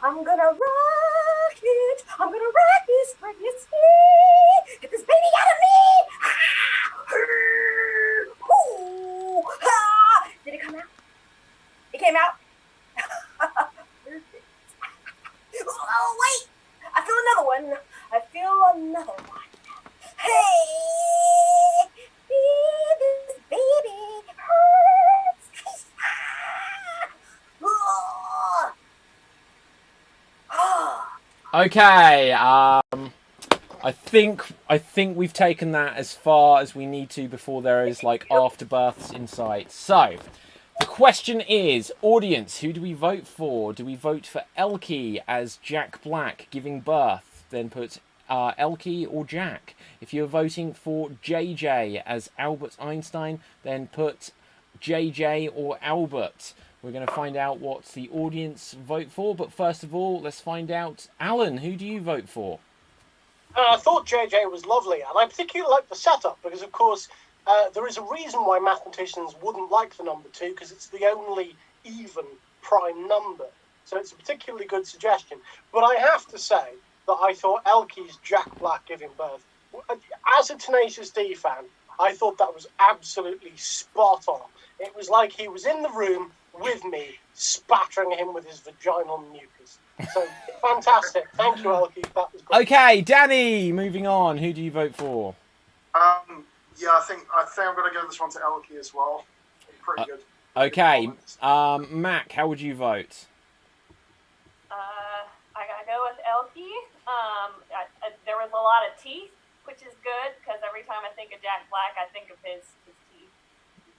Speaker 18: I'm gonna rock it. I'm gonna rock this pregnancy. Get this baby out of me! Ooh, did it come out? It came out? Oh, wait! I feel another one. Hey, this baby hurts.
Speaker 6: Okay, I think we've taken that as far as we need to before there is like afterbirths in sight. So, the question is, audience, who do we vote for? Do we vote for Elkie as Jack Black giving birth? Then put Elkie or Jack. If you're voting for JJ as Albert Einstein, then put JJ or Albert. We're going to find out what the audience vote for, but first of all, let's find out, Alan, who do you vote for?
Speaker 19: I thought JJ was lovely, and I particularly like the setup, because of course, there is a reason why mathematicians wouldn't like the number 2, because it's the only even prime number. So it's a particularly good suggestion. But I have to say that I thought Elkie's Jack Black giving birth, as a Tenacious D fan, I thought that was absolutely spot on. It was like he was in the room with me, spattering him with his vaginal mucus. So, fantastic. Thank you, Elkie. That was great.
Speaker 6: Okay, Danny, moving on. Who do you vote for?
Speaker 12: Yeah, I think I'm going to give this one to Elkie as well. Pretty good.
Speaker 6: Okay, Mac, how would you vote?
Speaker 7: I gotta go with Elkie. There was a lot of teeth, which is good, because every time I think of Jack Black, I think of his teeth.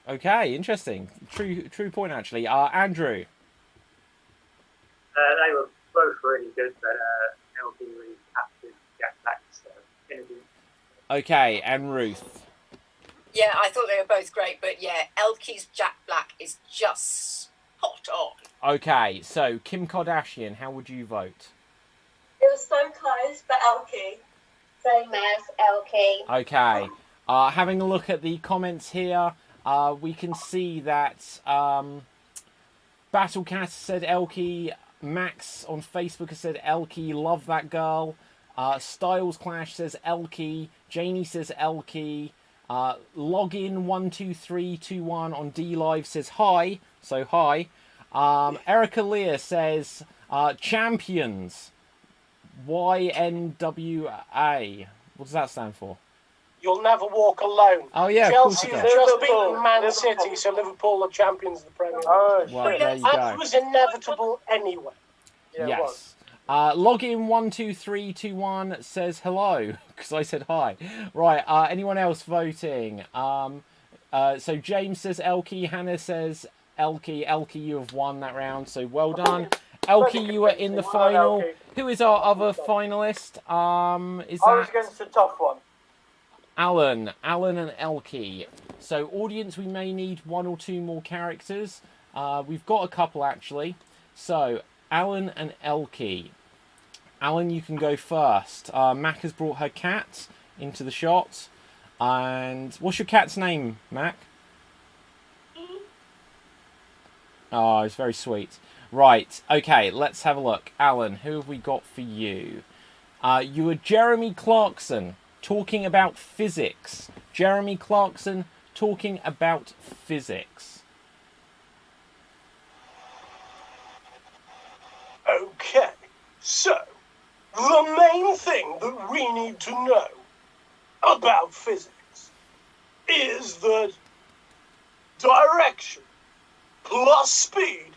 Speaker 6: Okay, interesting. True point, actually. Andrew?
Speaker 21: They were both really good, but Elkie really captured Jack Black's energy.
Speaker 6: Okay, and Ruth?
Speaker 14: Yeah, I thought they were both great, but yeah, Elkie's Jack Black is just spot on.
Speaker 6: Okay, so Kim Kardashian, how would you vote?
Speaker 20: It was so close, but Elkie. Same as Elkie.
Speaker 6: Okay. Having a look at the comments here, we can see that Battlecat said Elkie, Max on Facebook has said Elkie, love that girl. Styles Clash says Elkie, Janie says Elkie. Login12321 on D Live says hi, so hi. Erica Lear says champions. YNWA. What does that stand for?
Speaker 19: You'll never walk alone.
Speaker 6: Oh yeah,
Speaker 19: Chelsea
Speaker 6: of course
Speaker 19: have
Speaker 6: it does.
Speaker 19: just beaten Man City, so Liverpool are champions of the Premier League.
Speaker 13: Oh,
Speaker 6: well, there you go.
Speaker 19: That was inevitable anyway.
Speaker 6: Yes. Login12321 says hello because I said hi. Right. Anyone else voting? So James says Elkie. Hannah says Elkie. Elkie, you have won that round. So well done. Elkie, you were in the final. Who is our other finalist? Is
Speaker 13: I was
Speaker 6: that
Speaker 13: against a tough one.
Speaker 6: Alan and Elkie. So audience, we may need one or two more characters. We've got a couple actually. So Alan and Elkie. Alan, you can go first. Mac has brought her cat into the shot. And what's your cat's name, Mac? Oh, it's very sweet. Right, okay, let's have a look. Alan, who have we got for you? You are Jeremy Clarkson, talking about physics. Jeremy Clarkson, talking about physics.
Speaker 19: Okay, so the main thing that we need to know about physics is that direction plus speed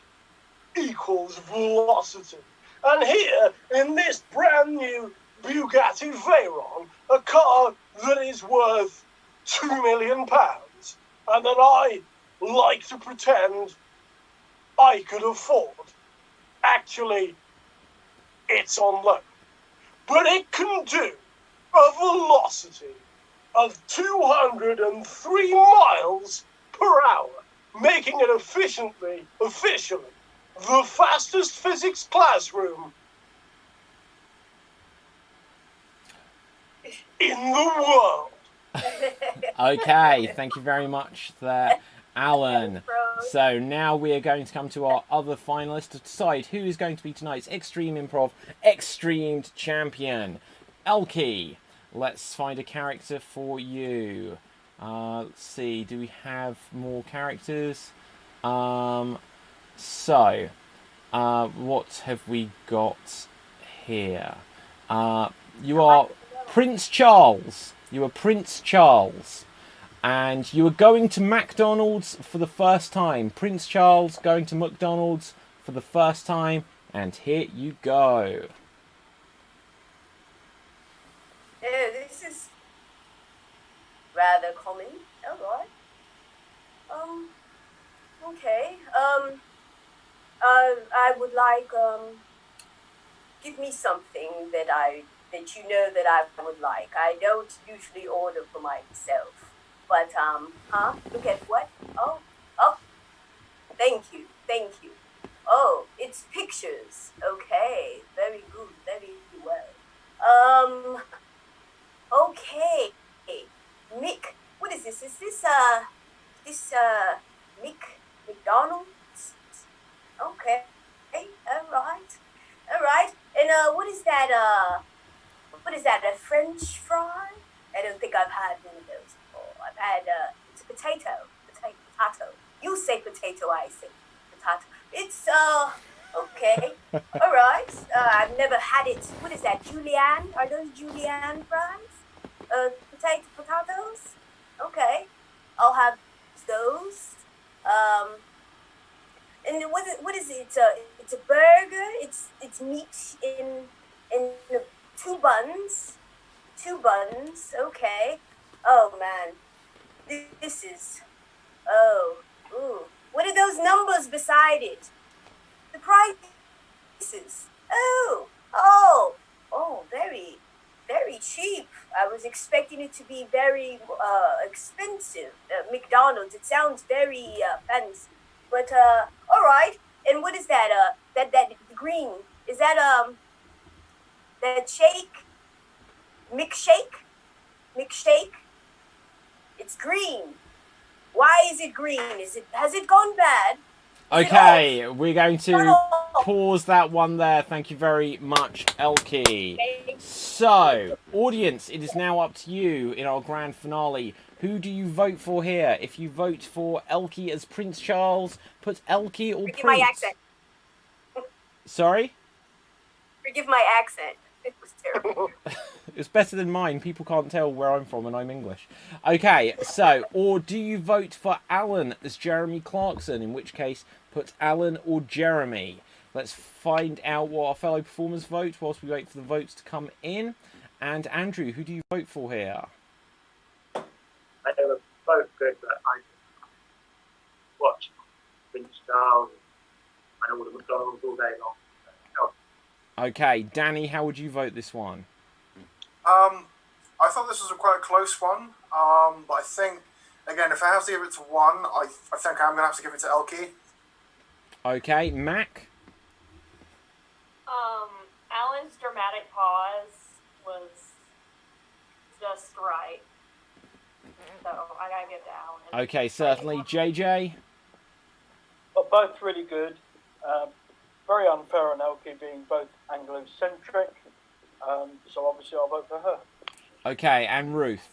Speaker 19: equals velocity. And here, in this brand new Bugatti Veyron, a car that is worth £2 million, and that I like to pretend I could afford. Actually, it's on loan. But it can do a velocity of 203 miles per hour, making it officially the fastest physics classroom in the world.
Speaker 6: Okay, thank you very much there, Alan. So now we are going to come to our other finalists to decide who is going to be tonight's Extreme Improv Extreamed champion. Elkie, let's find a character for you. Let's see, do we have more characters? So, what have we got here? You are Prince Charles. You are Prince Charles. And you are going to McDonald's for the first time. Prince Charles going to McDonald's for the first time. And here you go.
Speaker 18: Yeah, this is rather common. Alright. Okay. I would like, give me something that you know that I would like. I don't usually order for myself. But, look at what? Oh, thank you. Oh, it's pictures. Okay, very good, very well. Okay. Mick, what is this? Is this, Mick McDonald's? Okay, alright. And, what is that, a French fry? I don't think I've had one of those before. I've had, it's a potato. You say potato, I say potato. It's, okay. Alright. I've never had it. What is that, julienne? Are those julienne fries? Potatoes? Okay. I'll have those. And what is it? It's a burger. It's meat in two buns. Okay. Oh man, this is. Oh, ooh. What are those numbers beside it? The prices. Oh, very, very cheap. I was expecting it to be very expensive. McDonald's. It sounds very fancy. But all right. And what is that? That green. Is that That shake. McShake. It's green. Why is it green? Has it gone bad?
Speaker 6: Okay, we're going to pause that one there. Thank you very much, Elkie. So, audience, it is now up to you in our grand finale. Who do you vote for here? If you vote for Elkie as Prince Charles, put Elkie or
Speaker 18: Forgive
Speaker 6: Prince.
Speaker 18: my accent.
Speaker 6: Sorry?
Speaker 18: Forgive my accent. It was terrible.
Speaker 6: It's better than mine. People can't tell where I'm from and I'm English. Okay, so, or do you vote for Alan as Jeremy Clarkson? In which case, put Alan or Jeremy. Let's find out what our fellow performers vote whilst we wait for the votes to come in. And Andrew, who do you vote for here?
Speaker 21: They were both good, but I watched Prince Charles and all the McDonald's all day long.
Speaker 6: Okay, Danny, how would you vote this one?
Speaker 12: I thought this was a quite close one, but I think, again, if I have to give it to one, I think I'm going to have to give it to Elkie.
Speaker 6: Okay, Mac?
Speaker 7: Alan's dramatic pause was just right. So I gotta give it to Alan.
Speaker 6: Okay, certainly. JJ?
Speaker 13: But both really good. Very unfair on Elkie being both Anglo-centric. So obviously I'll vote for her.
Speaker 6: Okay, and Ruth?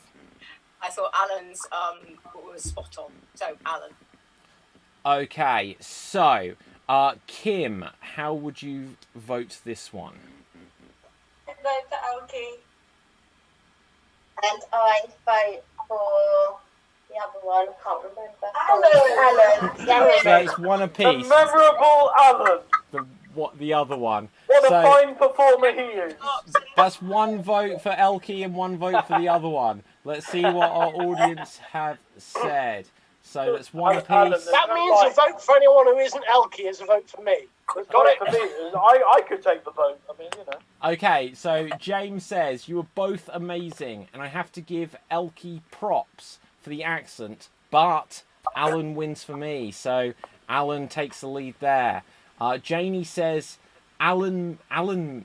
Speaker 14: I thought Alan's was spot on. So Alan.
Speaker 6: Okay, so Kim, how would you vote this one?
Speaker 20: I vote for Elkie. And I vote for the other one. Can't remember. Alan.
Speaker 6: So it's one apiece.
Speaker 13: The memorable Alan.
Speaker 6: The other one.
Speaker 13: What a
Speaker 6: So
Speaker 13: fine performer he is.
Speaker 6: that's one vote for Elkie and one vote for the other one. Let's see what our audience have said. So that's one apiece.
Speaker 19: That means a vote for anyone who isn't Elkie is a vote for me.
Speaker 13: Got it for me. I could take the vote. I mean, you know.
Speaker 6: Okay, so James says, you were both amazing, and I have to give Elkie props for the accent, but Alan wins for me, so Alan takes the lead there. Janie says, Alan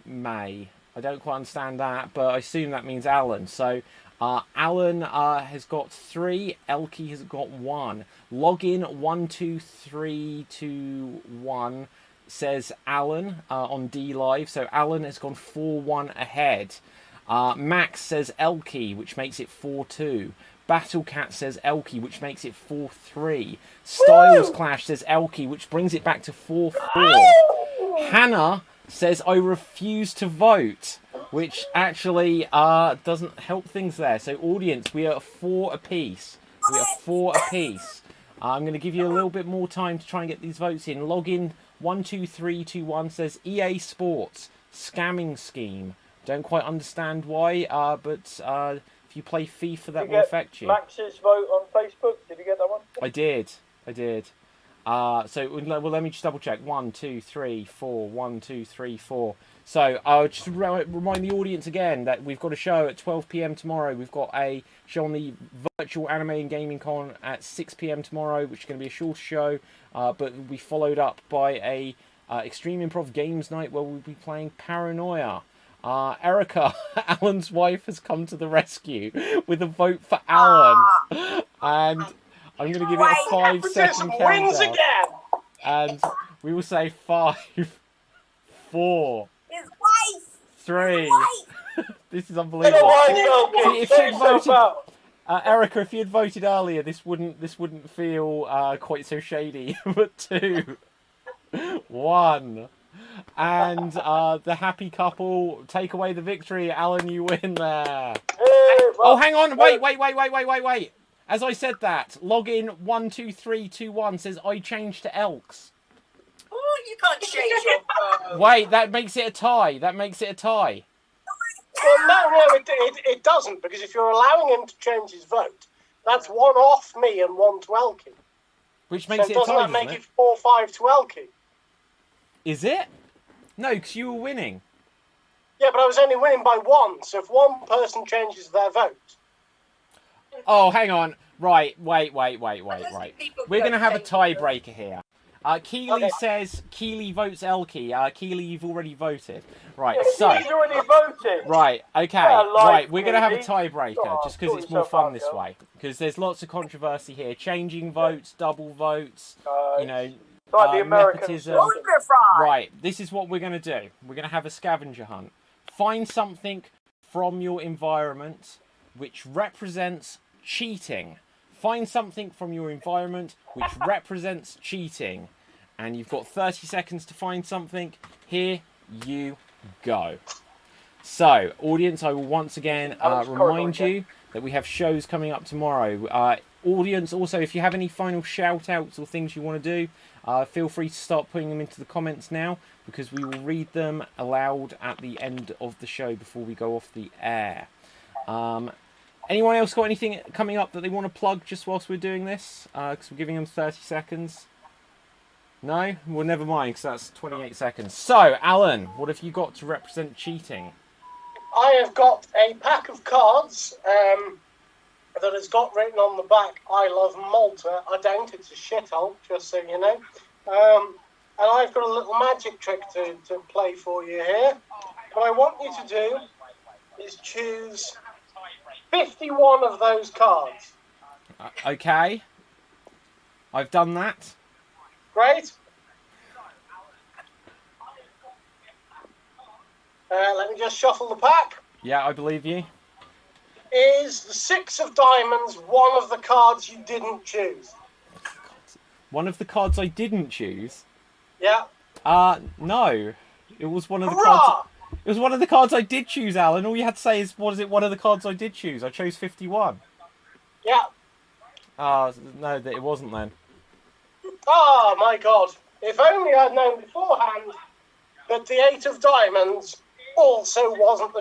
Speaker 6: May. I don't quite understand that, but I assume that means Alan. So Alan has got 3, Elkie has got 1. Login 12321 says Alan on D Live. So Alan has gone 4-1 ahead. Max says Elkie, which makes it 4-2. Battlecat says Elkie, which makes it 4-3. Styles Clash says Elkie, which brings it back to 4-4. Hannah says I refuse to vote, which actually doesn't help things there. So audience, we are 4 apiece. We are 4 apiece. I'm going to give you a little bit more time to try and get these votes in. Login 12321 says EA Sports scamming scheme. Don't quite understand why, but if you play FIFA, that will affect you.
Speaker 13: Max's vote on Facebook. Did you get that one?
Speaker 6: I did. So well, let me just double check. 1, 2, 3, 4. 1, 2, 3, 4. So I'll just remind the audience again that we've got a show at 12 p.m. tomorrow. We've got a show on the virtual anime and gaming con at 6 p.m. tomorrow, which is going to be a short show, but will be followed up by a Extreme Improv Games Night where we'll be playing Paranoia. Erica, Alan's wife, has come to the rescue with a vote for Alan, and I'm going to give it a 5-second countdown. And we will say 5, 4,
Speaker 18: His wife.
Speaker 6: 3. This is unbelievable. See, if she had voted, Erica, if you had voted earlier, this wouldn't feel quite so shady. But 2, 1. And the happy couple take away the victory. Alan, you win there. Oh, hang on. Wait. As I said that, login 12321 says I changed to Elks.
Speaker 14: Oh, you can't change your vote.
Speaker 6: Wait, that makes it a tie.
Speaker 19: Well, no, it doesn't, because if you're allowing him to change his vote, that's 1 off me and 1 to Elkie.
Speaker 6: Which makes it a tie,
Speaker 19: doesn't that make it 4-5 to Elkie?
Speaker 6: Is it? No, because you were winning.
Speaker 19: Yeah, but I was only winning by 1, so if one person changes their vote...
Speaker 6: Oh, hang on. Right, wait. We're going to have a tiebreaker here. Keely says Keely votes Elkie. Keely, you've already voted. Right,
Speaker 13: Yeah,
Speaker 6: so...
Speaker 13: he's already voted.
Speaker 6: Right, okay. Right, we're going to have a tiebreaker, just because
Speaker 13: sort
Speaker 6: it's more
Speaker 13: yourself
Speaker 6: fun
Speaker 13: out,
Speaker 6: this
Speaker 13: girl.
Speaker 6: way. Because there's lots of controversy here. Changing votes, double votes, you know...
Speaker 13: It's like the American
Speaker 6: nepotism.
Speaker 13: system.
Speaker 6: Right, this is what we're going to do. We're going to have a scavenger hunt. Find something from your environment which represents cheating. Find something from your environment which represents cheating. And you've got 30 seconds to find something. Here you go. So, audience, I will once again remind you that we have shows coming up tomorrow. Audience, also, if you have any final shout-outs or things you want to do, feel free to start putting them into the comments now, because we will read them aloud at the end of the show before we go off the air. Anyone else got anything coming up that they want to plug just whilst we're doing this? Because we're giving them 30 seconds. No? Well, never mind, because that's 28 seconds. So, Alan, what have you got to represent cheating?
Speaker 19: I have got a pack of cards that has got written on the back, I love Malta. I don't, it's a shithole, just so you know. And I've got a little magic trick to play for you here. What I want you to do is choose 51 of those cards.
Speaker 6: Okay. I've done that.
Speaker 19: Great. Let me just shuffle the pack.
Speaker 6: Yeah, I believe you.
Speaker 19: Is the 6 of diamonds one of the cards you didn't choose?
Speaker 6: One of the cards I didn't choose?
Speaker 19: Yeah.
Speaker 6: No. It was one of the
Speaker 19: Hurrah!
Speaker 6: cards... It was one of the cards I did choose, Alan. All you had to say is, was it one of the cards I did choose? I chose 51.
Speaker 19: Yeah.
Speaker 6: No, it wasn't then.
Speaker 19: Oh, my God. If only I'd known beforehand that the 8 of diamonds also wasn't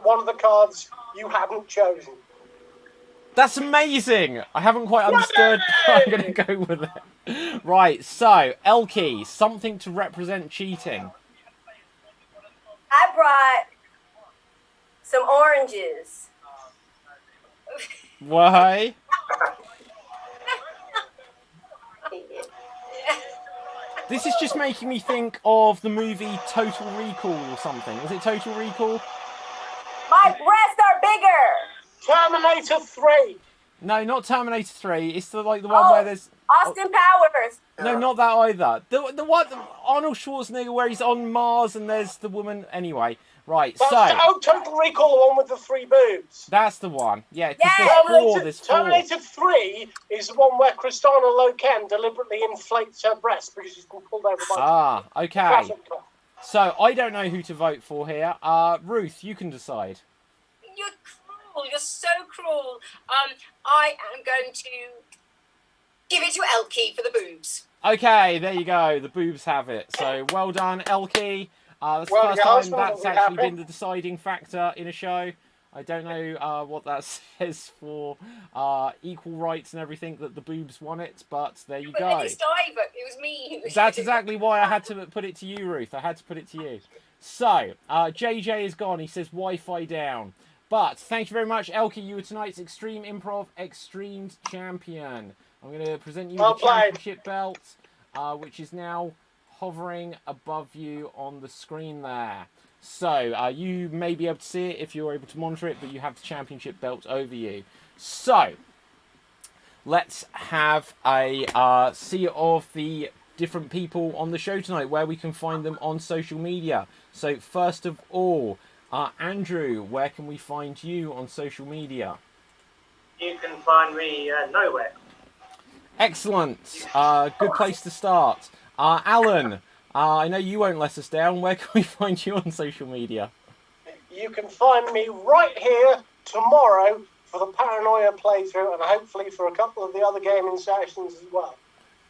Speaker 19: one of the cards you hadn't chosen.
Speaker 6: That's amazing! I haven't quite understood, but I'm going to go with it. Right, so, Elkie, something to represent cheating.
Speaker 18: I brought some oranges.
Speaker 6: Why? This is just making me think of the movie Total Recall or something. Was it Total Recall?
Speaker 18: My breasts are bigger.
Speaker 19: Terminator 3.
Speaker 6: No, not Terminator 3. It's the one where there's...
Speaker 18: Austin Powers.
Speaker 6: No, not that either. The one, Arnold Schwarzenegger, where he's on Mars and there's the woman... Anyway, right,
Speaker 19: That's Total Recall, the one with the 3 boobs.
Speaker 6: That's the one. Yeah, there's four.
Speaker 19: Terminator 3 is the one where Kristana Loken deliberately inflates her breast because she's been pulled over by...
Speaker 6: Okay. So, I don't know who to vote for here. Ruth, you can decide.
Speaker 14: You're cruel. You're so cruel. I am going to give it to Elkie for the boobs.
Speaker 6: Okay, there you go. The boobs have it. So, well done, Elkie. That's the first time that's actually been the deciding factor in a show. I don't know what that says for equal rights and everything, that the boobs won it, but there you go.
Speaker 14: At least I voted. It was me.
Speaker 6: That's exactly why I had to put it to you, Ruth. I had to put it to you. So, JJ is gone. He says Wi-Fi down. But thank you very much, Elkie. You were tonight's Extreme Improv XStreamed champion. I'm going to present you the championship belt, which is now hovering above you on the screen there. So, you may be able to see it if you're able to monitor it, but you have the championship belt over you. So, let's have a see of the different people on the show tonight, where we can find them on social media. So, first of all, Andrew, where can we find you on social media?
Speaker 21: You can find me nowhere.
Speaker 6: Excellent. Good place to start. Alan, I know you won't let us down. Where can we find you on social media?
Speaker 19: You can find me right here tomorrow for the Paranoia playthrough, and hopefully for a couple of the other gaming sessions as well.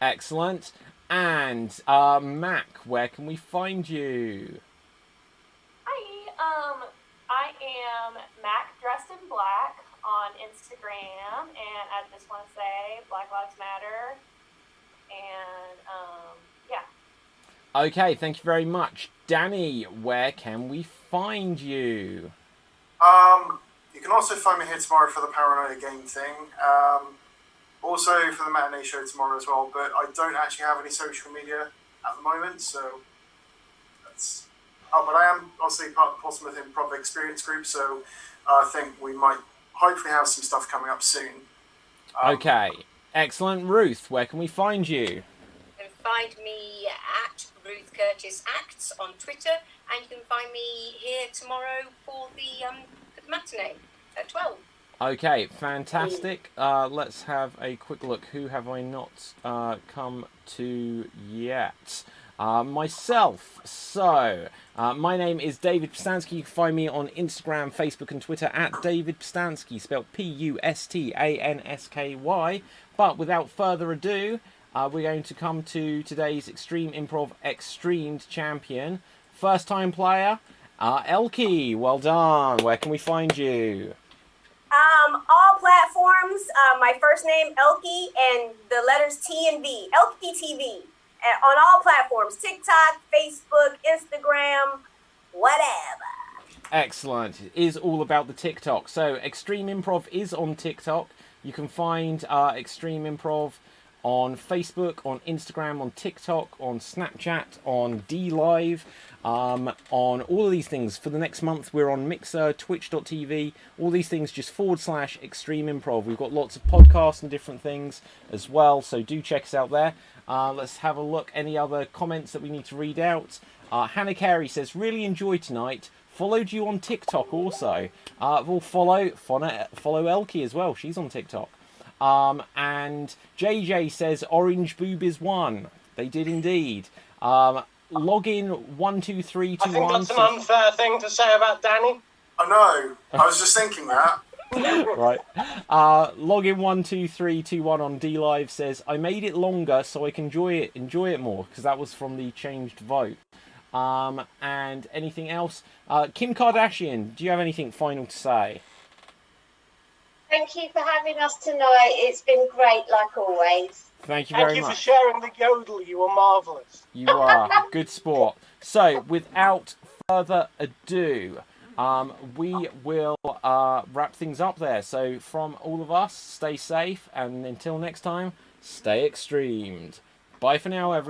Speaker 6: Excellent. And Mac, where can we find you?
Speaker 7: Hi, I am Mac dressed in black on Instagram, and I just want to say Black Lives Matter, and yeah.
Speaker 6: Okay, thank you very much. Danny, where can we find you?
Speaker 12: You can also find me here tomorrow for the Paranoia game thing. Also for the matinee show tomorrow as well, but I don't actually have any social media at the moment, so that's... Oh, but I am obviously part of the Portsmouth Improv Experience group, so I think we might hopefully have some stuff coming up soon.
Speaker 6: Okay, excellent. Ruth, where can we find you?
Speaker 14: You can find me at Ruth Curtis Acts on Twitter, and you can find me here tomorrow for the matinee at 12.
Speaker 6: Okay, fantastic. Let's have a quick look. Who have I not come to yet? Myself. So, my name is David Pstansky. You can find me on Instagram, Facebook, and Twitter at David Pstansky, spelled Pustansky. But without further ado, we're going to come to today's Extreme Improv XStreamed champion. First time player, Elkie. Well done. Where can we find you?
Speaker 18: All platforms. My first name Elkie and the letters T and V. Elkie TV. On all platforms: TikTok, Facebook, Instagram, whatever.
Speaker 6: Excellent. It is all about the TikTok. So Extreme Improv is on TikTok. You can find Extreme Improv on Facebook, on Instagram, on TikTok, on Snapchat, on DLive, on all of these things. For the next month, we're on Mixer, Twitch.tv, all these things, just /Extreme Improv. We've got lots of podcasts and different things as well, so do check us out there. Let's have a look. Any other comments that we need to read out? Hannah Carey says, really enjoyed tonight. Followed you on TikTok also. We'll follow Elkie as well. She's on TikTok. And JJ says Orange Boobies won. They did indeed. Login 12321.
Speaker 19: I think that's an unfair thing to say about Danny.
Speaker 12: I know. I was just thinking that.
Speaker 6: Right. Login 12321 on DLive says I made it longer so I can enjoy it more, because that was from the changed vote. And anything else? Kim Kardashian, do you have anything final to say?
Speaker 20: Thank you for having us tonight. It's been great, like always.
Speaker 6: Thank you very much.
Speaker 19: Thank you for sharing the yodel. You were marvellous.
Speaker 6: You are. Good sport. So, without further ado, we will wrap things up there. So, from all of us, stay safe, and until next time, stay extremed. Bye for now, everyone.